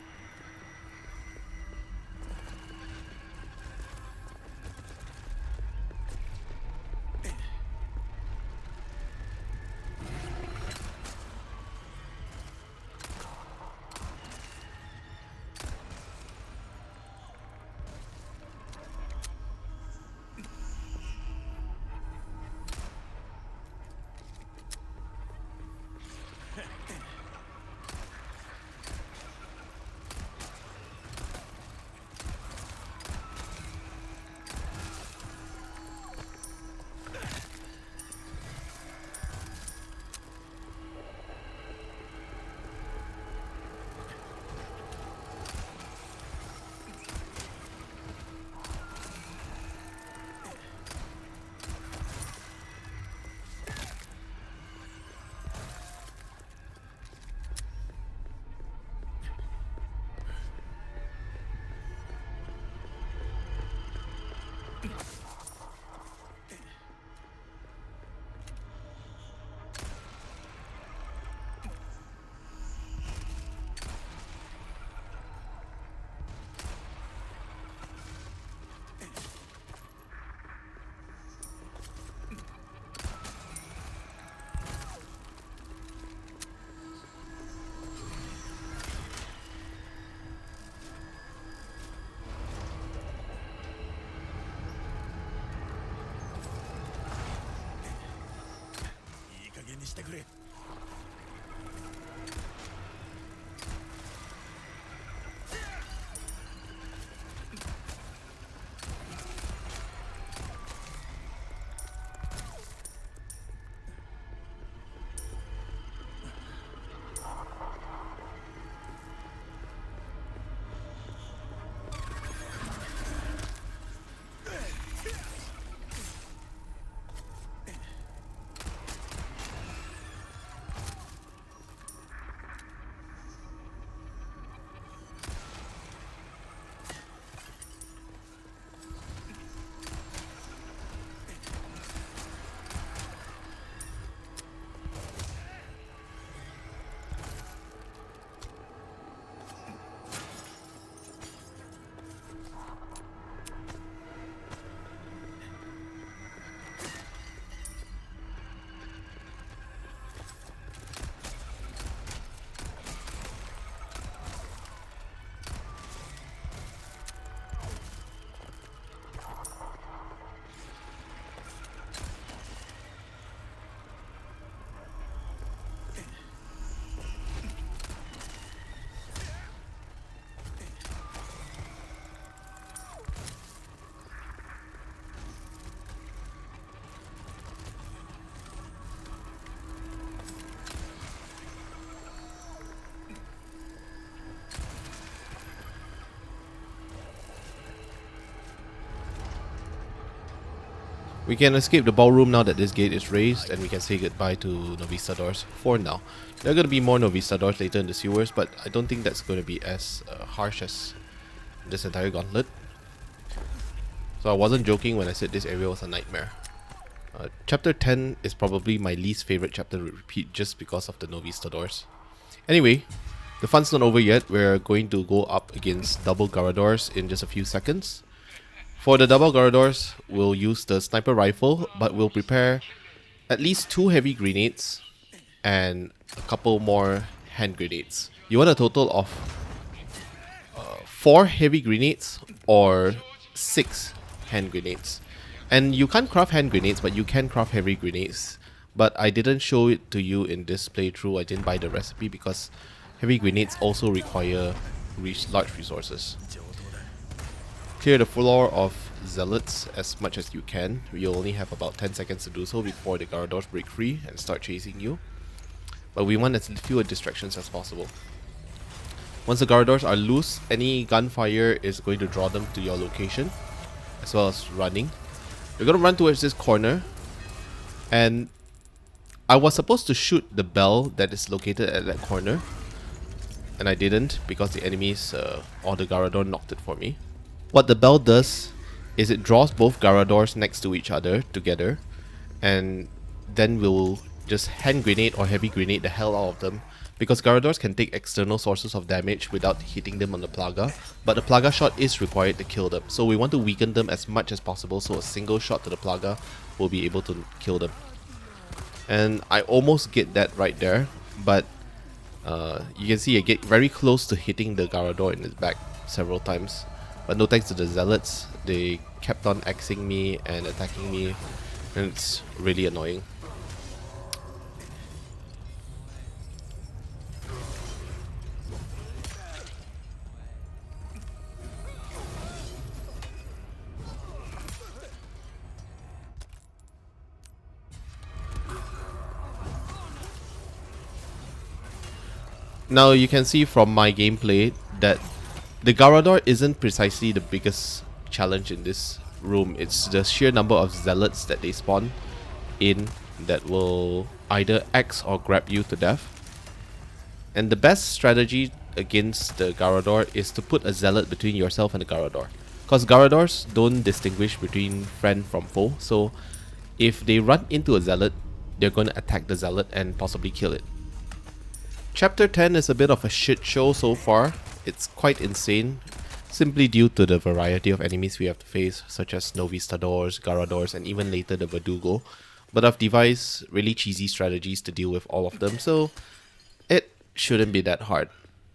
A: We can escape the ballroom now that this gate is raised, and we can say goodbye to Novistadors for now. There are going to be more Novistadors later in the sewers, but I don't think that's going to be as harsh as this entire gauntlet. So I wasn't joking when I said this area was a nightmare. Chapter 10 is probably my least favorite chapter to repeat just because of the Novistadors. Anyway, the fun's not over yet. We're going to go up against double Garadors in just a few seconds. For the double Garadors, we'll use the sniper rifle, but we'll prepare at least 2 heavy grenades and a couple more hand grenades. You want a total of 4 heavy grenades or 6 hand grenades. And you can't craft hand grenades, but you can craft heavy grenades. But I didn't show it to you in this playthrough. I didn't buy the recipe because heavy grenades also require large resources. Clear the floor of zealots as much as you can. You'll only have about 10 seconds to do so before the Garadors break free and start chasing you. But we want as few distractions as possible. Once the Garadors are loose, any gunfire is going to draw them to your location, as well as running. You're going to run towards this corner, and I was supposed to shoot the bell that is located at that corner, and I didn't because the enemies or the Garador knocked it for me. What the bell does is it draws both Garadors next to each other together, and then we'll just hand grenade or heavy grenade the hell out of them, because Garadors can take external sources of damage without hitting them on the Plaga, but the Plaga shot is required to kill them, so we want to weaken them as much as possible so a single shot to the Plaga will be able to kill them. And I almost get that right there, but you can see I get very close to hitting the Garador in his back several times. But no thanks to the zealots, they kept on axing me and attacking me, and it's really annoying. Now you can see from my gameplay that the Garador isn't precisely the biggest challenge in this room. It's the sheer number of zealots that they spawn in that will either axe or grab you to death. And the best strategy against the Garador is to put a zealot between yourself and the Garador, because Garadors don't distinguish between friend from foe, so if they run into a zealot, they're going to attack the zealot and possibly kill it. Chapter 10 is a bit of a shit show so far. It's quite insane, simply due to the variety of enemies we have to face, such as Novistadors, Garadors, and even later the Verdugo. But I've devised really cheesy strategies to deal with all of them, so it shouldn't be that hard.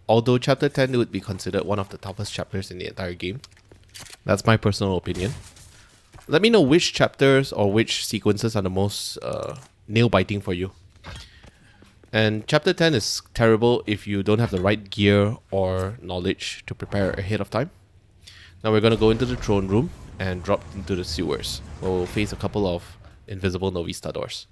A: Although Chapter 10 would be considered one of the toughest chapters in the entire game. That's my personal opinion. Let me know which chapters or which sequences are the most nail-biting for you. And Chapter 10 is terrible if you don't have the right gear or knowledge to prepare ahead of time. Now we're going to go into the throne room and drop into the sewers. We'll face a couple of invisible Novistadors.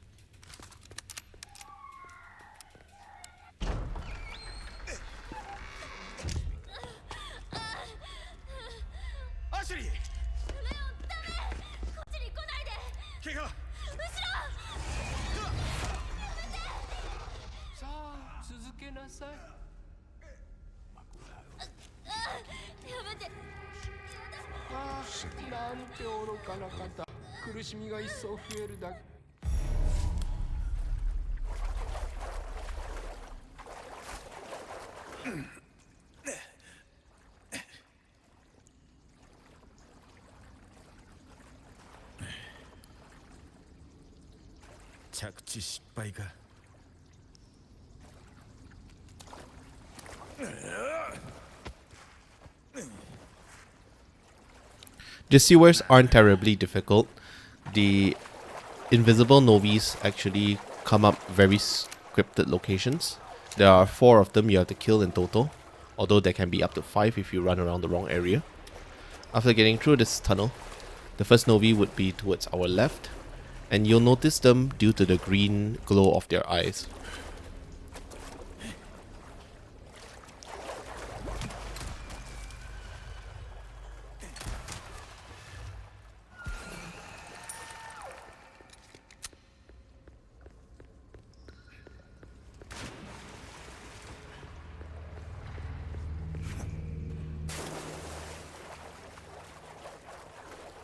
A: The sewers aren't terribly difficult. The invisible Novis actually come up very scripted locations. There are 4 of them you have to kill in total, although there can be up to 5 if you run around the wrong area. After getting through this tunnel, the first Novi would be towards our left, and you'll notice them due to the green glow of their eyes.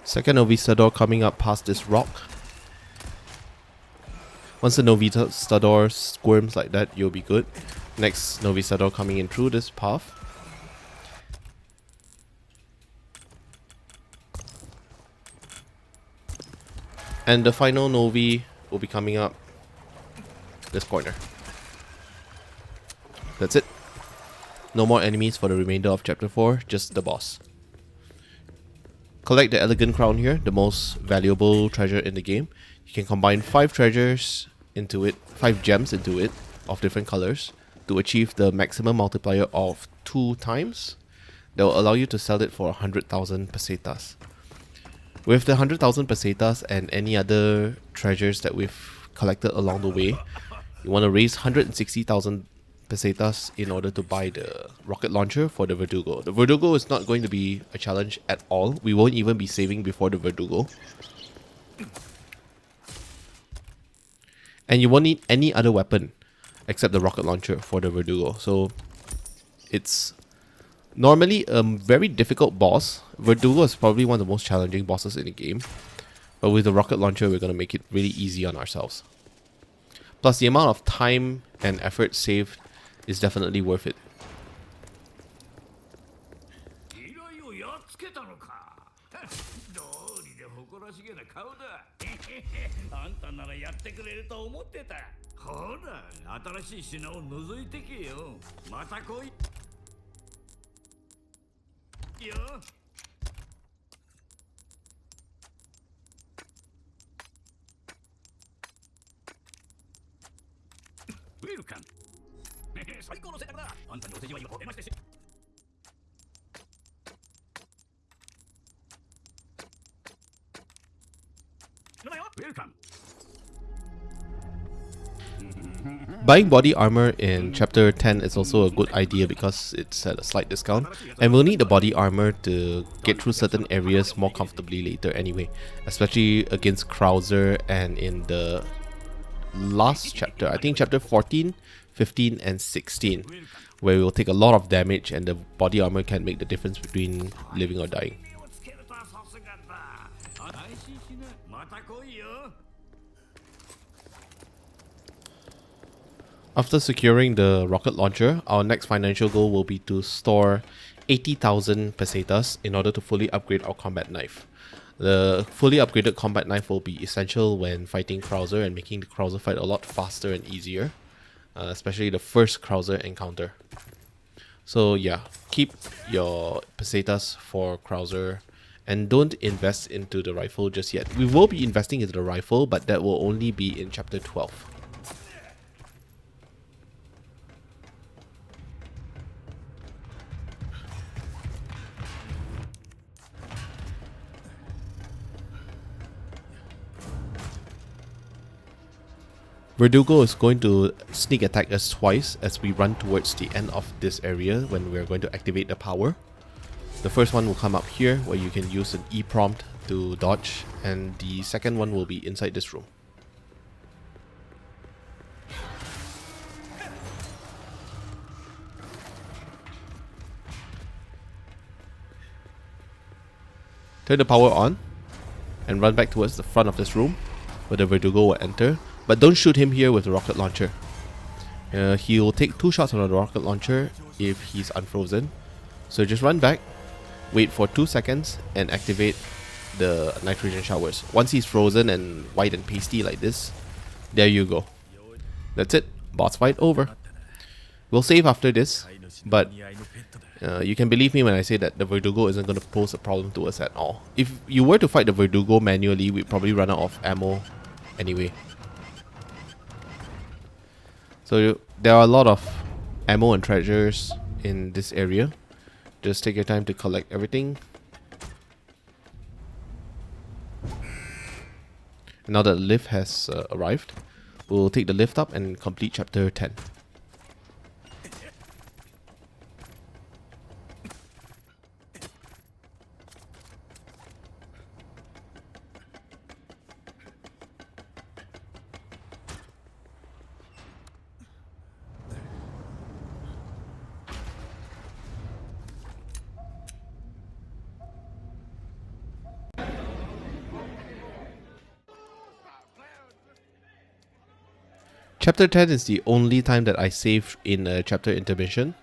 A: Second Novistador coming up past this rock. Once the Novistador squirms like that, you'll be good. Next Novistador coming in through this path. And the final Novi will be coming up this corner. That's it. No more enemies for the remainder of Chapter 4, just the boss. Collect the Elegant Crown here, the most valuable treasure in the game. You can combine 5 treasures into it, 5 gems into it, of different colors, to achieve the maximum multiplier of 2 times. That will allow you to sell it for 100,000 pesetas. With the 100,000 pesetas and any other treasures that we've collected along the way, you want to raise 160,000 pesetas in order to buy the rocket launcher for the Verdugo. The Verdugo is not going to be a challenge at all. We won't even be saving before the Verdugo. And you won't need any other weapon except the rocket launcher for the Verdugo. So it's normally a very difficult boss. Verdugo is probably one of the most challenging bosses in the game. But with the rocket launcher, we're going to make it really easy on ourselves. Plus, the amount of time and effort saved is definitely worth it.
C: 依頼をやっつけたのか。どうりで誇らしげな顔だ。あんたならやってくれると思ってた。ほら、新しい品を覗いてけよ。また来い。よ。ウェルカム。最高の選択だ。あんたのお世辞は今出ましたし。Welcome.
A: Buying body armor in chapter 10 is also a good idea because it's at a slight discount, and we'll need the body armor to get through certain areas more comfortably later anyway, especially against Krauser and in the last chapter, I think chapter 14, 15 and 16, where we'll take a lot of damage and the body armor can make the difference between living or dying. After securing the rocket launcher, our next financial goal will be to store 80,000 pesetas in order to fully upgrade our combat knife. The fully upgraded combat knife will be essential when fighting Krauser and making the Krauser fight a lot faster and easier, especially the first Krauser encounter. So yeah, keep your pesetas for Krauser and don't invest into the rifle just yet. We will be investing into the rifle, but that will only be in chapter 12. Verdugo is going to sneak attack us twice as we run towards the end of this area when we're going to activate the power. The first one will come up here where you can use an E prompt to dodge, and the second one will be inside this room. Turn the power on and run back towards the front of this room where the Verdugo will enter. But don't shoot him here with the rocket launcher. He'll take 2 shots on the rocket launcher if he's unfrozen. So just run back, wait for 2 seconds, and activate the nitrogen showers. Once he's frozen and white and pasty like this, there you go. That's it. Boss fight over. We'll save after this, but you can believe me when I say that the Verdugo isn't going to pose a problem to us at all. If you were to fight the Verdugo manually, we'd probably run out of ammo anyway. So there are a lot of ammo and treasures in this area. Just take your time to collect everything. Now that the lift has arrived, we'll take the lift up and complete chapter 10. Chapter 10 is the only time that I save in a chapter intermission,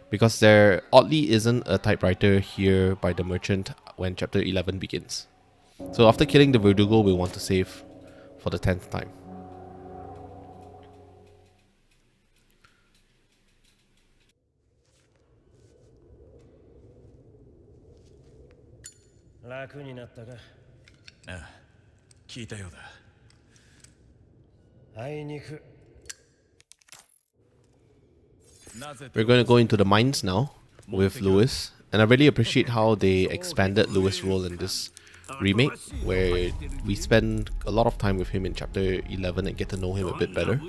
A: because there oddly isn't a typewriter here by the merchant when chapter 11 begins. So after killing the Verdugo, we want to save for the 10th time.
B: Ah, 聞いたようだ。あいにく。
A: We're going to go into the mines now with Lewis, and I really appreciate how they expanded Lewis' role in this remake, where we spend a lot of time with him in chapter 11 and get to know him a bit better.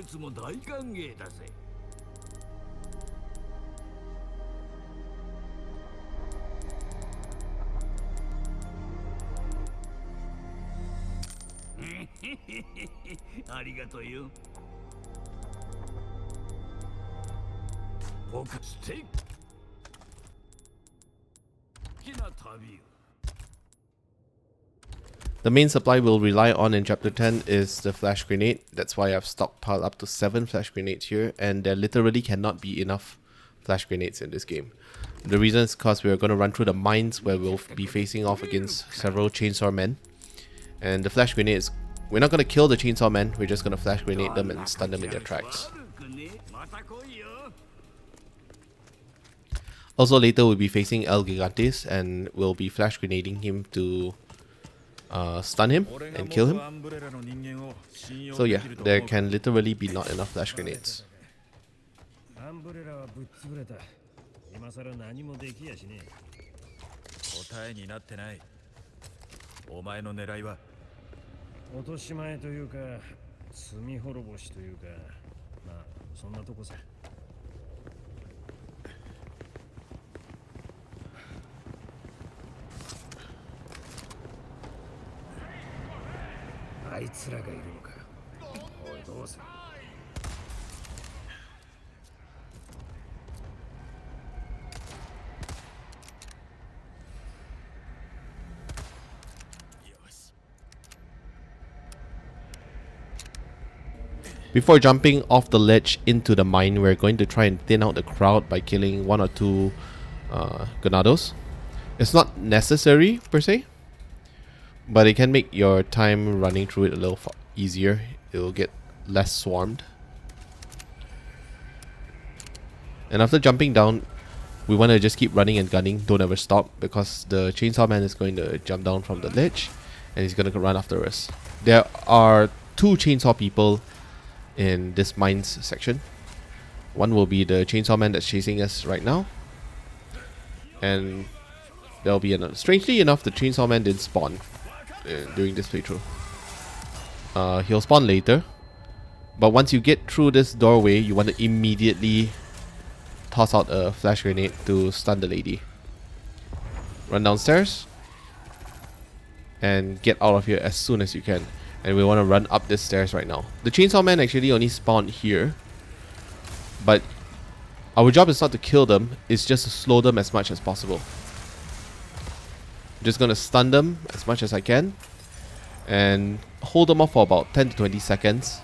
A: The main supply we'll rely on in chapter 10 is the flash grenade. That's why I've stockpiled up to 7 flash grenades here, and there literally cannot be enough flash grenades in this game. The reason is because we're going to run through the mines where we'll be facing off against several chainsaw men. And the flash grenades, we're not going to kill the chainsaw men, we're just going to flash grenade them and stun them in their tracks. Also later we'll be facing El Gigantes, and we'll be flash grenading him to stun him and kill him. So yeah, there can literally be not enough flash grenades. Before jumping off the ledge into the mine, we're going to try and thin out the crowd by killing 1 or 2 Ganados. It's not necessary per se, but it can make your time running through it a little easier. It will get less swarmed. And after jumping down, we want to just keep running and gunning, don't ever stop, because the chainsaw man is going to jump down from the ledge and he's going to run after us. There are 2 chainsaw people in this mines section. One will be the chainsaw man that's chasing us right now, and there'll be another. Strangely enough, the chainsaw man didn't spawn during this playthrough. He'll spawn later, but once you get through this doorway, you want to immediately toss out a flash grenade to stun the lady. Run downstairs and get out of here as soon as you can. And we want to run up this stairs right now. The chainsaw man actually only spawned here, but our job is not to kill them, it's just to slow them as much as possible. I'm just going to stun them as much as I can and hold them off for about 10 to 20 seconds,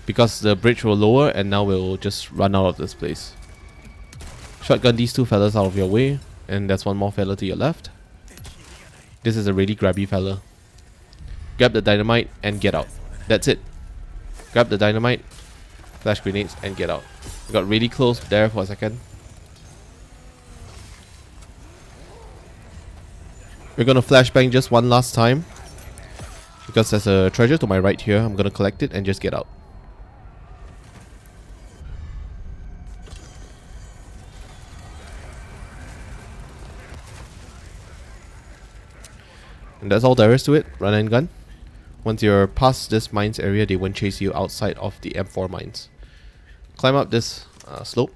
A: because the bridge will lower and now we'll just run out of this place. Shotgun these 2 fellas out of your way, and there's 1 more fella to your left. This is a really grabby fella. Grab the dynamite and get out. That's it. Grab the dynamite, flash grenades, and get out. We got really close there for a second. We're gonna flashbang just one last time, because there's a treasure to my right here. I'm gonna collect it and just get out. And that's all there is to it. Run and gun. Once you're past this mines area, they won't chase you outside of the M4 mines. Climb up this slope.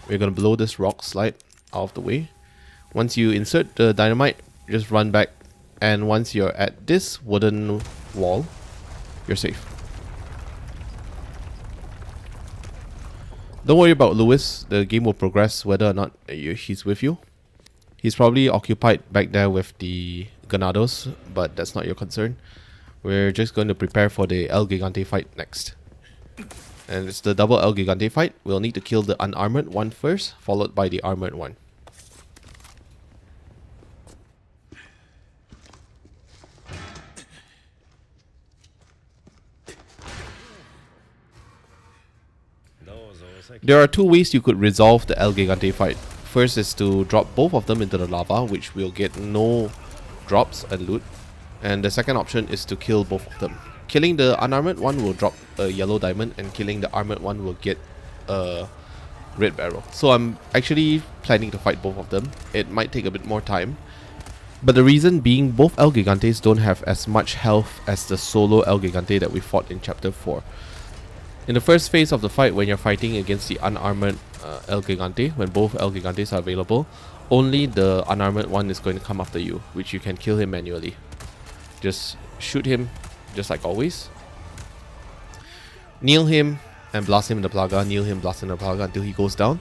A: We're going to blow this rock slide out of the way. Once you insert the dynamite, just run back. And once you're at this wooden wall, you're safe. Don't worry about Lewis. The game will progress whether or not he's with you. He's probably occupied back there with the Ganados, but that's not your concern. we're just going to prepare for the El Gigante fight next. And it's the double El Gigante fight. We'll need to kill the unarmored one first, followed by the armored one. There are two ways you could resolve the El Gigante fight. First is to drop both of them into the lava, which will get no drops and loot. And the second option is to kill both of them. Killing the unarmored one will drop a yellow diamond, and killing the armored one will get a red barrel. So I'm actually planning to fight both of them. It might take a bit more time. But the reason being, both El Gigantes don't have as much health as the solo El Gigante that we fought in Chapter 4. In the first phase of the fight, when you're fighting against the unarmored El Gigante, when both El Gigantes are available, only the unarmored one is going to come after you, which you can kill him manually. Just shoot him, just like always. Kneel him and blast him in the plaga, kneel him, blast him in the plaga until he goes down.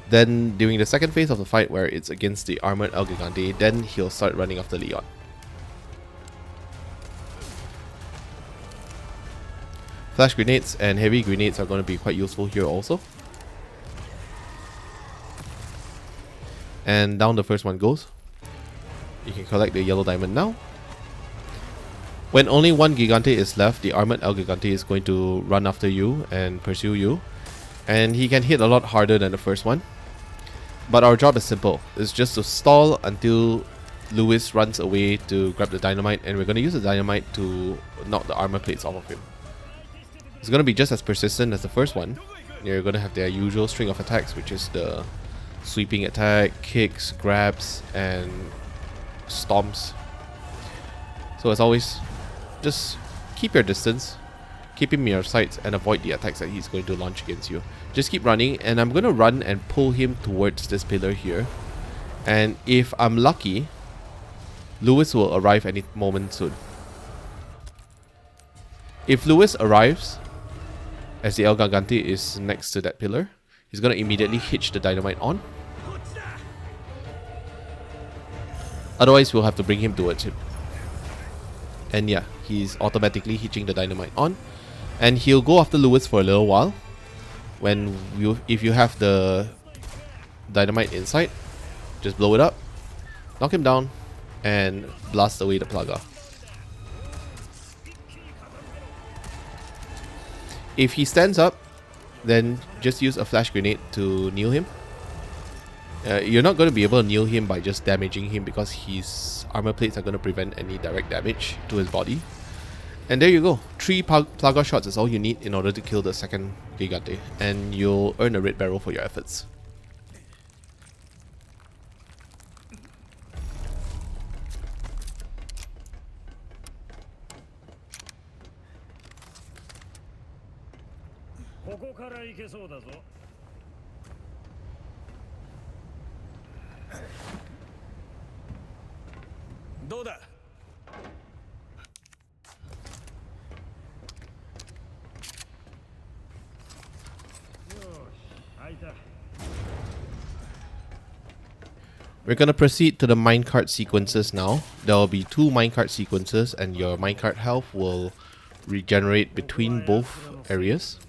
A: Then during the second phase of the fight, where it's against the armored El Gigante, then he'll start running after Leon. Flash grenades and heavy grenades are going to be quite useful here also. And down the first one goes. You can collect the yellow diamond now. When only one Gigante is left, the armored El Gigante is going to run after you and pursue you. And he can hit a lot harder than the first one. But our job is simple. It's just to stall until Lewis runs away to grab the dynamite, and we're going to use the dynamite to knock the armor plates off of him. It's going to be just as persistent as the first one. You're going to have their usual string of attacks, which is the sweeping attack, kicks, grabs, and stomps. So as always, just keep your distance, keep him in your sights, and avoid the attacks that he's going to launch against you. Just keep running, and I'm going to run and pull him towards this pillar here. And if I'm lucky, Lewis will arrive any moment soon. If Lewis arrives, as the El Gigante is next to that pillar, he's going to immediately hitch the dynamite on. Otherwise, we'll have to bring him towards him. And yeah, he's automatically hitching the dynamite on. And he'll go after Lewis for a little while. If you have the dynamite inside, just blow it up, knock him down, and blast away the plaga. If he stands up, then just use a flash grenade to kneel him. You're not going to be able to kneel him by just damaging him, because his armor plates are going to prevent any direct damage to his body. And there you go. 3 plaga shots is all you need in order to kill the second Gigante, and you'll earn a red barrel for your efforts. We're gonna proceed to the minecart sequences now. There will be 2 minecart sequences, and your minecart health will regenerate between both areas.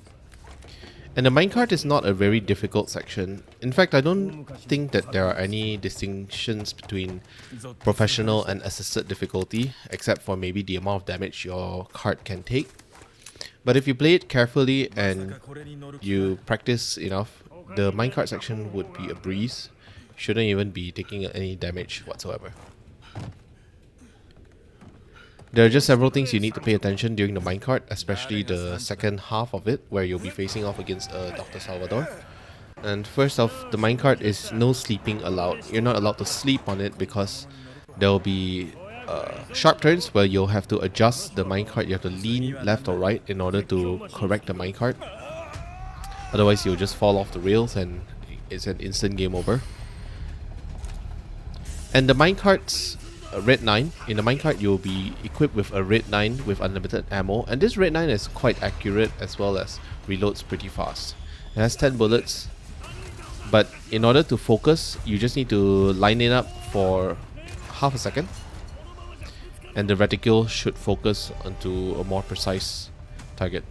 A: And the minecart is not a very difficult section. In fact, I don't think that there are any distinctions between professional and assisted difficulty, except for maybe the amount of damage your cart can take. But if you play it carefully and you practice enough, the minecart section would be a breeze. Shouldn't even be taking any damage whatsoever. There are just several things you need to pay attention during the minecart, especially the second half of it, where you'll be facing off against Dr. Salvador. And first off, the minecart is no sleeping allowed. You're not allowed to sleep on it, because there will be sharp turns where you'll have to adjust the minecart. You have to lean left or right in order to correct the minecart. Otherwise, you'll just fall off the rails and it's an instant game over. And the minecart's red 9. In the minecart, you'll be equipped with a red 9 with unlimited ammo. And this red 9 is quite accurate, as well as reloads pretty fast. It has 10 bullets. But in order to focus, you just need to line it up for half a second. and the reticule should focus onto a more precise target.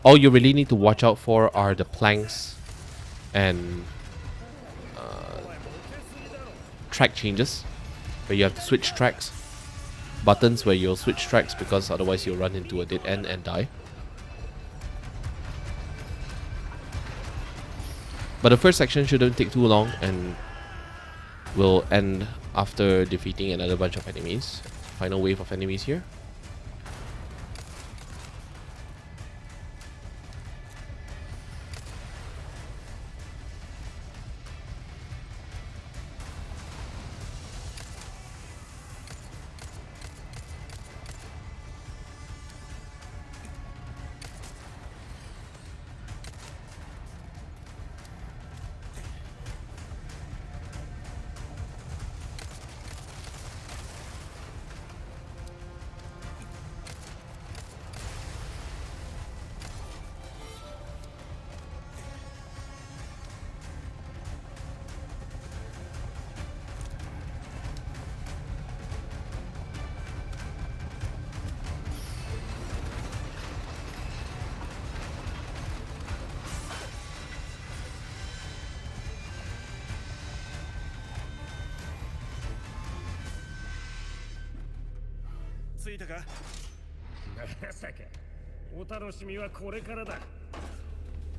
A: All you really need to watch out for are the planks and track changes, where you have to switch tracks. Buttons where you'll switch tracks because otherwise you'll run into a dead end and die. But the first section shouldn't take too long and will end after defeating another bunch of enemies. Final wave of enemies here.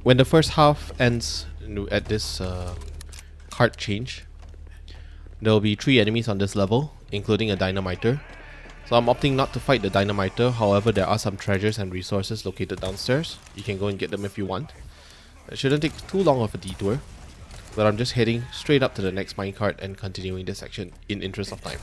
A: When the first half ends at this card change, there will be 3 enemies on this level, including a dynamiter. So I'm opting not to fight the dynamiter, however there are some treasures and resources located downstairs. You can go and get them if you want. It shouldn't take too long of a detour, but I'm just heading straight up to the next minecart and continuing this section in interest of time.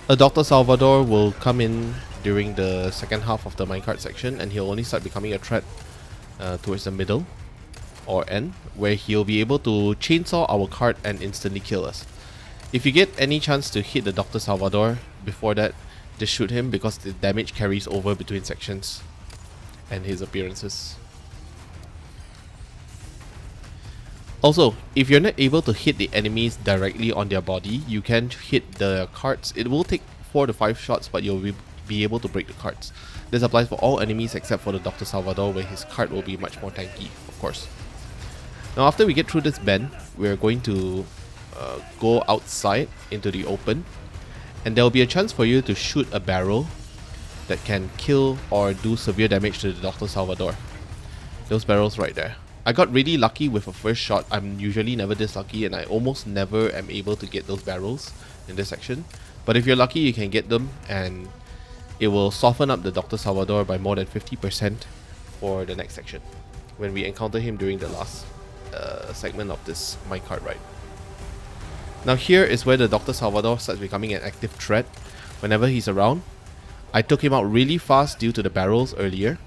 A: A Dr. Salvador will come in during the second half of the minecart section, and he'll only start becoming a threat towards the middle or end, where he'll be able to chainsaw our cart and instantly kill us. If you get any chance to hit the Dr. Salvador before that, just shoot him because the damage carries over between sections and his appearances. Also, if you're not able to hit the enemies directly on their body, you can hit the carts. It will take 4 to 5 shots, but you'll be able to break the carts. This applies for all enemies except for the Dr. Salvador, where his cart will be much more tanky, of course. Now after we get through this bend, we're going to go outside into the open, and there will be a chance for you to shoot a barrel that can kill or do severe damage to the Dr. Salvador. Those barrels right there. I got really lucky with a first shot. I'm usually never this lucky, and I almost never am able to get those barrels in this section. But if you're lucky, you can get them, and it will soften up the Dr. Salvador by more than 50% for the next section, when we encounter him during the last segment of this minecart ride. Now here is where the Dr. Salvador starts becoming an active threat. Whenever he's around, I took him out really fast due to the barrels earlier,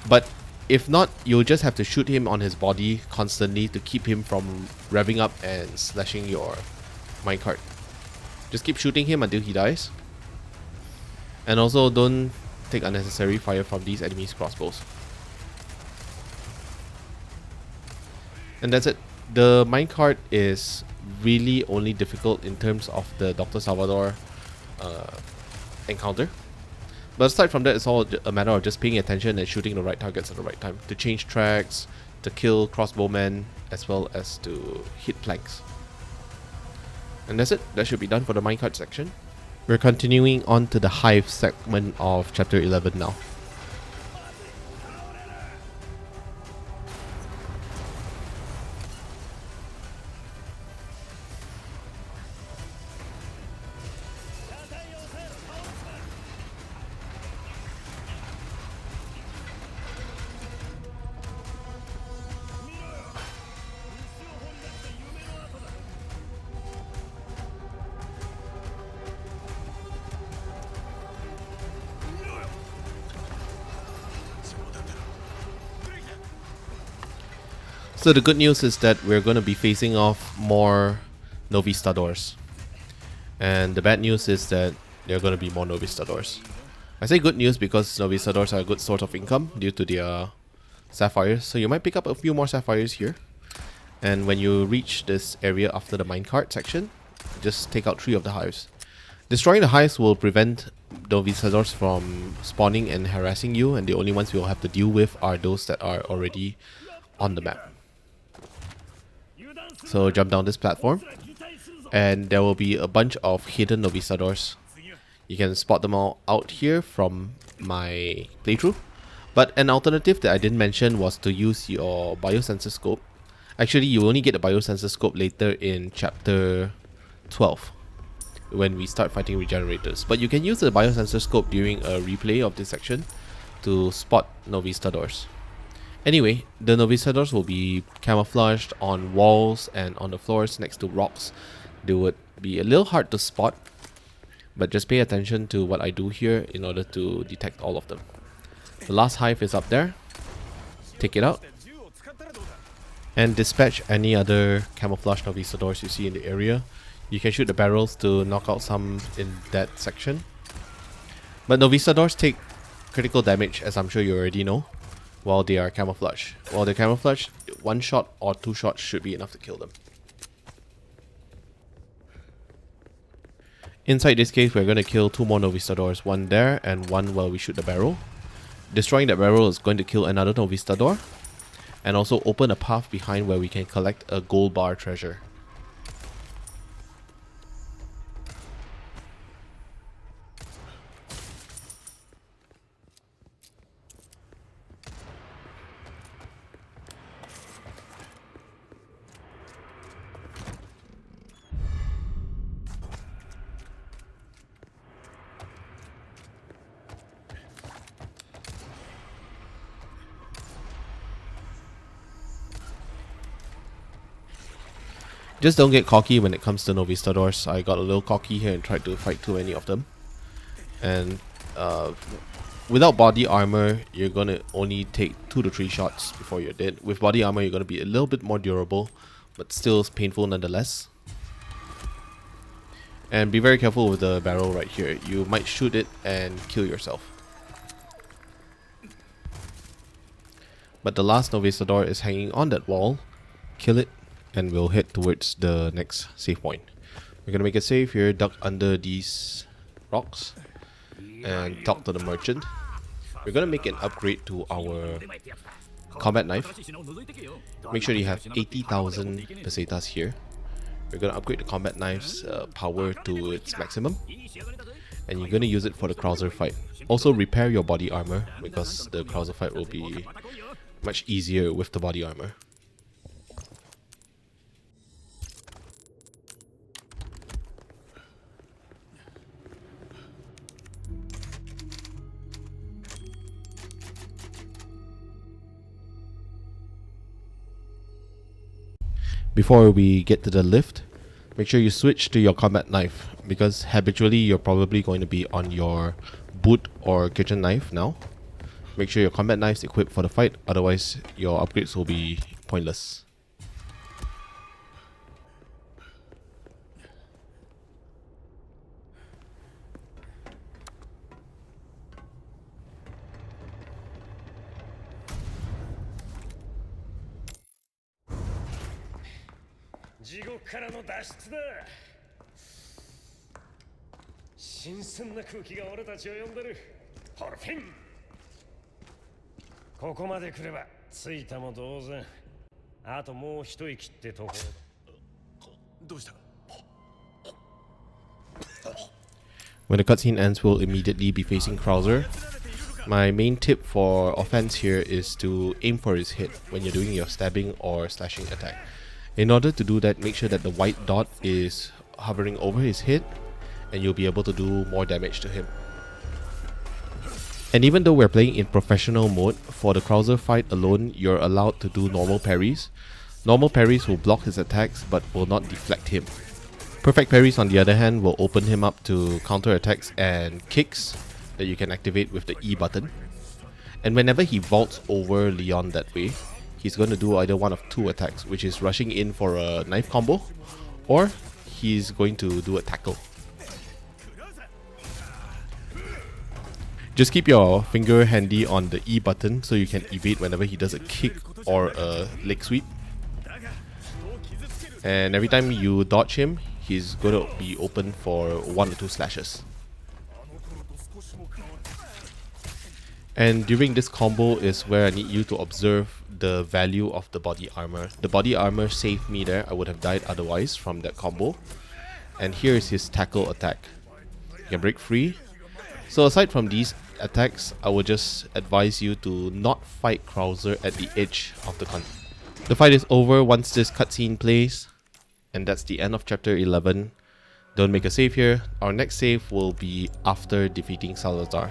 A: but if not, you'll just have to shoot him on his body constantly to keep him from revving up and slashing your minecart. Just keep shooting him until he dies. And also don't take unnecessary fire from these enemies' crossbows. And that's it. The minecart is really only difficult in terms of the Dr. Salvador encounter. But aside from that, it's all a matter of just paying attention and shooting the right targets at the right time to change tracks, to kill crossbowmen, as well as to hit planks. And that's it. That should be done for the minecart section. We're continuing on to the hive segment of chapter 11 now. So the good news is that we're going to be facing off more Novistadors. And the bad news is that there are going to be more Novistadors. I say good news because Novistadors are a good source of income due to their sapphires. So you might pick up a few more sapphires here. And when you reach this area after the minecart section, just take out 3 of the hives. Destroying the hives will prevent Novistadors from spawning and harassing you, and the only ones you'll have to deal with are those that are already on the map. So jump down this platform, and there will be a bunch of hidden Novistadors. You can spot them all out here from my playthrough. But an alternative that I didn't mention was to use your biosensor scope. Actually, you only get a biosensor scope later in chapter 12, when we start fighting regenerators. But you can use the biosensor scope during a replay of this section to spot Novistadors. Anyway, the Novistadors will be camouflaged on walls and on the floors next to rocks. They would be a little hard to spot, but just pay attention to what I do here in order to detect all of them. The last hive is up there. Take it out and dispatch any other camouflage Novistadors you see in the area. You can shoot the barrels to knock out some in that section. But Novistadors take critical damage, as I'm sure you already know, while they are camouflaged. While they're camouflaged, 1 shot or 2 shots should be enough to kill them. Inside this case, we're going to kill 2 more Novistadors, 1 there and 1 while we shoot the barrel. Destroying that barrel is going to kill another Novistador, and also open a path behind where we can collect a gold bar treasure. Just don't get cocky when it comes to Novistadors. I got a little cocky here and tried to fight too many of them. And without body armor, you're gonna only take 2 to 3 shots before you're dead. With body armor, you're gonna be a little bit more durable, but still painful nonetheless. And be very careful with the barrel right here. You might shoot it and kill yourself. But the last Novistador is hanging on that wall. Kill it, and we'll head towards the next save point. We're gonna make a save here, duck under these rocks, and talk to the merchant. We're gonna make an upgrade to our combat knife. Make sure you have 80,000 pesetas here. We're gonna upgrade the combat knife's power to its maximum, and you're gonna use it for the Krauser fight. Also repair your body armor, because the Krauser fight will be much easier with the body armor. Before we get to the lift, make sure you switch to your combat knife, because habitually you're probably going to be on your boot or kitchen knife now. Make sure your combat knife is equipped for the fight, otherwise your upgrades will be pointless. When the cutscene ends, we'll immediately be facing Krauser. My main tip for offense here is to aim for his hit when you're doing your stabbing or slashing attack. In order to do that, make sure that the white dot is hovering over his head and you'll be able to do more damage to him. And even though we're playing in professional mode, for the Krauser fight alone, you're allowed to do normal parries. Normal parries will block his attacks but will not deflect him. Perfect parries, on the other hand, will open him up to counter attacks and kicks that you can activate with the E button. And whenever he vaults over Leon that way, he's going to do either one of two attacks, which is rushing in for a knife combo, or he's going to do a tackle. Just keep your finger handy on the E button so you can evade whenever he does a kick or a leg sweep. And every time you dodge him, he's going to be open for 1 or 2 slashes. And during this combo is where I need you to observe the value of the body armor. The body armor saved me there. I would have died otherwise from that combo. And here is his tackle attack. You can break free. So aside from these attacks, I would just advise you to not fight Krauser at the edge of the con. The fight is over once this cutscene plays. And that's the end of chapter 11. Don't make a save here. Our next save will be after defeating Salazar.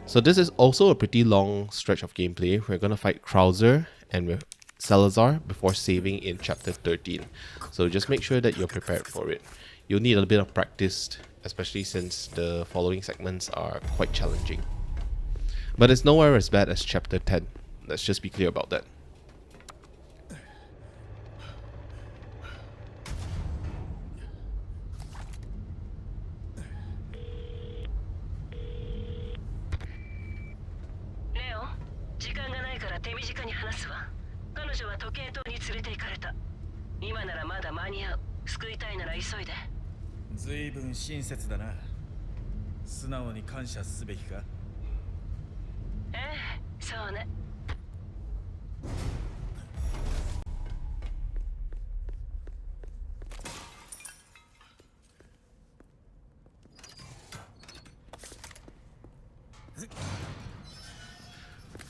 A: So this is also a pretty long stretch of gameplay. We're going to fight Krauser and Salazar before saving in chapter 13. So just make sure that you're prepared for it. You'll need a bit of practice, especially since the following segments are quite challenging. But it's nowhere as bad as chapter 10. Let's just be clear about that.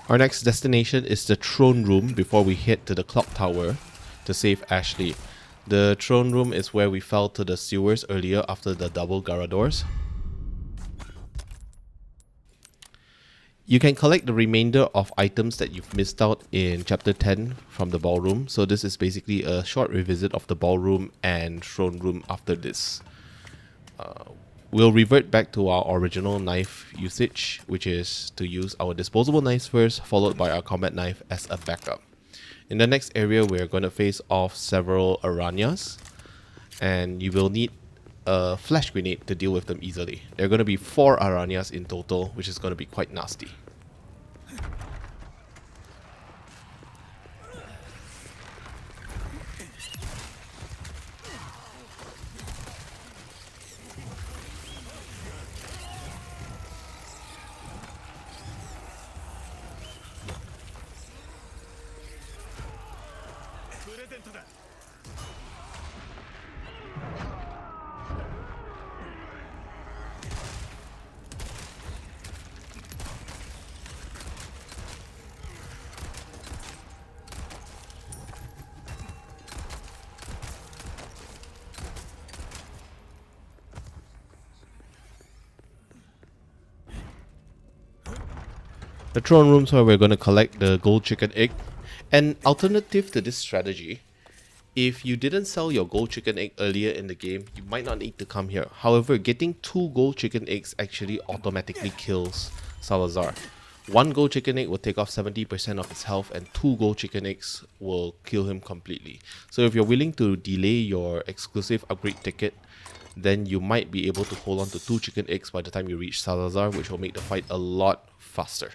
A: Our next destination is the throne room before we head to the clock tower to save Ashley. The throne room is where we fell to the sewers earlier after the double Garadors. You can collect the remainder of items that you've missed out in chapter 10 from the ballroom. So this is basically a short revisit of the ballroom and throne room after this. We'll revert back to our original knife usage, which is to use our disposable knives first, followed by our combat knife as a backup. In the next area, we're going to face off several Aranyas, and you will need a flash grenade to deal with them easily. There are going to be 4 Aranyas in total, which is going to be quite nasty. The throne room's where we're going to collect the gold chicken egg. An alternative to this strategy, if you didn't sell your gold chicken egg earlier in the game, you might not need to come here. However, getting 2 gold chicken eggs actually automatically kills Salazar. 1 gold chicken egg will take off 70% of his health, and 2 gold chicken eggs will kill him completely. So if you're willing to delay your exclusive upgrade ticket, then you might be able to hold on to 2 chicken eggs by the time you reach Salazar, which will make the fight a lot faster.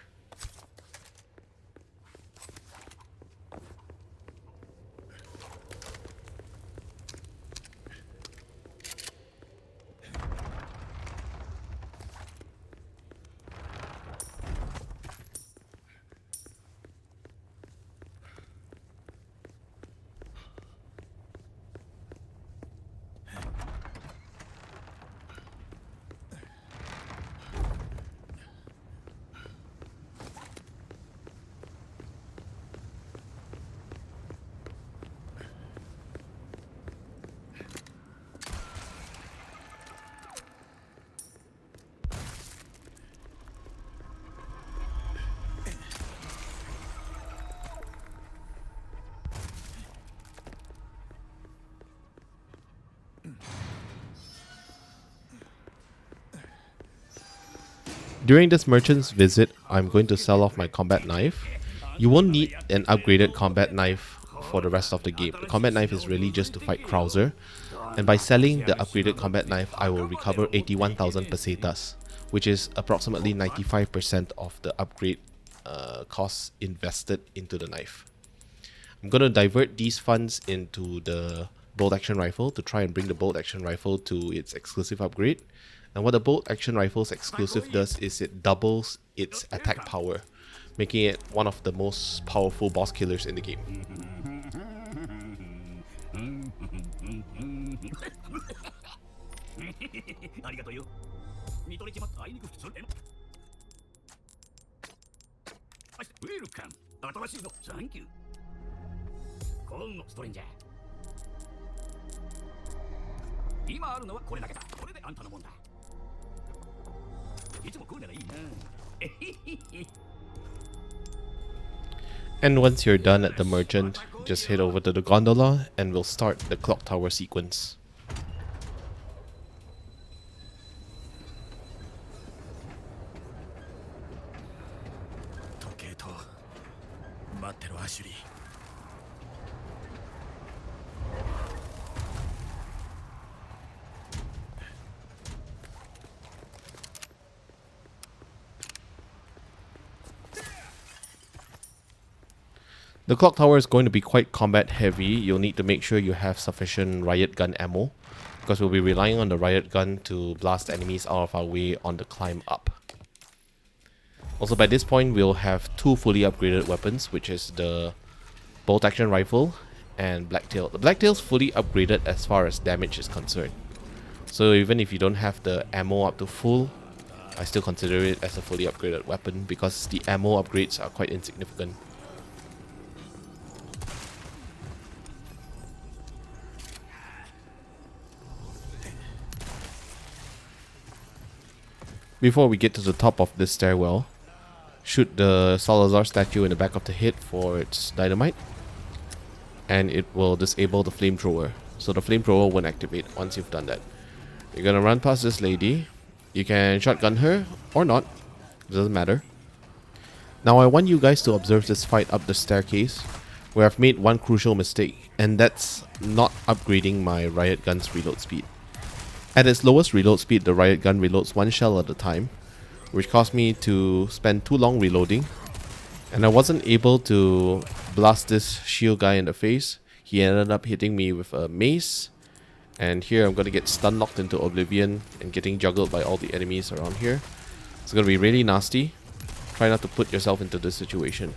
A: During this merchant's visit, I'm going to sell off my combat knife. You won't need an upgraded combat knife for the rest of the game. The combat knife is really just to fight Krauser. And by selling the upgraded combat knife, I will recover 81,000 pesetas, which is approximately 95% of the upgrade costs invested into the knife. I'm going to divert these funds into the bolt action rifle to try and bring the bolt action rifle to its exclusive upgrade. And what the bolt action rifle's exclusive does is it doubles its attack power, making it one of the most powerful boss killers in the game. And once you're done at the merchant, just head over to the gondola and we'll start the clock tower sequence. The clock tower is going to be quite combat heavy. You'll need to make sure you have sufficient Riot Gun ammo, because we'll be relying on the Riot Gun to blast enemies out of our way on the climb up. Also, by this point, we'll have two fully upgraded weapons, which is the bolt action rifle and Blacktail. The Blacktail's fully upgraded as far as damage is concerned. So even if you don't have the ammo up to full, I still consider it as a fully upgraded weapon because the ammo upgrades are quite insignificant. Before we get to the top of this stairwell, shoot the Salazar statue in the back of the head for its dynamite, and it will disable the flamethrower. So the flamethrower won't activate once you've done that. You're gonna run past this lady. You can shotgun her or not, it doesn't matter. Now I want you guys to observe this fight up the staircase, where I've made one crucial mistake, and that's not upgrading my Riot Gun's reload speed. At its lowest reload speed, the Riot Gun reloads one shell at a time, which caused me to spend too long reloading, and I wasn't able to blast this shield guy in the face. He ended up hitting me with a mace, and here I'm going to get stun locked into oblivion and getting juggled by all the enemies around here. It's going to be really nasty. Try not to put yourself into this situation.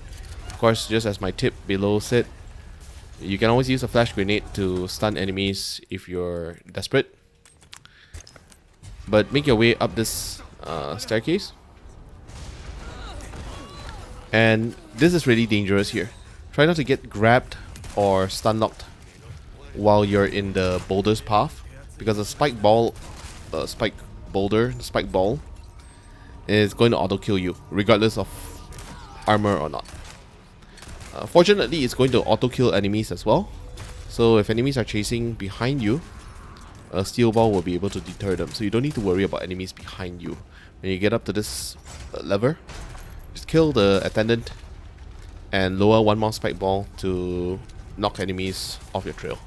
A: Of course, just as my tip below said, you can always use a flash grenade to stun enemies if you're desperate. But make your way up this staircase. And this is really dangerous here. Try not to get grabbed or stun locked while you're in the boulder's path, because the spike ball, the spike ball is going to auto kill you regardless of armor or not. Fortunately, it's going to auto kill enemies as well. So if enemies are chasing behind you, a steel ball will be able to deter them, so you don't need to worry about enemies behind you. When you get up to this lever, just kill the attendant and lower one more spike ball to knock enemies off your trail.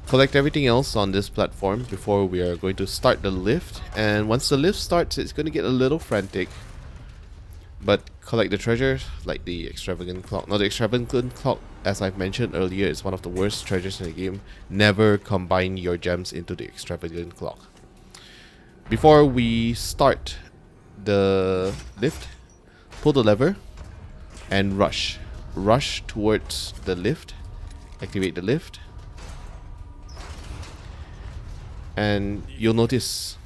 A: Collect everything else on this platform before we are going to start the lift, and once the lift starts, it's going to get a little frantic. But collect the treasures, like the extravagant clock. Now the extravagant clock, as I've mentioned earlier, is one of the worst treasures in the game. Never combine your gems into the extravagant clock. Before we start the lift, pull the lever and rush. Rush towards the lift. Activate the lift. And you'll notice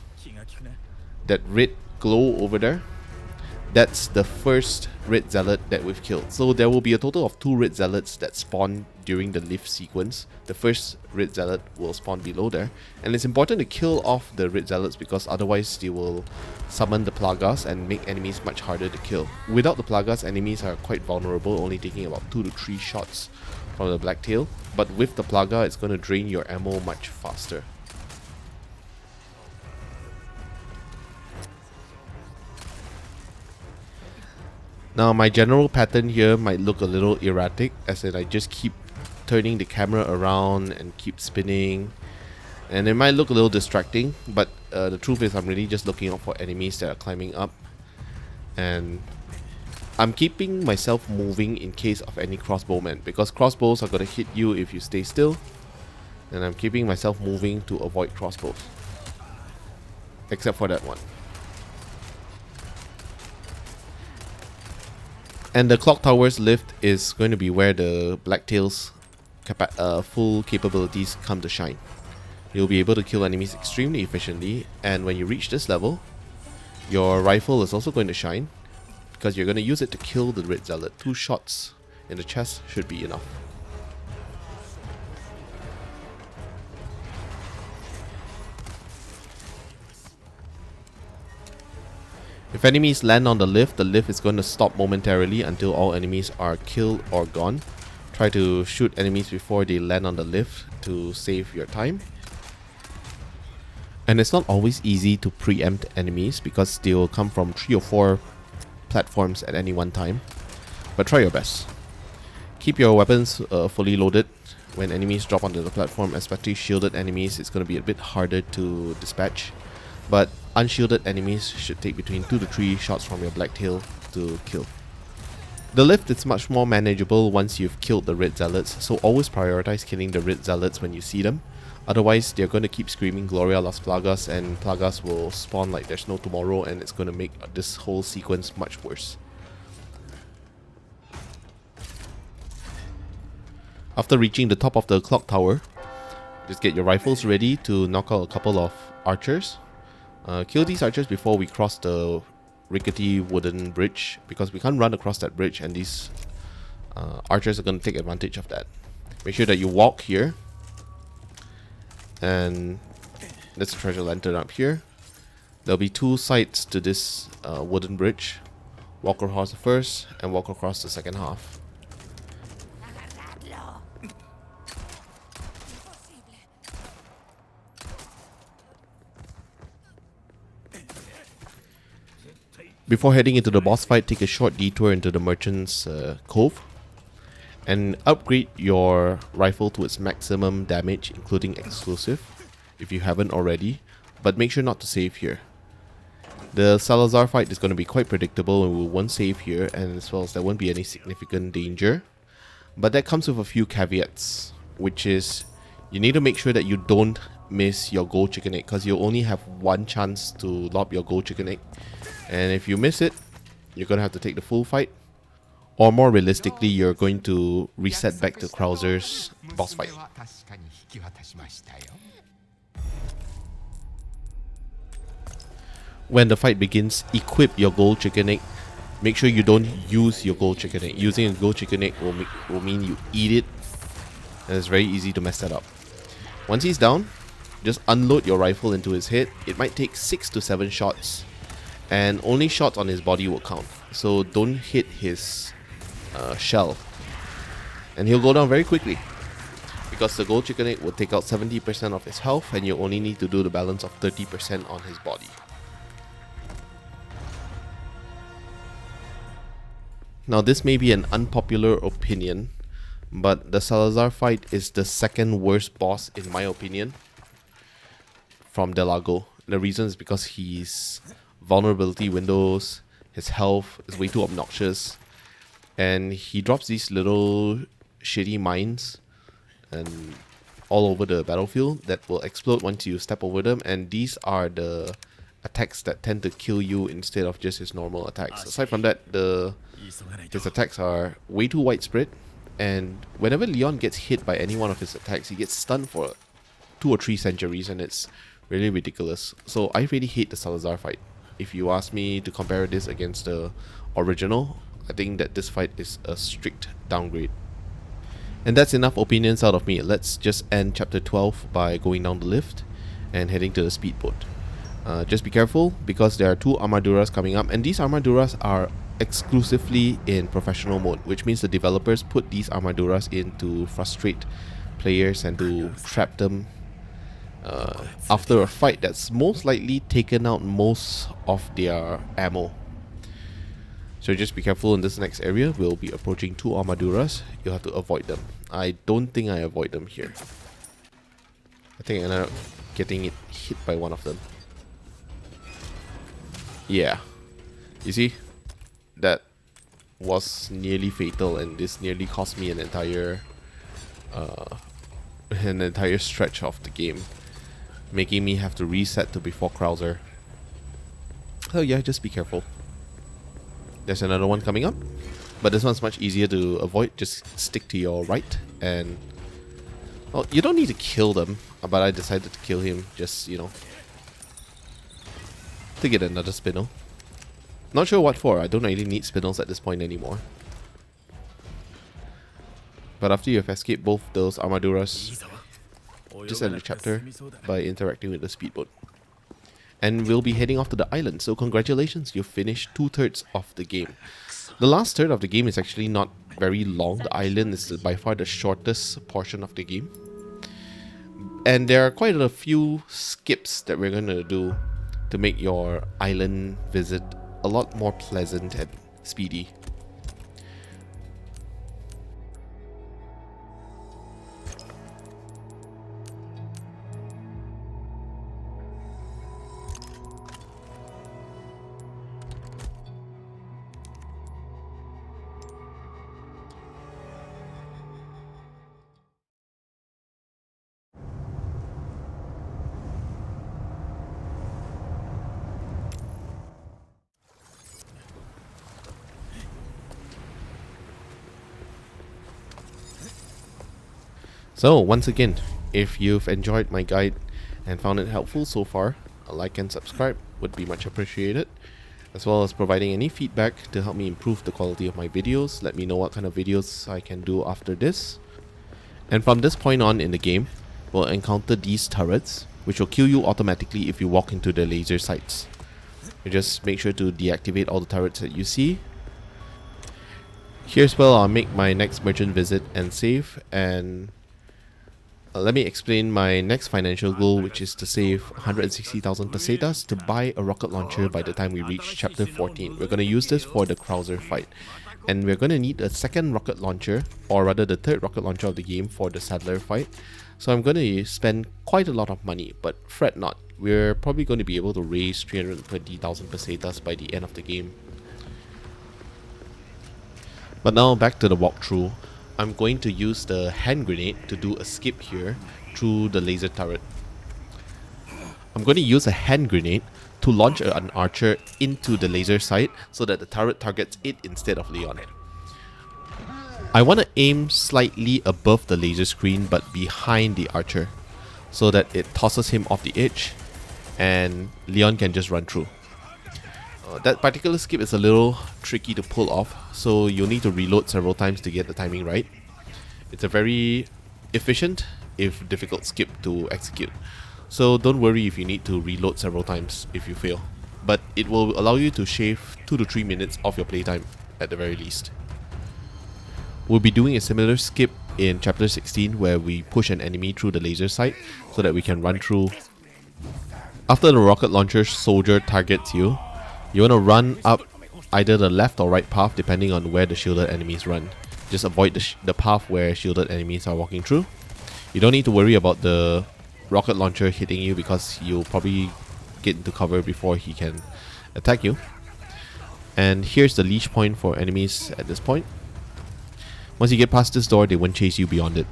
A: that red glow over there. That's the first red zealot that we've killed. So there will be a total of 2 red zealots that spawn during the lift sequence. The first red zealot will spawn below there. And it's important to kill off the red zealots because otherwise they will summon the plagas and make enemies much harder to kill. Without the plagas, enemies are quite vulnerable, only taking about 2 to 3 shots from the Blacktail. But with the plaga, it's going to drain your ammo much faster. Now my general pattern here might look a little erratic, as in I just keep turning the camera around and keep spinning, and it might look a little distracting, but the truth is I'm really just looking out for enemies that are climbing up, and I'm keeping myself moving in case of any crossbowmen, because crossbows are going to hit you if you stay still, and I'm keeping myself moving to avoid crossbows, except for that one. And the clock tower's lift is going to be where the Blacktail's full capabilities come to shine. You'll be able to kill enemies extremely efficiently, and when you reach this level, your rifle is also going to shine, because you're going to use it to kill the Red Zealot. 2 shots in the chest should be enough. If enemies land on the lift is going to stop momentarily until all enemies are killed or gone. Try to shoot enemies before they land on the lift to save your time. And it's not always easy to preempt enemies, because they will come from 3 or 4 platforms at any one time. But try your best. Keep your weapons fully loaded when enemies drop onto the platform, especially shielded enemies. It's going to be a bit harder to dispatch. But unshielded enemies should take between 2 to 3 shots from your Blacktail to kill. The lift is much more manageable once you've killed the Red Zealots, so always prioritize killing the Red Zealots when you see them. Otherwise, they're going to keep screaming Gloria Las Plagas, and Plagas will spawn like there's no tomorrow, and it's going to make this whole sequence much worse. After reaching the top of the clock tower, just get your rifles ready to knock out a couple of archers. Kill these archers before we cross the rickety wooden bridge, because we can't run across that bridge, and these archers are going to take advantage of that. Make sure that you walk here, and there's a treasure lantern up here. There'll be 2 sides to this wooden bridge. Walk across the first and walk across the second half. Before heading into the boss fight, take a short detour into the Merchant's Cove and upgrade your rifle to its maximum damage, including exclusive, if you haven't already, but make sure not to save here. The Salazar fight is going to be quite predictable, and we won't save here, and as well as there won't be any significant danger. But that comes with a few caveats, which is you need to make sure that you don't miss your gold chicken egg, because you only have 1 chance to lob your gold chicken egg. And if you miss it, you're going to have to take the full fight. Or more realistically, you're going to reset back to Krauser's boss fight. When the fight begins, equip your gold chicken egg. Make sure you don't use your gold chicken egg. Using a gold chicken egg will mean you eat it, and it's very easy to mess that up. Once he's down, just unload your rifle into his head. It might take 6 to 7 shots, and only shots on his body will count. So don't hit his shell, and he'll go down very quickly, because the gold chicken egg will take out 70% of his health, and you only need to do the balance of 30% on his body. Now this may be an unpopular opinion, but the Salazar fight is the 2nd worst boss in my opinion from Delago. The reason is because his vulnerability windows, his health is way too obnoxious, and he drops these little shitty mines and all over the battlefield that will explode once you step over them, and these are the attacks that tend to kill you instead of just his normal attacks. Aside from that, his attacks are way too widespread, and whenever Leon gets hit by any one of his attacks, he gets stunned for 2 or 3 centuries, and it's really ridiculous. So I really hate the Salazar fight. If you ask me to compare this against the original, I think that this fight is a strict downgrade. And that's enough opinions out of me. Let's just end chapter 12 by going down the lift and heading to the speedboat. Just be careful, because there are 2 Armaduras coming up, and these Armaduras are exclusively in professional mode, which means the developers put these Armaduras in to frustrate players and to trap them after a fight that's most likely taken out most of their ammo. So just be careful in this next area. We'll be approaching 2 armaduras. You'll have to avoid them. I don't think I avoid them here. I think I ended up getting it hit by one of them. Yeah. You see? That was nearly fatal, and this nearly cost me an entire stretch of the game, making me have to reset to before Krauser. So yeah, just be careful. There's another one coming up, but this one's much easier to avoid. Just stick to your right, and well, you don't need to kill them, but I decided to kill him just, you know, to get another spinel. Not sure what for. I don't really need spinels at this point anymore. But after you have escaped both those armaduras, just end the chapter by interacting with the speedboat. And we'll be heading off to the island, so congratulations, you've finished 2/3 of the game. The last third of the game is actually not very long. The island is by far the shortest portion of the game. And there are quite a few skips that we're going to do to make your island visit a lot more pleasant and speedy. So once again, if you've enjoyed my guide and found it helpful so far, a like and subscribe would be much appreciated, as well as providing any feedback to help me improve the quality of my videos. Let me know what kind of videos I can do after this. And from this point on in the game, we'll encounter these turrets, which will kill you automatically if you walk into the laser sights. You just make sure to deactivate all the turrets that you see. Here's where I'll make my next merchant visit and save, and let me explain my next financial goal, which is to save 160,000 pesetas to buy a rocket launcher by the time we reach chapter 14. We're going to use this for the Krauser fight. And we're going to need a second rocket launcher, or rather the third rocket launcher of the game for the Saddler fight. So I'm going to spend quite a lot of money, but fret not. We're probably going to be able to raise 320,000 pesetas by the end of the game. But now back to the walkthrough. I'm going to use the hand grenade to do a skip here through the laser turret. I'm going to use a hand grenade to launch an archer into the laser sight so that the turret targets it instead of Leon. I want to aim slightly above the laser screen but behind the archer so that it tosses him off the edge and Leon can just run through. That particular skip is a little tricky to pull off, so you'll need to reload several times to get the timing right. It's a very efficient, if difficult, skip to execute. So don't worry if you need to reload several times if you fail. But it will allow you to shave 2 to 3 minutes off your playtime at the very least. We'll be doing a similar skip in chapter 16 where we push an enemy through the laser sight so that we can run through. After the rocket launcher soldier targets you, you want to run up either the left or right path depending on where the shielded enemies run. Just avoid the path where shielded enemies are walking through. You don't need to worry about the rocket launcher hitting you because you'll probably get into cover before he can attack you. And here's the leash point for enemies at this point. Once you get past this door, they won't chase you beyond it.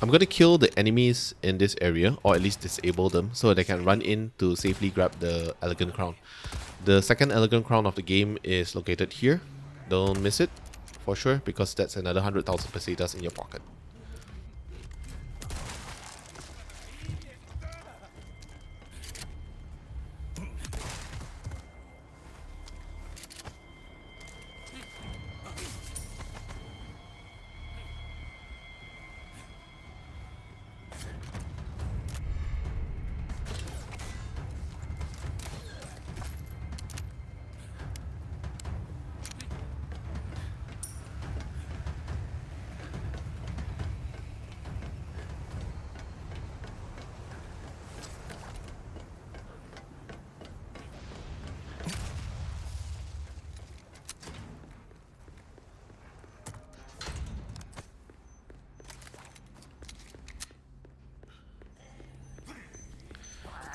A: I'm going to kill the enemies in this area, or at least disable them, so they can run in to safely grab the Elegant Crown. The second Elegant Crown of the game is located here. Don't miss it, for sure, because that's another 100,000 pesetas in your pocket.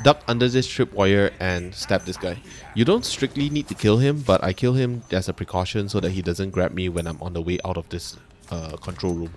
A: duck under this tripwire and stab this guy. You don't strictly need to kill him, but I kill him as a precaution so that he doesn't grab me when I'm on the way out of this control room.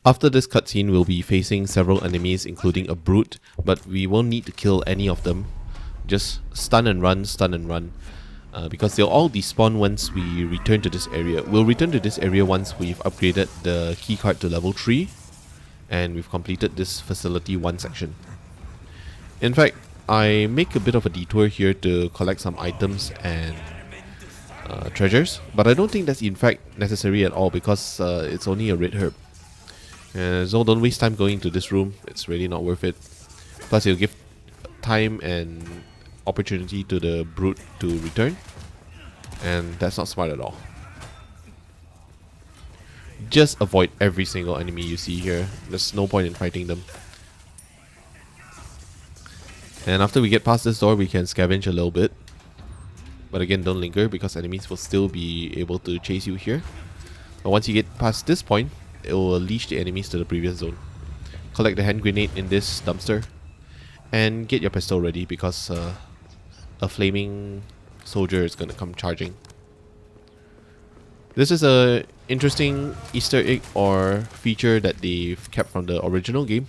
A: After this cutscene, we'll be facing several enemies, including a brute, but we won't need to kill any of them. Just stun and run, because they'll all despawn once we return to this area. We'll return to this area once we've upgraded the keycard to level 3, and we've completed this Facility 1 section. In fact, I make a bit of a detour here to collect some items and treasures, but I don't think that's in fact necessary at all because it's only a red herb. So don't waste time going to this room, it's really not worth it. Plus it'll give time and opportunity to the brute to return, and that's not smart at all. Just avoid every single enemy you see here, there's no point in fighting them. And after we get past this door, we can scavenge a little bit. But again, don't linger because enemies will still be able to chase you here. But once you get past this point, it will leash the enemies to the previous zone. Collect the hand grenade in this dumpster and get your pistol ready because a flaming soldier is going to come charging. This is a interesting Easter egg or feature that they've kept from the original game,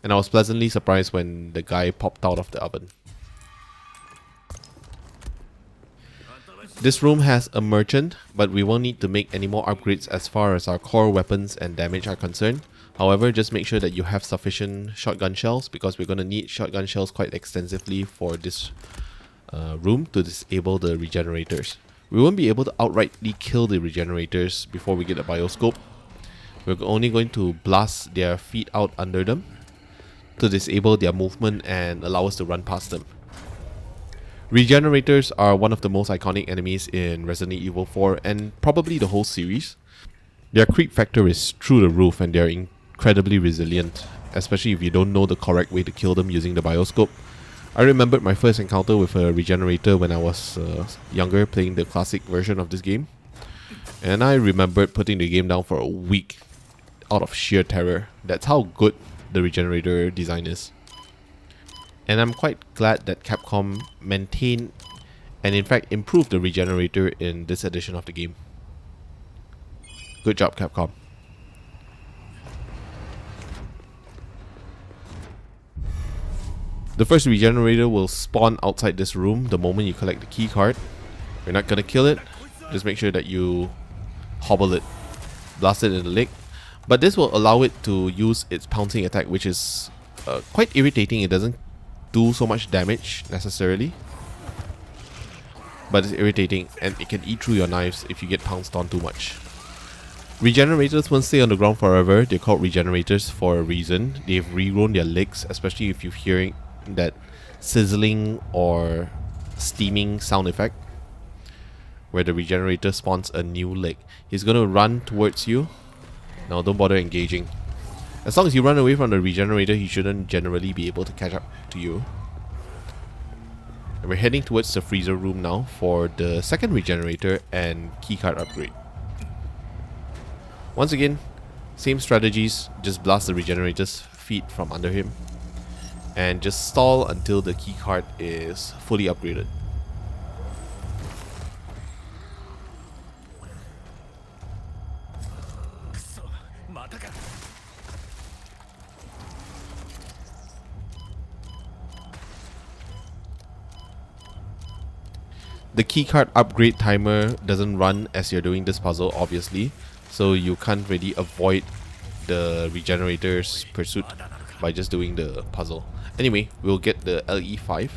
A: and I was pleasantly surprised when the guy popped out of the oven. This room has a merchant, but we won't need to make any more upgrades as far as our core weapons and damage are concerned. However, just make sure that you have sufficient shotgun shells because we're going to need shotgun shells quite extensively for this room to disable the regenerators. We won't be able to outrightly kill the regenerators before we get a bioscope. We're only going to blast their feet out under them to disable their movement and allow us to run past them. Regenerators are one of the most iconic enemies in Resident Evil 4 and probably the whole series. Their creep factor is through the roof and they're incredibly resilient, especially if you don't know the correct way to kill them using the bioscope. I remembered my first encounter with a regenerator when I was younger, playing the classic version of this game. And I remembered putting the game down for a week out of sheer terror. That's how good the regenerator design is. And I'm quite glad that Capcom maintained and in fact improved the regenerator in this edition of the game. Good job, Capcom. The first regenerator will spawn outside this room the moment you collect the key card. You're not gonna kill it, just make sure that you hobble it, blast it in the leg. But this will allow it to use its pouncing attack, which is quite irritating. It doesn't do so much damage necessarily, but it's irritating and it can eat through your knives if you get pounced on too much. Regenerators won't stay on the ground forever. They're called regenerators for a reason. They've regrown their legs, especially if you're hearing that sizzling or steaming sound effect where the regenerator spawns a new leg. He's going to run towards you. Now don't bother engaging. As long as you run away from the regenerator, he shouldn't generally be able to catch up to you. And we're heading towards the freezer room now for the second regenerator and keycard upgrade. Once again, same strategies, just blast the regenerator's feet from under him and just stall until the keycard is fully upgraded. The keycard upgrade timer doesn't run as you're doing this puzzle, obviously, so you can't really avoid the regenerator's pursuit by just doing the puzzle. Anyway, we'll get the LE5,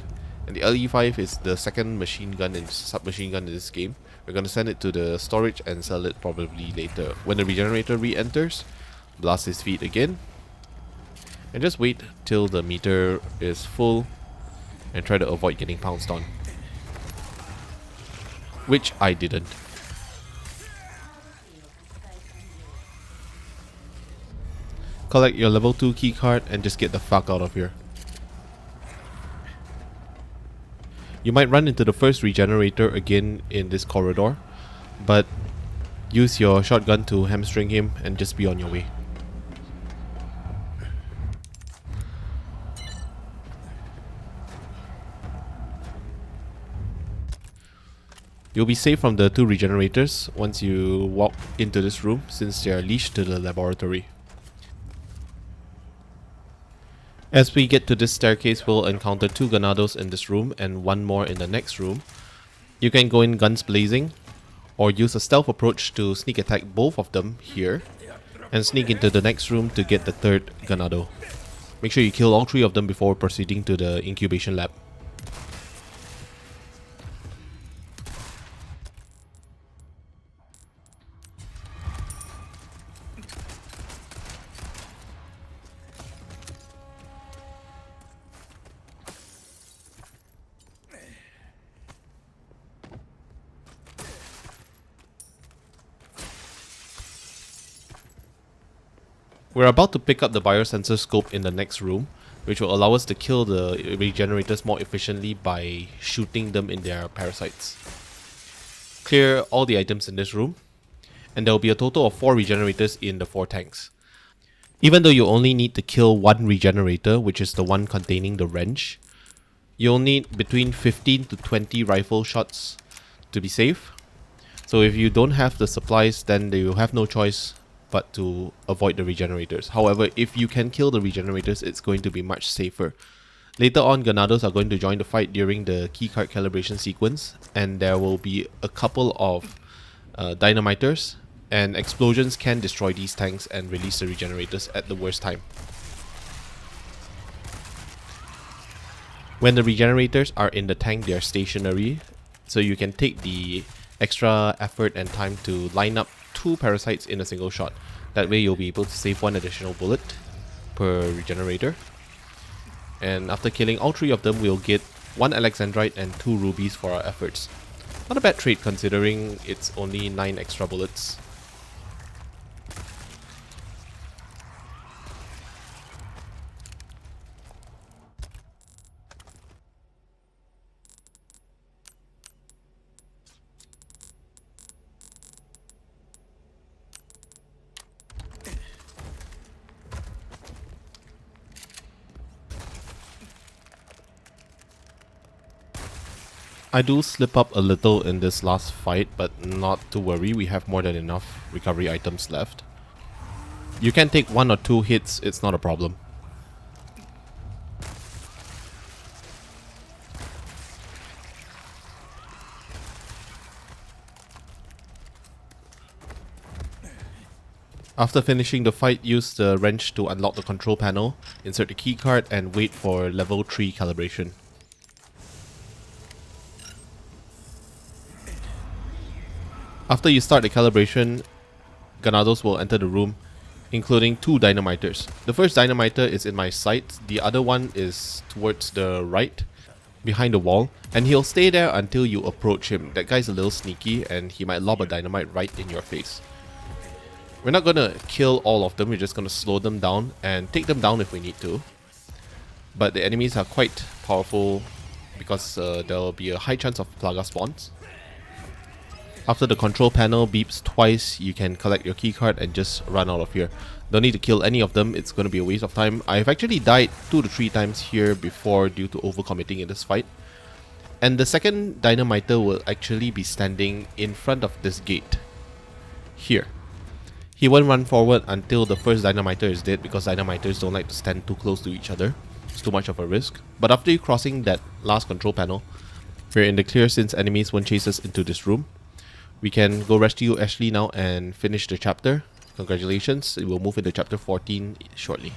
A: and the LE5 is the second machine gun and submachine gun in this game. We're gonna send it to the storage and sell it probably later. When the regenerator re-enters, blast his feet again, and just wait till the meter is full and try to avoid getting pounced on. Which I didn't. Collect your level 2 keycard and just get the fuck out of here. You might run into the first regenerator again in this corridor, but use your shotgun to hamstring him and just be on your way. You'll be safe from the 2 regenerators once you walk into this room, since they are leashed to the laboratory. As we get to this staircase, we'll encounter 2 Ganados in this room and 1 more in the next room. You can go in guns blazing, or use a stealth approach to sneak attack both of them here, and sneak into the next room to get the 3rd Ganado. Make sure you kill all 3 of them before proceeding to the incubation lab. We're about to pick up the biosensor scope in the next room, which will allow us to kill the regenerators more efficiently by shooting them in their parasites. Clear all the items in this room, and there will be a total of 4 regenerators in the 4 tanks. Even though you only need to kill 1 regenerator, which is the one containing the wrench, you'll need between 15 to 20 rifle shots to be safe. So if you don't have the supplies, then you have no choice but to avoid the regenerators. However, if you can kill the regenerators, it's going to be much safer. Later on, Ganados are going to join the fight during the keycard calibration sequence, and there will be a couple of dynamiters, and explosions can destroy these tanks and release the regenerators at the worst time. When the regenerators are in the tank, they are stationary, so you can take the extra effort and time to line up 2 parasites in a single shot. That way you'll be able to save 1 additional bullet per regenerator. And after killing all 3 of them, we'll get 1 Alexandrite and 2 rubies for our efforts. Not a bad trade considering it's only 9 extra bullets. I do slip up a little in this last fight, but not to worry, we have more than enough recovery items left. You can take 1 or 2 hits, it's not a problem. After finishing the fight, use the wrench to unlock the control panel, insert the keycard, and wait for level 3 calibration. After you start the calibration, Ganados will enter the room, including 2 dynamiters. The first dynamiter is in my sight, the other one is towards the right, behind the wall, and he'll stay there until you approach him. That guy's a little sneaky and he might lob a dynamite right in your face. We're not gonna kill all of them, we're just gonna slow them down and take them down if we need to. But the enemies are quite powerful because there will be a high chance of Plaga spawns. After the control panel beeps twice, you can collect your keycard and just run out of here. Don't need to kill any of them, it's going to be a waste of time. I've actually died 2 to 3 times here before due to overcommitting in this fight. And the second dynamiter will actually be standing in front of this gate. Here. He won't run forward until the first dynamiter is dead because dynamiters don't like to stand too close to each other. It's too much of a risk. But after you crossing that last control panel, we're in the clear since enemies won't chase us into this room. We can go rescue Ashley now and finish the chapter. Congratulations, we'll move into chapter 14 shortly.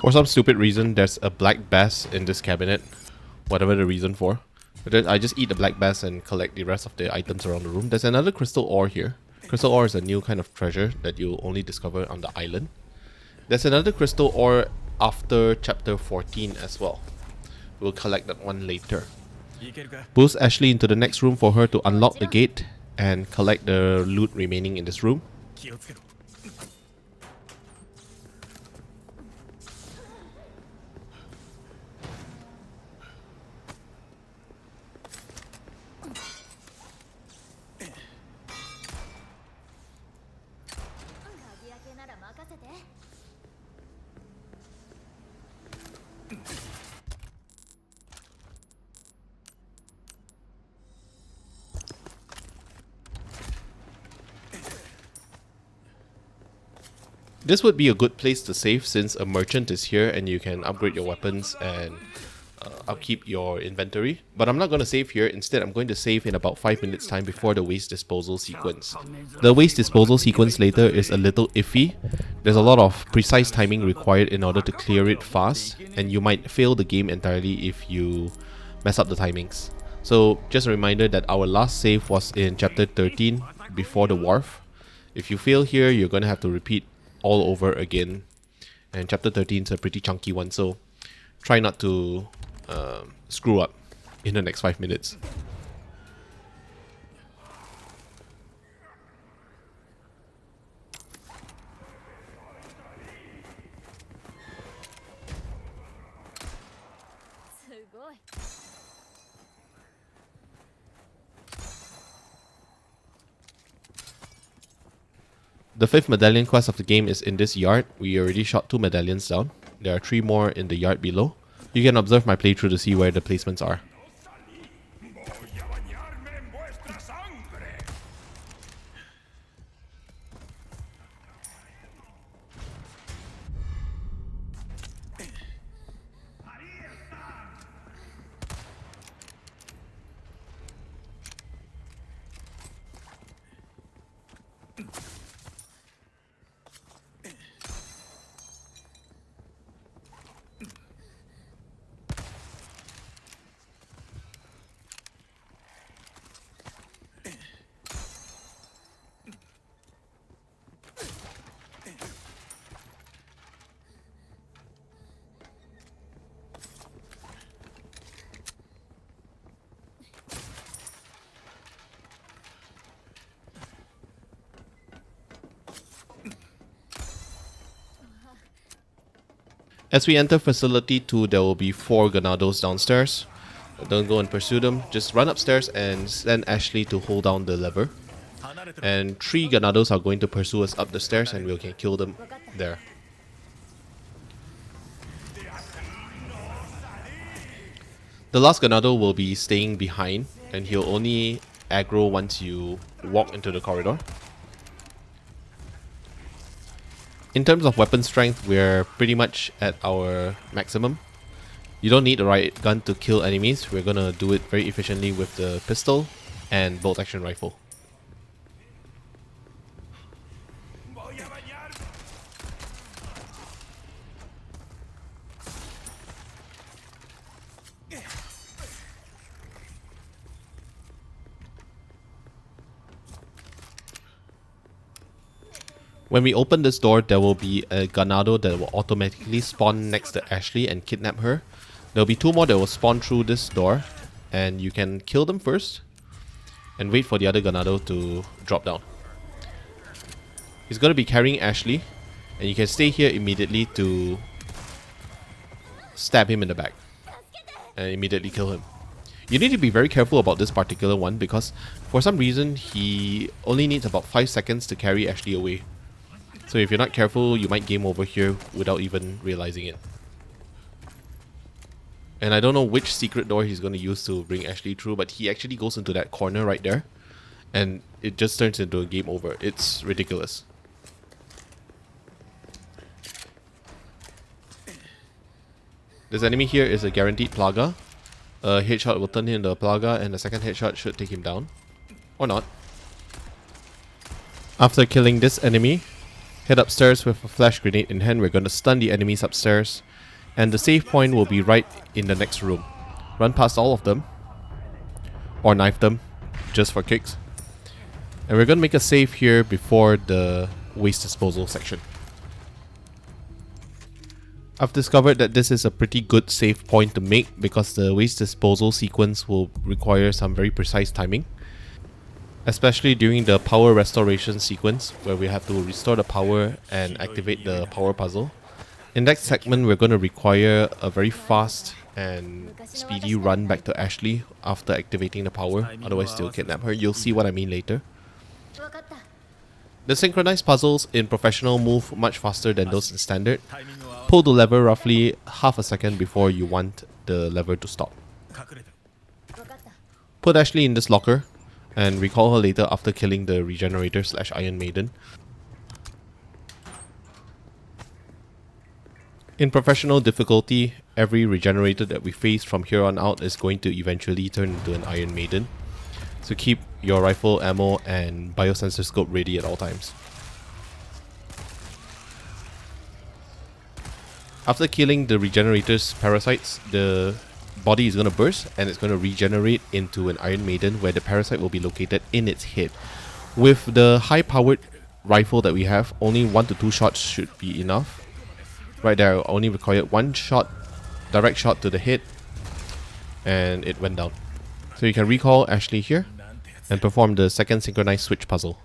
A: For some stupid reason, there's a black bass in this cabinet. Whatever the reason for. I just eat the black bass and collect the rest of the items around the room. There's another crystal ore here. Crystal ore is a new kind of treasure that you'll only discover on the island. There's another crystal ore after chapter 14 as well. We'll collect that one later. Boost Ashley into the next room for her to unlock the gate and collect the loot remaining in this room. This would be a good place to save since a merchant is here and you can upgrade your weapons and upkeep your inventory. But I'm not going to save here. Instead, I'm going to save in about 5 minutes time before the waste disposal sequence. The waste disposal sequence later is a little iffy. There's a lot of precise timing required in order to clear it fast, and you might fail the game entirely if you mess up the timings. So just a reminder that our last save was in chapter 13 before the Wharf. If you fail here, you're going to have to repeat all over again, and chapter 13 is a pretty chunky one, so try not to screw up in the next 5 minutes. The 5th medallion quest of the game is in this yard. We already shot 2 medallions down. There are 3 more in the yard below. You can observe my playthrough to see where the placements are. As we enter facility 2, there will be 4 Ganados downstairs. Don't go and pursue them. Just run upstairs and send Ashley to hold down the lever. And 3 Ganados are going to pursue us up the stairs and we can kill them there. The last Ganado will be staying behind and he'll only aggro once you walk into the corridor. In terms of weapon strength, we're pretty much at our maximum. You don't need a Riot Gun to kill enemies. We're gonna do it very efficiently with the pistol and bolt action rifle. When we open this door, there will be a Ganado that will automatically spawn next to Ashley and kidnap her. There will be 2 more that will spawn through this door, and you can kill them first and wait for the other Ganado to drop down. He's going to be carrying Ashley. And you can stay here immediately to stab him in the back and immediately kill him. You need to be very careful about this particular one because for some reason he only needs about 5 seconds to carry Ashley away. So if you're not careful, you might game over here without even realizing it. And I don't know which secret door he's going to use to bring Ashley through, but he actually goes into that corner right there and it just turns into a game over. It's ridiculous. This enemy here is a guaranteed Plaga. A headshot will turn him into a Plaga and the second headshot should take him down. Or not. After killing this enemy, head upstairs with a flash grenade in hand. We're going to stun the enemies upstairs. And the save point will be right in the next room. Run past all of them. Or knife them, just for kicks. And we're going to make a save here before the waste disposal section. I've discovered that this is a pretty good save point to make because the waste disposal sequence will require some very precise timing. Especially during the power restoration sequence where we have to restore the power and activate the power puzzle. In that segment, we're going to require a very fast and speedy run back to Ashley after activating the power, otherwise they'll kidnap her. You'll see what I mean later. The synchronized puzzles in professional move much faster than those in standard. Pull the lever roughly half a second before you want the lever to stop. Put Ashley in this locker and recall her later after killing the regenerator / Iron Maiden. In professional difficulty, every regenerator that we face from here on out is going to eventually turn into an Iron Maiden. So keep your rifle, ammo and biosensor scope ready at all times. After killing the regenerator's parasites, the body is going to burst and it's going to regenerate into an Iron Maiden where the parasite will be located in its head. With the high powered rifle that we have, only 1 to 2 shots should be enough. Right there, I only required 1 shot, direct shot to the head, and it went down. So you can recall Ashley here and perform the second synchronized switch puzzle.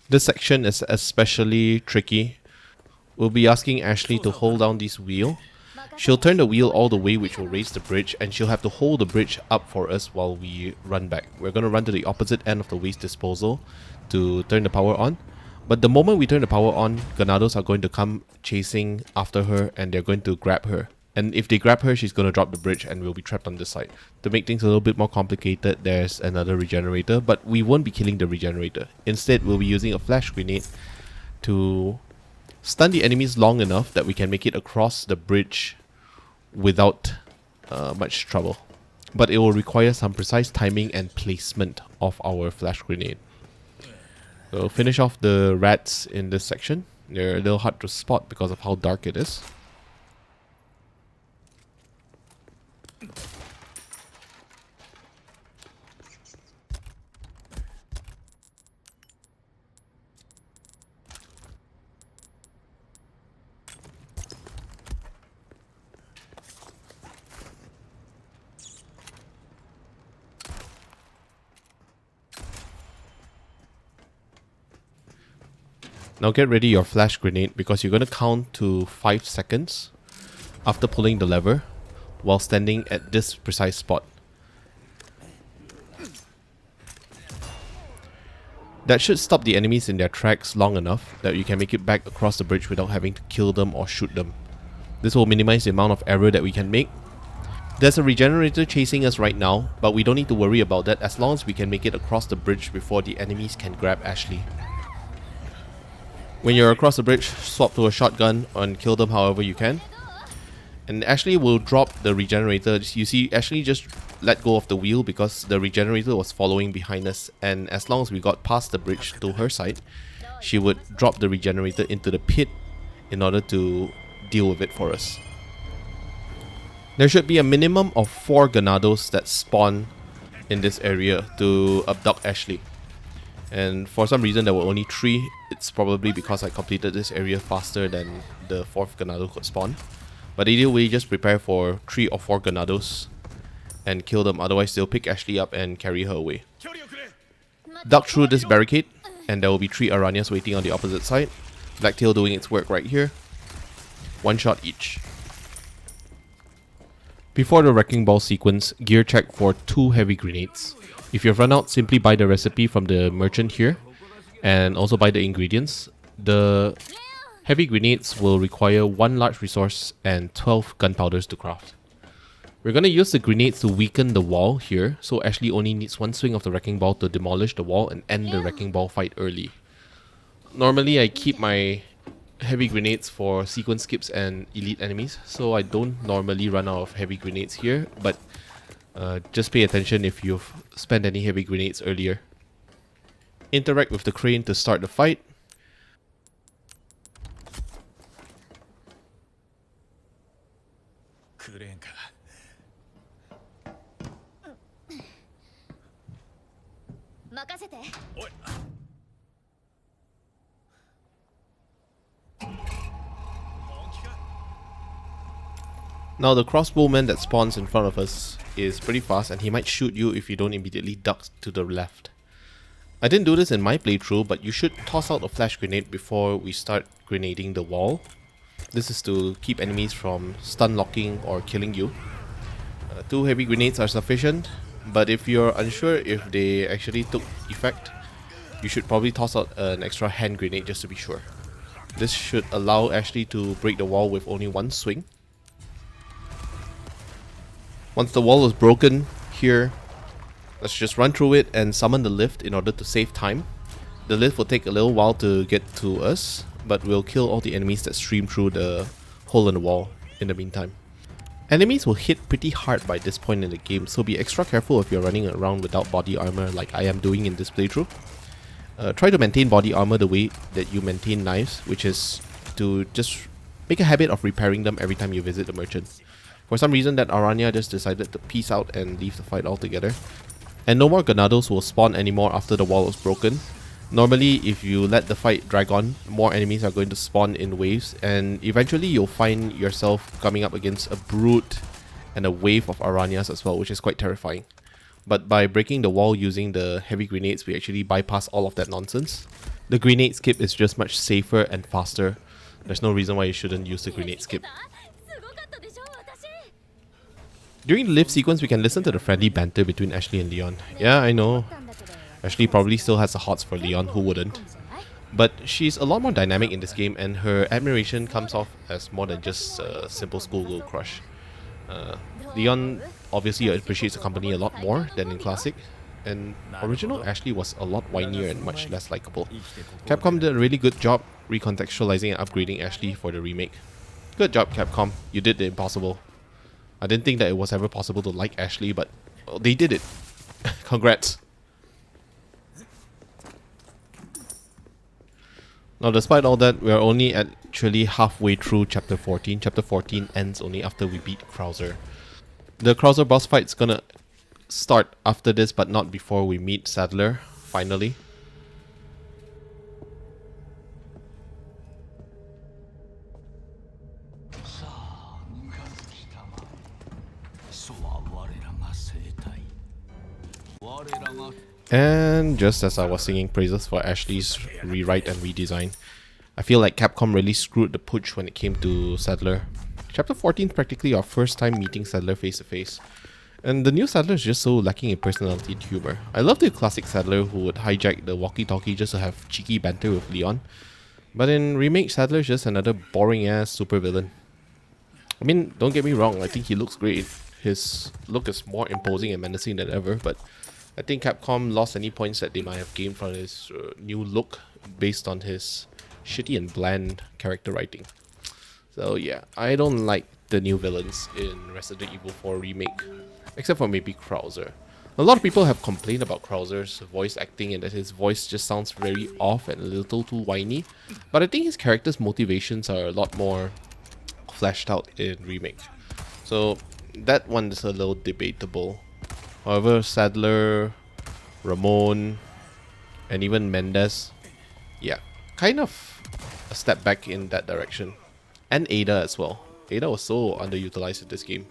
A: This section is especially tricky. We'll be asking Ashley to hold down this wheel. She'll turn the wheel all the way, which will raise the bridge, and she'll have to hold the bridge up for us while we run back. We're going to run to the opposite end of the waste disposal to turn the power on. But the moment we turn the power on, Ganados are going to come chasing after her and they're going to grab her. And if they grab her, she's going to drop the bridge and we'll be trapped on this side. To make things a little bit more complicated, there's another regenerator, but we won't be killing the regenerator. Instead, we'll be using a flash grenade to stun the enemies long enough that we can make it across the bridge without much trouble. But it will require some precise timing and placement of our flash grenade. So finish off the rats in this section. They're a little hard to spot because of how dark it is. Now get ready your flash grenade because you're going to count to 5 seconds after pulling the lever while standing at this precise spot. That should stop the enemies in their tracks long enough that you can make it back across the bridge without having to kill them or shoot them. This will minimize the amount of error that we can make. There's a regenerator chasing us right now, but we don't need to worry about that as long as we can make it across the bridge before the enemies can grab Ashley. When you're across the bridge, swap to a shotgun and kill them however you can. And Ashley will drop the regenerator. You see, Ashley just let go of the wheel because the regenerator was following behind us. And as long as we got past the bridge to her side, she would drop the regenerator into the pit in order to deal with it for us. There should be a minimum of 4 Ganados that spawn in this area to abduct Ashley. And for some reason there were only 3. It's probably because I completed this area faster than the 4th Ganado could spawn. But either way, just prepare for 3 or 4 Ganados and kill them, otherwise they'll pick Ashley up and carry her away. Duck through this barricade, and there will be 3 Aranyas waiting on the opposite side. Blacktail doing its work right here. 1 shot each. Before the Wrecking Ball sequence, gear check for 2 heavy grenades. If you've run out, simply buy the recipe from the merchant here, and also buy the ingredients. The heavy grenades will require 1 large resource and 12 gunpowders to craft. We're going to use the grenades to weaken the wall here, so Ashley only needs 1 swing of the Wrecking Ball to demolish the wall and end the Wrecking Ball fight early. Normally I keep my heavy grenades for sequence skips and elite enemies, so I don't normally run out of heavy grenades here, but just pay attention if you've spent any heavy grenades earlier. Interact with the crane to start the fight. Now the crossbowman that spawns in front of us is pretty fast, and he might shoot you if you don't immediately duck to the left. I didn't do this in my playthrough, but you should toss out a flash grenade before we start grenading the wall. This is to keep enemies from stun locking or killing you. 2 heavy grenades are sufficient, but if you're unsure if they actually took effect, you should probably toss out an extra hand grenade just to be sure. This should allow Ashley to break the wall with only 1 swing. Once the wall is broken here, let's just run through it and summon the lift in order to save time. The lift will take a little while to get to us, but we'll kill all the enemies that stream through the hole in the wall in the meantime. Enemies will hit pretty hard by this point in the game, so be extra careful if you're running around without body armor like I am doing in this playthrough. Try to maintain body armor the way that you maintain knives, which is to just make a habit of repairing them every time you visit the merchant. For some reason, that Aranya just decided to peace out and leave the fight altogether. And no more Ganados will spawn anymore after the wall is broken. Normally, if you let the fight drag on, more enemies are going to spawn in waves, and eventually you'll find yourself coming up against a brute and a wave of Aranyas as well, which is quite terrifying. But by breaking the wall using the heavy grenades, we actually bypass all of that nonsense. The grenade skip is just much safer and faster. There's no reason why you shouldn't use the grenade skip. During the lift sequence, we can listen to the friendly banter between Ashley and Leon. Yeah, I know. Ashley probably still has the hots for Leon, who wouldn't? But she's a lot more dynamic in this game, and her admiration comes off as more than just a simple schoolgirl crush. Leon obviously appreciates the company a lot more than in Classic, and original Ashley was a lot whinier and much less likable. Capcom did a really good job recontextualizing and upgrading Ashley for the remake. Good job, Capcom. You did the impossible. I didn't think that it was ever possible to like Ashley, but they did it. Congrats. Now, despite all that, we are only actually halfway through Chapter 14. Chapter 14 ends only after we beat Krauser. The Krauser boss fight's gonna start after this, but not before we meet Sadler, finally. And just as I was singing praises for Ashley's rewrite and redesign, I feel like Capcom really screwed the pooch when it came to Sadler. Chapter 14 is practically our first time meeting Sadler face to face, and the new Sadler is just so lacking in personality and humor. I love the classic Sadler who would hijack the walkie-talkie just to have cheeky banter with Leon, but in Remake, Sadler is just another boring ass supervillain. I mean, don't get me wrong, I think he looks great. His look is more imposing and menacing than ever, but I think Capcom lost any points that they might have gained from his new look based on his shitty and bland character writing. So yeah, I don't like the new villains in Resident Evil 4 Remake, except for maybe Krauser. A lot of people have complained about Krauser's voice acting and that his voice just sounds very off and a little too whiny, but I think his character's motivations are a lot more fleshed out in Remake. So that one is a little debatable. However, Sadler, Ramon, And even Mendez, yeah, kind of a step back in that direction. And Ada as well. Ada was so underutilized in this game.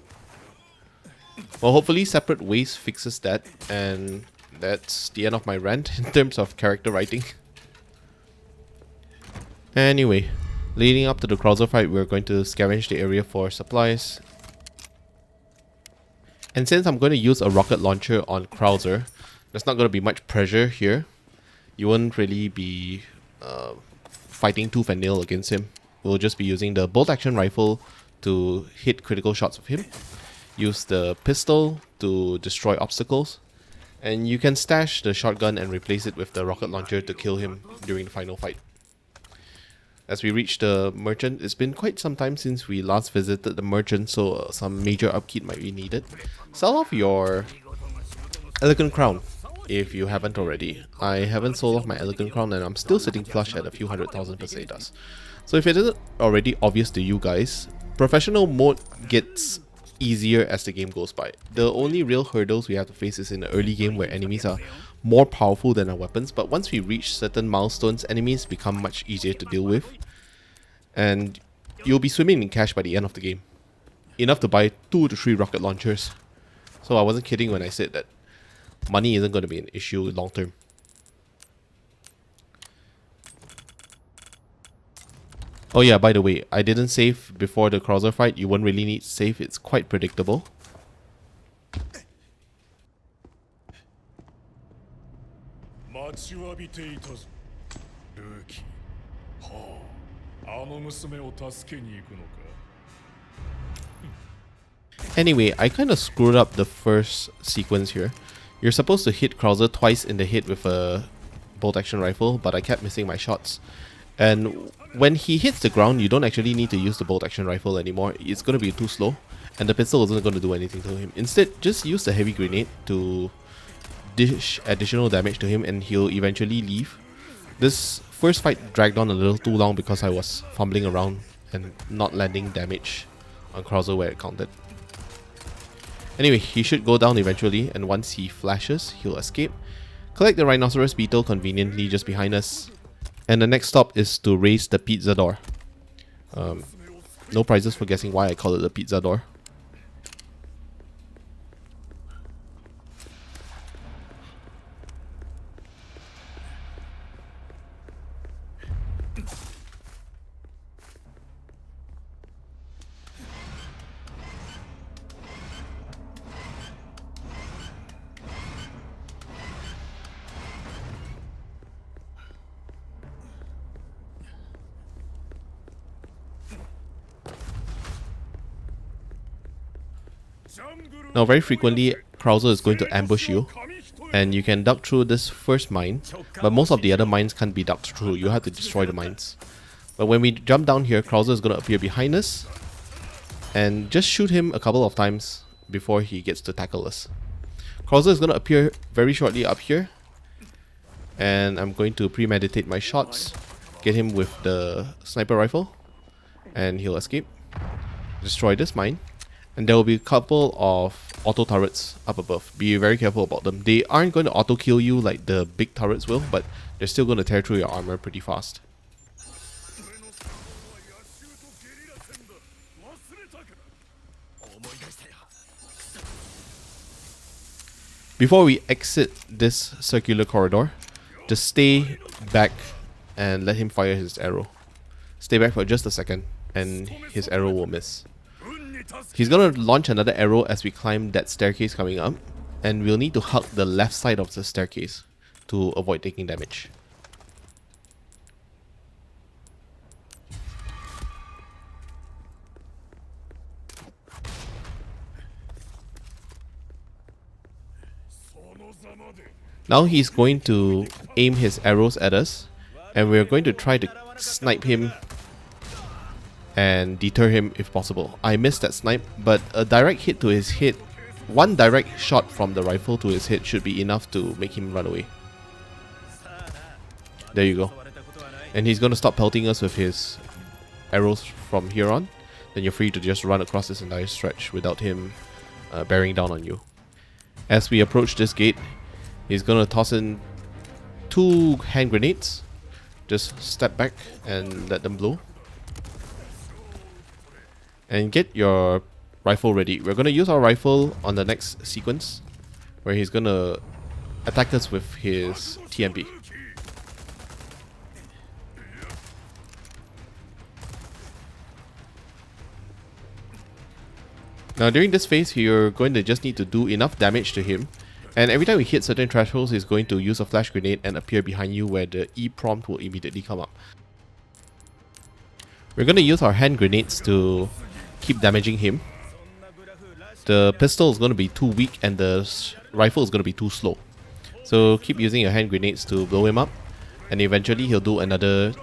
A: Well, hopefully Separate Ways fixes that, and that's the end of my rant in terms of character writing. Anyway, leading up to the Krauser fight, we're going to scavenge the area for supplies. And since I'm going to use a rocket launcher on Krauser, there's not going to be much pressure here. You won't really be fighting tooth and nail against him. We'll just be using the bolt action rifle to hit critical shots of him. Use the pistol to destroy obstacles. And you can stash the shotgun and replace it with the rocket launcher to kill him during the final fight. As we reach the merchant, it's been quite some time since we last visited the merchant, so some major upkeep might be needed. Sell off your Elegant Crown if you haven't already. I haven't sold off my Elegant Crown and I'm still sitting flush at a few 100,000 pesetas. So if it isn't already obvious to you guys, professional mode gets easier as the game goes by. The only real hurdles we have to face is in the early game where enemies are more powerful than our weapons, but once we reach certain milestones, enemies become much easier to deal with. And you'll be swimming in cash by the end of the game. Enough to buy 2 to 3 rocket launchers. So I wasn't kidding when I said that money isn't going to be an issue long term. Oh yeah, by the way, I didn't save before the Krauser fight. You won't really need to save, it's quite predictable. Anyway, I kind of screwed up the first sequence here. You're supposed to hit Krauser twice in the head with a bolt action rifle, but I kept missing my shots. And when he hits the ground, you don't actually need to use the bolt action rifle anymore. It's going to be too slow, and the pistol isn't going to do anything to him. Instead, just use the heavy grenade to dish additional damage to him, and he'll eventually leave. This first fight dragged on a little too long because I was fumbling around and not landing damage on Krauser where it counted. Anyway, he should go down eventually, and once he flashes, he'll escape. Collect the Rhinoceros Beetle conveniently just behind us. And the next stop is to raise the pizza door. No prizes for guessing why I call it the pizza door. Now very frequently, Krauser is going to ambush you, and you can duck through this first mine, but most of the other mines can't be ducked through. You have to destroy the mines. But when we jump down here, Krauser is going to appear behind us, and just shoot him a couple of times before he gets to tackle us. Krauser is going to appear very shortly up here, and I'm going to premeditate my shots, get him with the sniper rifle, and he'll escape. Destroy this mine. And there will be a couple of auto turrets up above. Be very careful about them. They aren't going to auto kill you like the big turrets will, but they're still going to tear through your armor pretty fast. Before we exit this circular corridor, just stay back and let him fire his arrow. Stay back for just a second and his arrow will miss. He's gonna launch another arrow as we climb that staircase coming up, and we'll need to hug the left side of the staircase to avoid taking damage. Now he's going to aim his arrows at us, and we're going to try to snipe him and deter him if possible. I missed that snipe, but a direct hit to his head, one direct shot from the rifle to his head should be enough to make him run away. There you go. And he's going to stop pelting us with his arrows from here on. Then you're free to just run across this entire stretch without him bearing down on you. As we approach this gate, he's going to toss in 2 hand grenades. Just step back and let them blow. And get your rifle ready. We're gonna use our rifle on the next sequence, where he's gonna attack us with his TMP. Now during this phase, you're going to just need to do enough damage to him, and every time we hit certain thresholds, he's going to use a flash grenade and appear behind you, where the E prompt will immediately come up. We're going to use our hand grenades to keep damaging him. The pistol is going to be too weak and the rifle is going to be too slow. So keep using your hand grenades to blow him up, and eventually he'll do another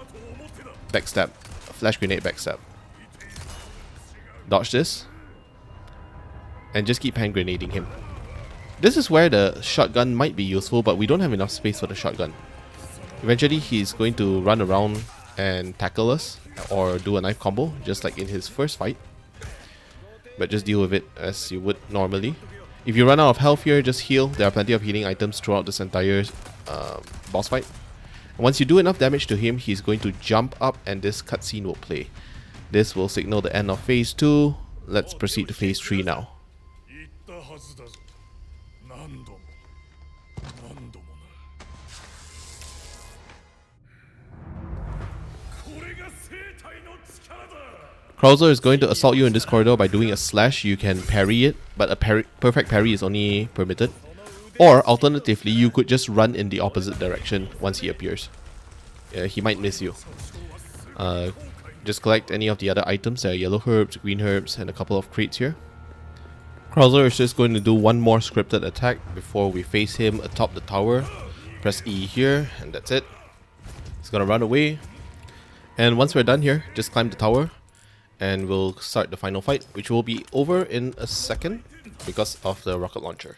A: backstab, flash grenade backstab. Dodge this, and just keep hand grenading him. This is where the shotgun might be useful, but we don't have enough space for the shotgun. Eventually he's going to run around and tackle us, or do a knife combo, just like in his first fight. But just deal with it as you would normally. If you run out of health here, just heal. There are plenty of healing items throughout this entire boss fight. And once you do enough damage to him, he's going to jump up and this cutscene will play. This will signal the end of phase 2. Let's proceed to phase 3 now. Krauser is going to assault you in this corridor by doing a slash. You can parry it, but a perfect parry is only permitted. Or alternatively, you could just run in the opposite direction once he appears. He might miss you. Just collect any of the other items. There are yellow herbs, green herbs, and a couple of crates here. Krauser is just going to do one more scripted attack before we face him atop the tower. Press E here, and that's it. He's gonna run away. And once we're done here, just climb the tower, and we'll start the final fight, which will be over in a second because of the rocket launcher.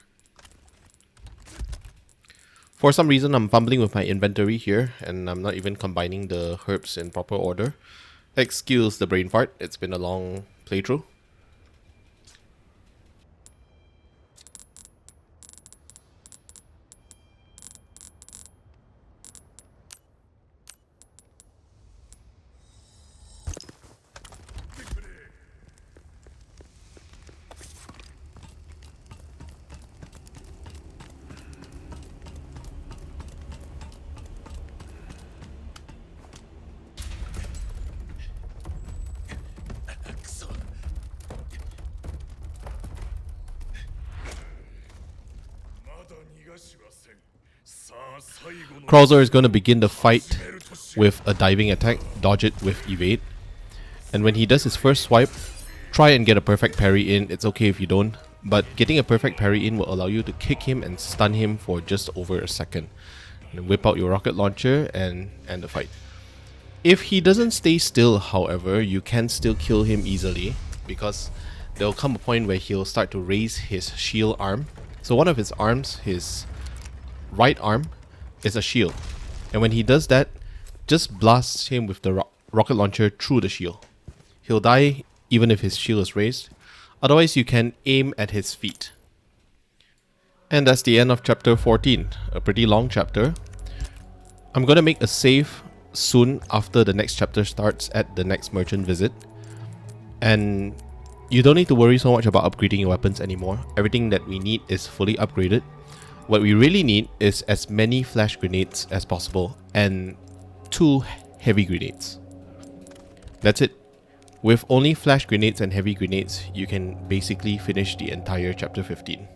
A: For some reason, I'm fumbling with my inventory here, and I'm not even combining the herbs in proper order. Excuse the brain fart, it's been a long playthrough. Krauser is going to begin the fight with a diving attack, dodge it with evade. And when he does his first swipe, try and get a perfect parry in. It's okay if you don't, but getting a perfect parry in will allow you to kick him and stun him for just over a second. And whip out your rocket launcher and end the fight. If he doesn't stay still, however, you can still kill him easily, because there will come a point where he'll start to raise his shield arm. So one of his arms, his right arm, is a shield, and when he does that, just blast him with the rocket launcher through the shield. He'll die even if his shield is raised. Otherwise, you can aim at his feet. And that's the end of chapter 14, a pretty long chapter. I'm gonna make a save soon after the next chapter starts at the next merchant visit, and you don't need to worry so much about upgrading your weapons anymore. Everything that we need is fully upgraded. What we really need is as many flash grenades as possible and 2 heavy grenades. That's it. With only flash grenades and heavy grenades, you can basically finish the entire chapter 15.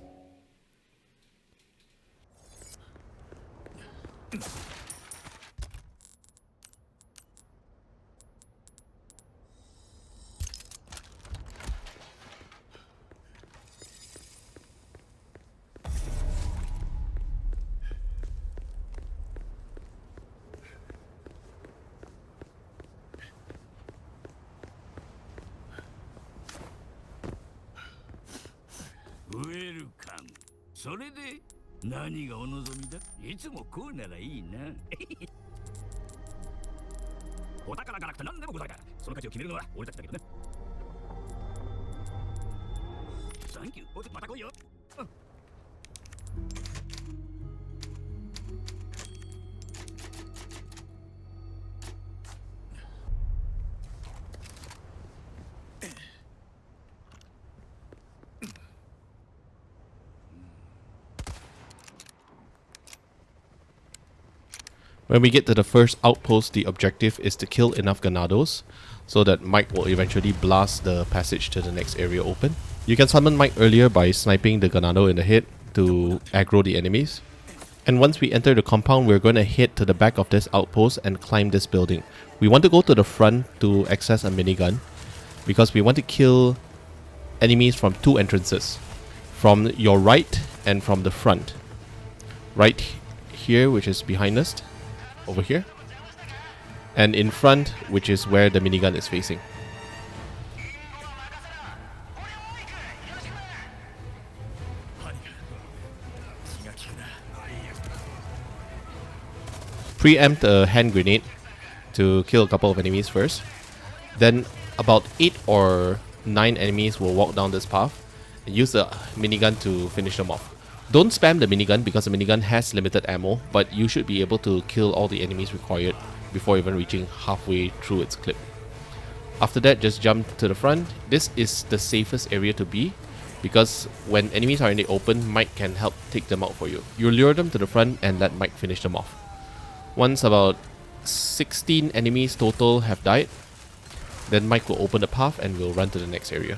C: Welcome. それで何がお望みだ？いつもこうならいいな。お宝がなくて何でもございだ。その価値を決めるのは俺たちだけどね。サンキュー。また来いよ。
A: When we get to the first outpost, the objective is to kill enough Ganados so that Mike will eventually blast the passage to the next area open. You can summon Mike earlier by sniping the Ganado in the head to aggro the enemies. And once we enter the compound, we're going to head to the back of this outpost and climb this building. We want to go to the front to access a minigun because we want to kill enemies from two entrances. From your right and from the front. Right here, which is behind us. Over here. And in front, which is where the minigun is facing. Preempt a hand grenade to kill a couple of enemies first. Then about 8 or 9 enemies will walk down this path and use the minigun to finish them off. Don't spam the minigun because the minigun has limited ammo, but you should be able to kill all the enemies required before even reaching halfway through its clip. After that, just jump to the front. This is the safest area to be because when enemies are in the open, Mike can help take them out for you. You lure them to the front and let Mike finish them off. Once about 16 enemies total have died, then Mike will open the path and we'll run to the next area.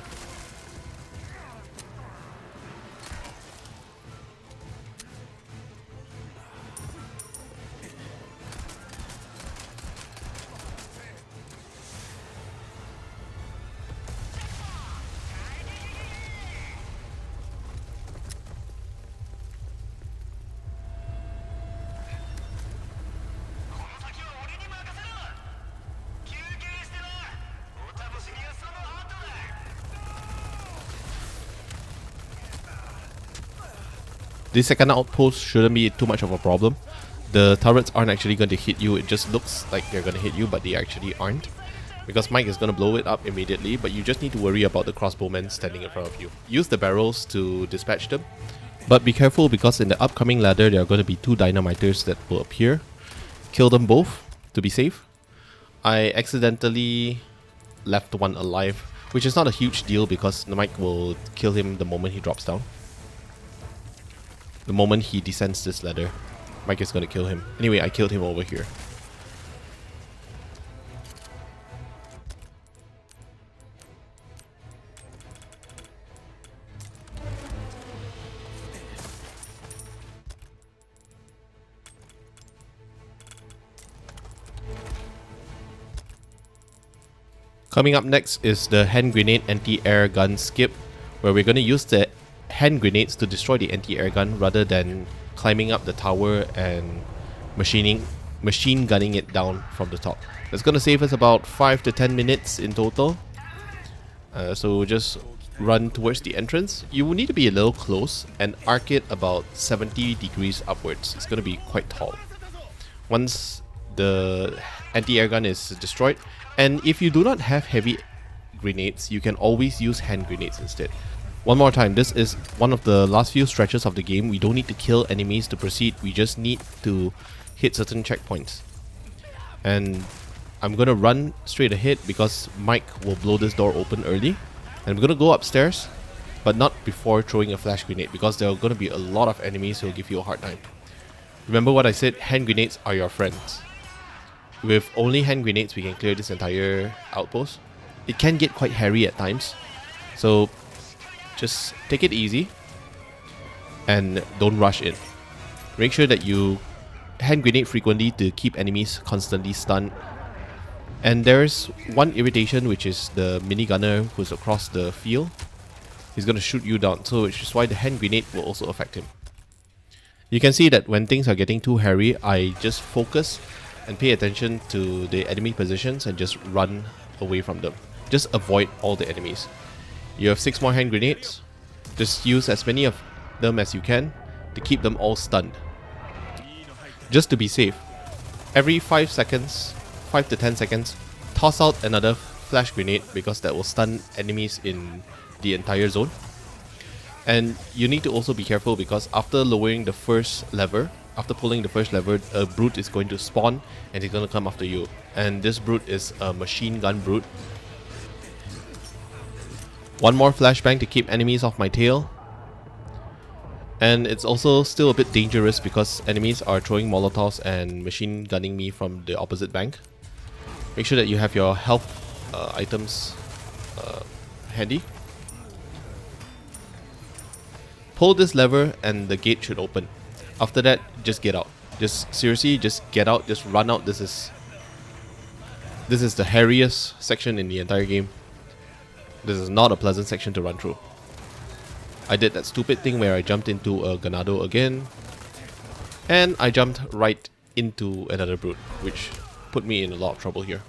A: The second outpost shouldn't be too much of a problem. The turrets aren't actually going to hit you, it just looks like they're going to hit you, but they actually aren't. Because Mike is going to blow it up immediately, but you just need to worry about the crossbowmen standing in front of you. Use the barrels to dispatch them. But be careful because in the upcoming ladder there are going to be 2 dynamiters that will appear. Kill them both to be safe. I accidentally left one alive, which is not a huge deal because Mike will kill him the moment he drops down. The moment he descends this ladder, Mike is going to kill him. Anyway, I killed him over here. Coming up next is the hand grenade anti-air gun skip, where we're going to use the hand grenades to destroy the anti-air gun rather than climbing up the tower and machine gunning it down from the top. It's going to save us about 5 to 10 minutes in total. So we'll just run towards the entrance. You will need to be a little close and arc it about 70 degrees upwards. It's going to be quite tall. Once the anti-air gun is destroyed, and if you do not have heavy grenades, you can always use hand grenades instead. One more time, this is one of the last few stretches of the game. We don't need to kill enemies to proceed, we just need to hit certain checkpoints. And I'm gonna run straight ahead because Mike will blow this door open early. And I'm gonna go upstairs, but not before throwing a flash grenade because there are gonna be a lot of enemies who will give you a hard time. Remember what I said, hand grenades are your friends. With only hand grenades we can clear this entire outpost. It can get quite hairy at times, so just take it easy and don't rush in. Make sure that you hand grenade frequently to keep enemies constantly stunned. And there's one irritation, which is the minigunner who's across the field. He's going to shoot you down, so which is why the hand grenade will also affect him. You can see that when things are getting too hairy, I just focus and pay attention to the enemy positions and just run away from them. Just avoid all the enemies. You have 6 more hand grenades. Just use as many of them as you can to keep them all stunned. Just to be safe, every 5 seconds, 5 to 10 seconds, toss out another flash grenade because that will stun enemies in the entire zone. And you need to also be careful because after lowering the first lever, after pulling the first lever, a brute is going to spawn and it's going to come after you. And this brute is a machine gun brute. One more flashbang to keep enemies off my tail. And it's also still a bit dangerous because enemies are throwing molotovs and machine gunning me from the opposite bank. Make sure that you have your health items handy. Pull this lever and the gate should open. After that, just get out. Just seriously, just get out, just run out. This is the hairiest section in the entire game. This is not a pleasant section to run through. I did that stupid thing where I jumped into a ganado again. And I jumped right into another brute, which put me in a lot of trouble here.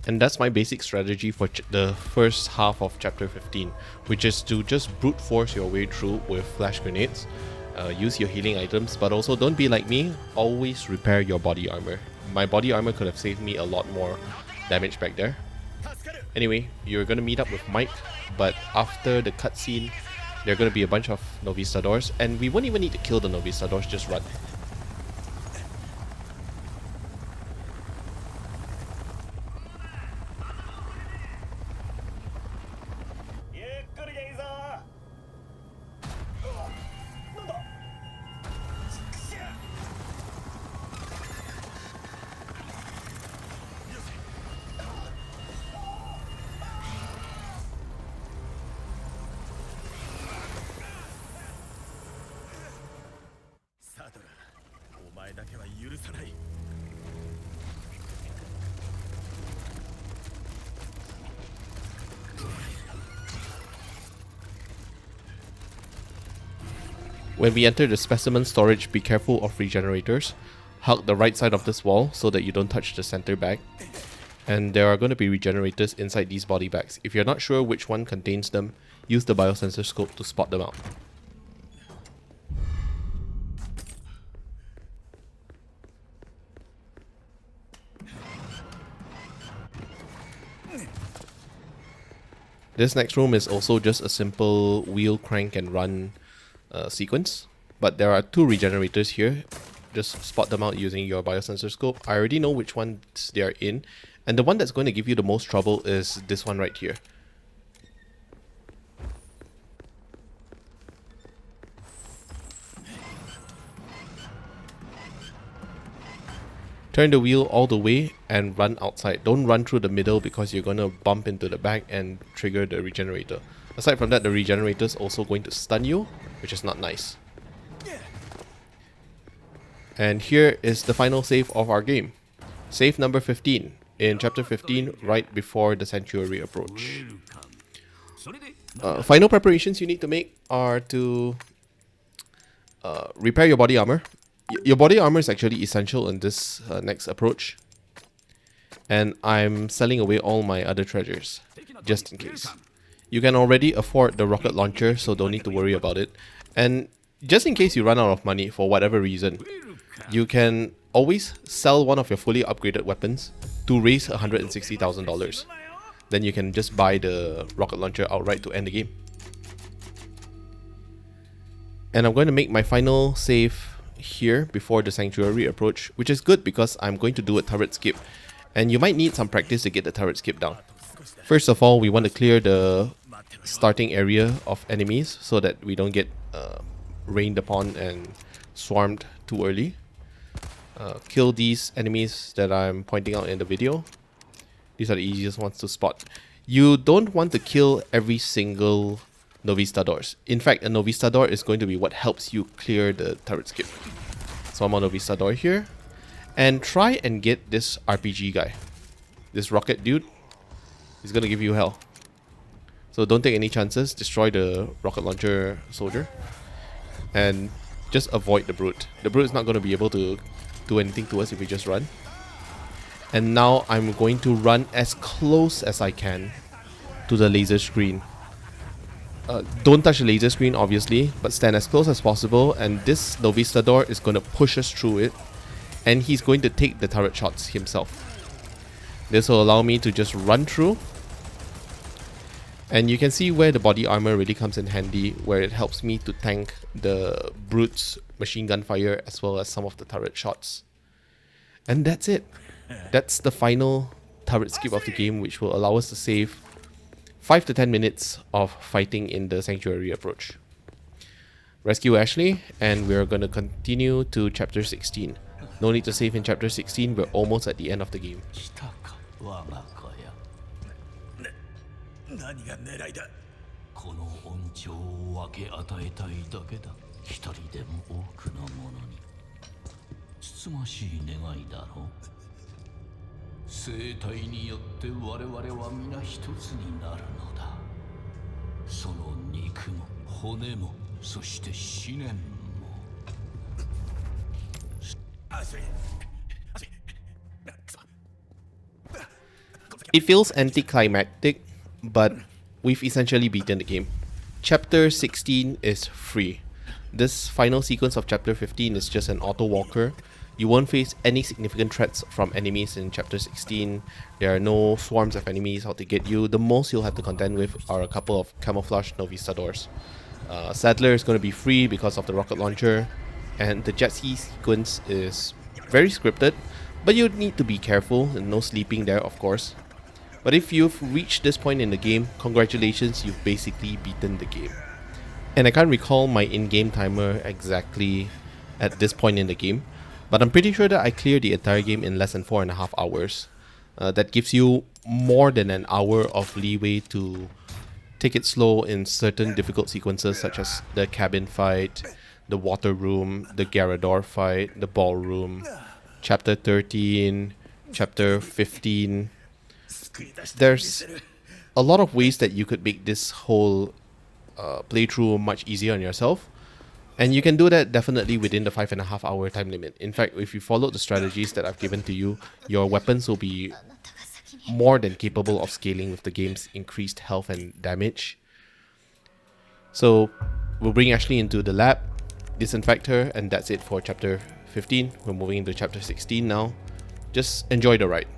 A: And that's my basic strategy for the first half of chapter 15, which is to just brute force your way through with flash grenades. Use your healing items, but also don't be like me, always repair your body armor. My body armor could have saved me a lot more damage back there. Anyway, you're gonna meet up with Mike, but after the cutscene, there are gonna be a bunch of Novistadors, and we won't even need to kill the Novistadors, just run. When we enter the specimen storage, be careful of regenerators. Hug the right side of this wall so that you don't touch the center bag. And there are going to be regenerators inside these body bags. If you're not sure which one contains them, use the biosensor scope to spot them out. This next room is also just a simple wheel, crank and run sequence, but there are 2 regenerators here. Just spot them out using your biosensor scope. I already know which ones they are in, and the one that's going to give you the most trouble is this one right here. Turn the wheel all the way and run outside. Don't run through the middle because you're going to bump into the back and trigger the regenerator. Aside from that, the regenerator is also going to stun you, which is not nice. And here is the final save of our game. Save number 15 in chapter 15, right before the sanctuary approach. Final preparations you need to make are to repair your body armor. Your body armor is actually essential in this next approach. And I'm selling away all my other treasures, just in case. You can already afford the rocket launcher, so don't need to worry about it. And just in case you run out of money for whatever reason, you can always sell one of your fully upgraded weapons to raise $160,000. Then you can just buy the rocket launcher outright to end the game. And I'm going to make my final save here before the sanctuary approach, which is good because I'm going to do a turret skip. And you might need some practice to get the turret skip down. First of all, we want to clear the starting area of enemies so that we don't get rained upon and swarmed too early. Kill these enemies that I'm pointing out in the video. These are the easiest ones to spot. You don't want to kill every single Novistadors. In fact, a Novistador is going to be what helps you clear the turret skip. So I'm on Novistador here. And try and get this RPG guy. This rocket dude. He's going to give you hell. So don't take any chances. Destroy the rocket launcher soldier. And just avoid the brute. The brute is not going to be able to do anything to us if we just run. And now I'm going to run as close as I can to the laser screen. Don't touch the laser screen, obviously, but stand as close as possible, and this Novistador is going to push us through it, and he's going to take the turret shots himself. This will allow me to just run through, and you can see where the body armor really comes in handy, where it helps me to tank the brute's machine gun fire as well as some of the turret shots. And that's it. That's the final turret skip of the game, which will allow us to save 5 to 10 minutes of fighting in the Sanctuary approach. Rescue Ashley, and we're going to continue to Chapter 16. No need to save in Chapter 16, we're almost at the end of the game.
C: 来たか我が子や。
B: 何が狙いだ。
C: この恩寵を分け与えたいだけだ。一人でも多くの者に。つつましい願いだろう。生体によって我々は皆一つになるのだ。その肉も骨もそして思念も。
A: It feels anticlimactic, but we've essentially beaten the game. Chapter 16 is free. This final sequence of Chapter 15 is just an auto walker. You won't face any significant threats from enemies in Chapter 16. There are no swarms of enemies out to get you. The most you'll have to contend with are a couple of camouflage Novistadors. Sadler is going to be free because of the rocket launcher, and the jet ski sequence is very scripted, but you need to be careful and no sleeping there, of course. But if you've reached this point in the game, congratulations, you've basically beaten the game. And I can't recall my in-game timer exactly at this point in the game, but I'm pretty sure that I cleared the entire game in less than 4.5 hours. That gives you more than an hour of leeway to take it slow in certain difficult sequences such as the cabin fight, the water room, the Garrador fight, the ballroom, chapter 13, chapter 15. There's a lot of ways that you could make this whole playthrough much easier on yourself. And you can do that definitely within the 5.5 hour time limit. In fact, if you follow the strategies that I've given to you, your weapons will be more than capable of scaling with the game's increased health and damage. So we'll bring Ashley into the lab, disinfect her, and that's it for chapter 15. We're moving into chapter 16 now. Just enjoy the ride.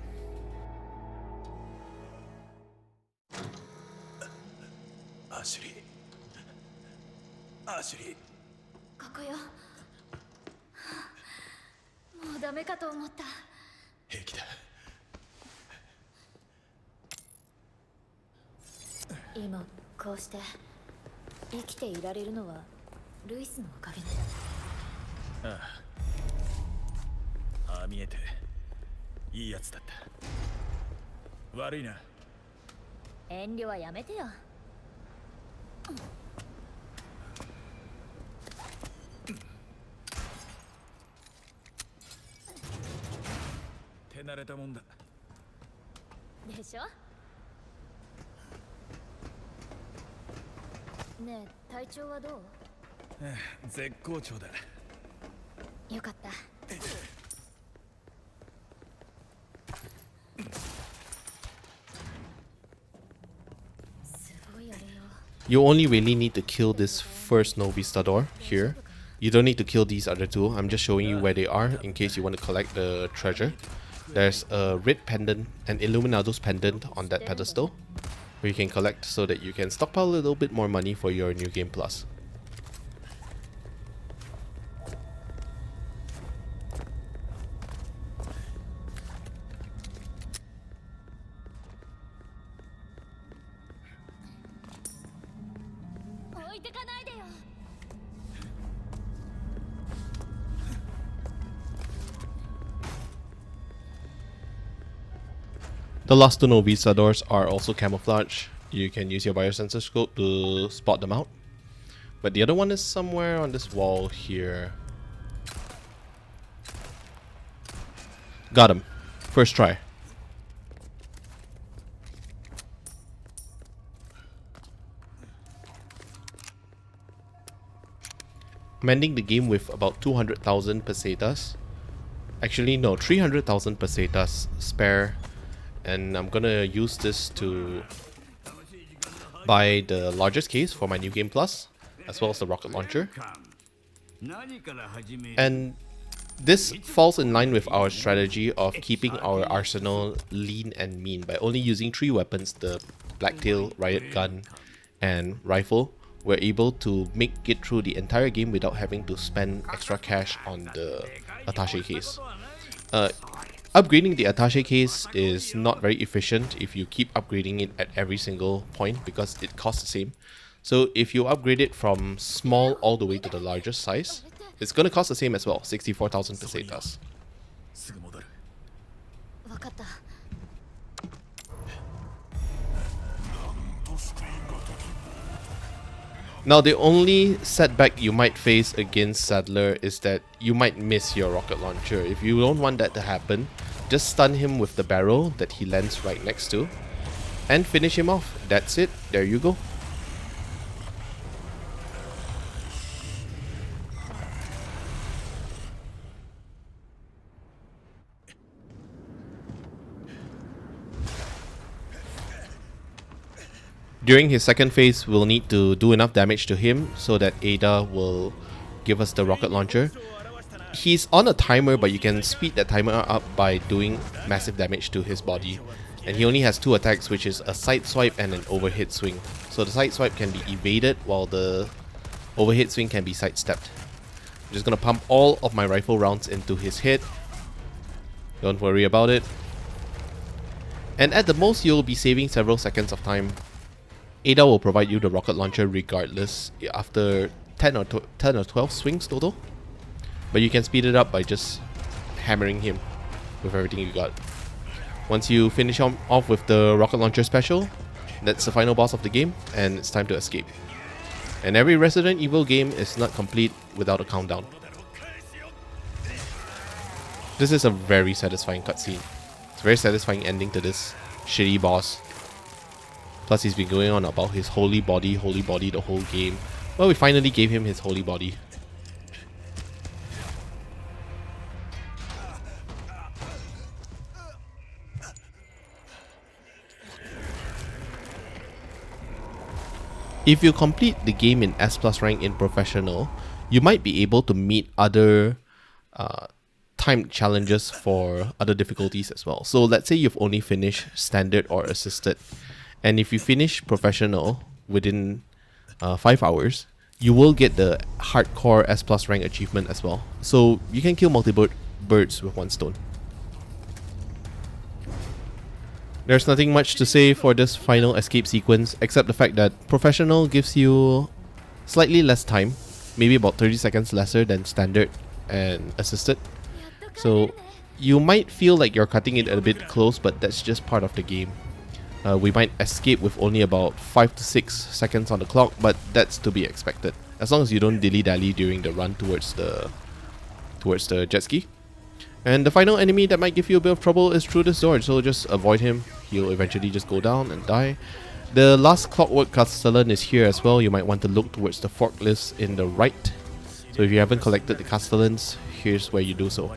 B: Ashley.
F: ここよ。もうダメかと思った。
B: 平気だ。
F: 今こうして生きていられるのはルイスのおかげだ。
B: ああ。ああ見えていいやつだった。悪いな。
F: 遠慮はやめてよ。
B: 手慣れたもんだ。
F: でしょ。ねえ、体調はどう？
B: 絶好調だ。
F: よかった。すごいあれよ。
A: You only really need to kill this first Novistador here. You don't need to kill these other two. I'm just showing you where they are in case you want to collect the treasure. There's a red pendant, an Illuminado's pendant on that pedestal, where you can collect so that you can stockpile a little bit more money for your New Game Plus. The last two Novistadors are also camouflage. You can use your biosensor scope to spot them out. But the other one is somewhere on this wall here. Got him. First try. I'm ending the game with about 200,000 pesetas. Actually, no, 300,000 pesetas spare. And I'm gonna use this to buy the largest case for my New Game Plus, as well as the rocket launcher. And this falls in line with our strategy of keeping our arsenal lean and mean by only using 3 weapons, the Blacktail, Riot Gun, and Rifle. We're able to make it through the entire game without having to spend extra cash on the attaché case. Upgrading the attaché case is not very efficient if you keep upgrading it at every single point because it costs the same. So if you upgrade it from small all the way to the largest size, it's going to cost the same as well, 64,000 pesetas.
B: すぐ戻る。
F: わかった。
A: Now the only setback you might face against Sadler is that you might miss your rocket launcher. If you don't want that to happen, just stun him with the barrel that he lands right next to and finish him off. That's it, there you go. During his second phase, we'll need to do enough damage to him so that Ada will give us the rocket launcher. He's on a timer, but you can speed that timer up by doing massive damage to his body. And he only has 2 attacks, which is a side swipe and an overhead swing. So the side swipe can be evaded while the overhead swing can be sidestepped. I'm just gonna pump all of my rifle rounds into his head. Don't worry about it. And at the most, you'll be saving several seconds of time. Ada will provide you the rocket launcher regardless after 10 or 12 swings total. But you can speed it up by just hammering him with everything you got. Once you finish him off with the rocket launcher special, that's the final boss of the game and it's time to escape. And every Resident Evil game is not complete without a countdown. This is a very satisfying cutscene. It's a very satisfying ending to this shitty boss. Plus he's been going on about his holy body the whole game. Well, we finally gave him his holy body. If you complete the game in S+ rank in Professional, you might be able to meet other timed challenges for other difficulties as well. So let's say you've only finished Standard or Assisted. And if you finish Professional within 5 hours, you will get the Hardcore S+ rank achievement as well. So you can kill multiple birds with one stone. There's nothing much to say for this final escape sequence, except the fact that Professional gives you slightly less time, maybe about 30 seconds lesser than Standard and Assisted. So you might feel like you're cutting it a bit close, but that's just part of the game. We might escape with only about 5 to 6 seconds on the clock, but that's to be expected, as long as you don't dilly-dally during the run towards the jet ski. And the final enemy that might give you a bit of trouble is through this door, so just avoid him. He'll eventually just go down and die. The last Clockwork Castellan is here as well. You might want to look towards the forklifts in the right. So if you haven't collected the Castellans, here's where you do so.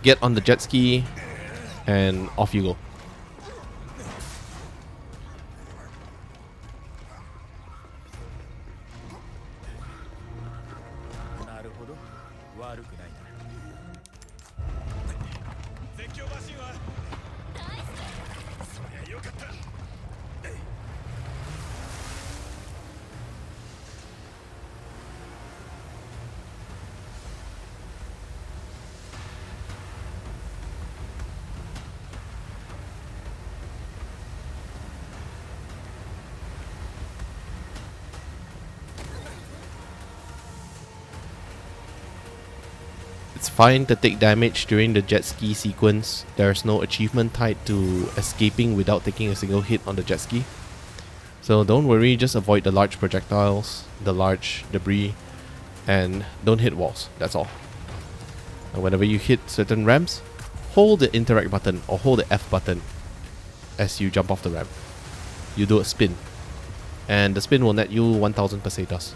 A: Get on the jet ski and off you go.
B: なるほど、悪くないな。絶叫マシンはそりゃよかった。
A: It's fine to take damage during the jet ski sequence. There's no achievement tied to escaping without taking a single hit on the jet ski. So don't worry, just avoid the large projectiles, the large debris, and don't hit walls, that's all. And whenever you hit certain ramps, hold the interact button or hold the F button as you jump off the ramp. You do a spin, and the spin will net you 1000 pesetas.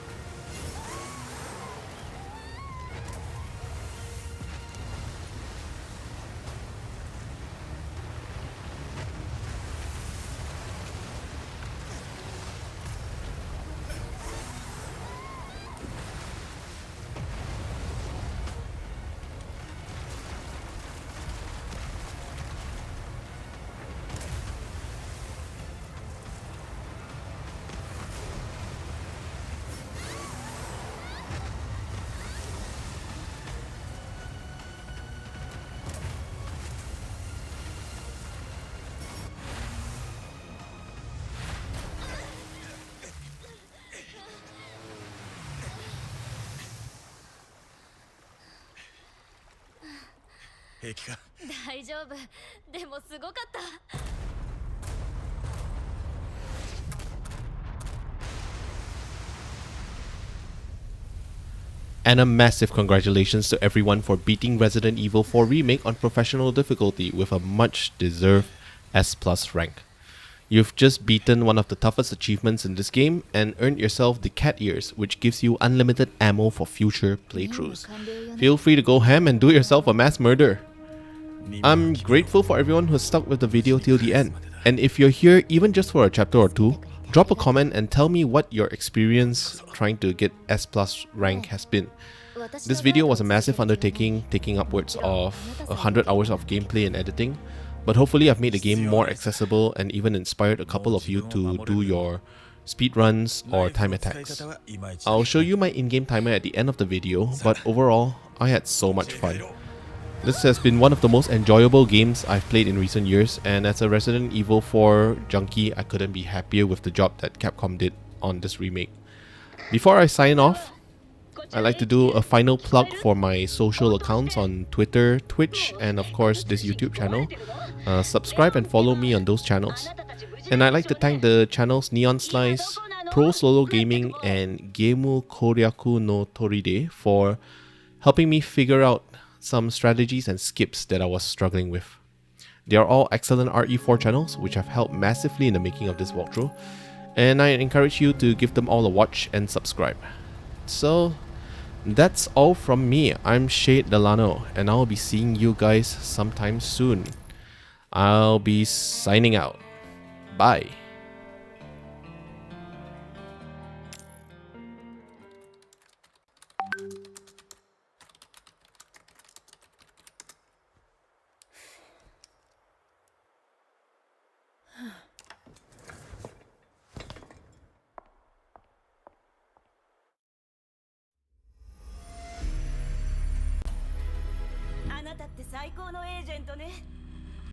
B: 平気か。
F: 大丈夫。でもすごかった。
A: And a massive congratulations to everyone for beating Resident Evil 4 Remake on professional difficulty with a much deserved S+ rank. You've just beaten one of the toughest achievements in this game and earned yourself the cat ears, which gives you unlimited ammo for future playthroughs. Feel free to go ham and do yourself a mass murder. I'm grateful for everyone who stuck with the video till the end, and if you're here even just for a chapter or two, drop a comment and tell me what your experience trying to get S+ rank has been. This video was a massive undertaking, taking upwards of 100 hours of gameplay and editing, but hopefully I've made the game more accessible and even inspired a couple of you to do your speedruns or time attacks. I'll show you my in-game timer at the end of the video, but overall, I had so much fun. This has been one of the most enjoyable games I've played in recent years, and as a Resident Evil 4 junkie, I couldn't be happier with the job that Capcom did on this remake. Before I sign off, I'd like to do a final plug for my social accounts on Twitter, Twitch, and of course this YouTube channel. Subscribe and follow me on those channels. And I'd like to thank the channels Neon Slice, Pro Solo Gaming, and Gemu Koryaku no Toride for helping me figure out some strategies and skips that I was struggling with. They are all excellent RE4 channels which have helped massively in the making of this walkthrough, and I encourage you to give them all a watch and subscribe. So that's all from me. I'm Shade Delano, and I'll be seeing you guys sometime soon. I'll be signing out. Bye.
E: A なたって最高のエージェントね。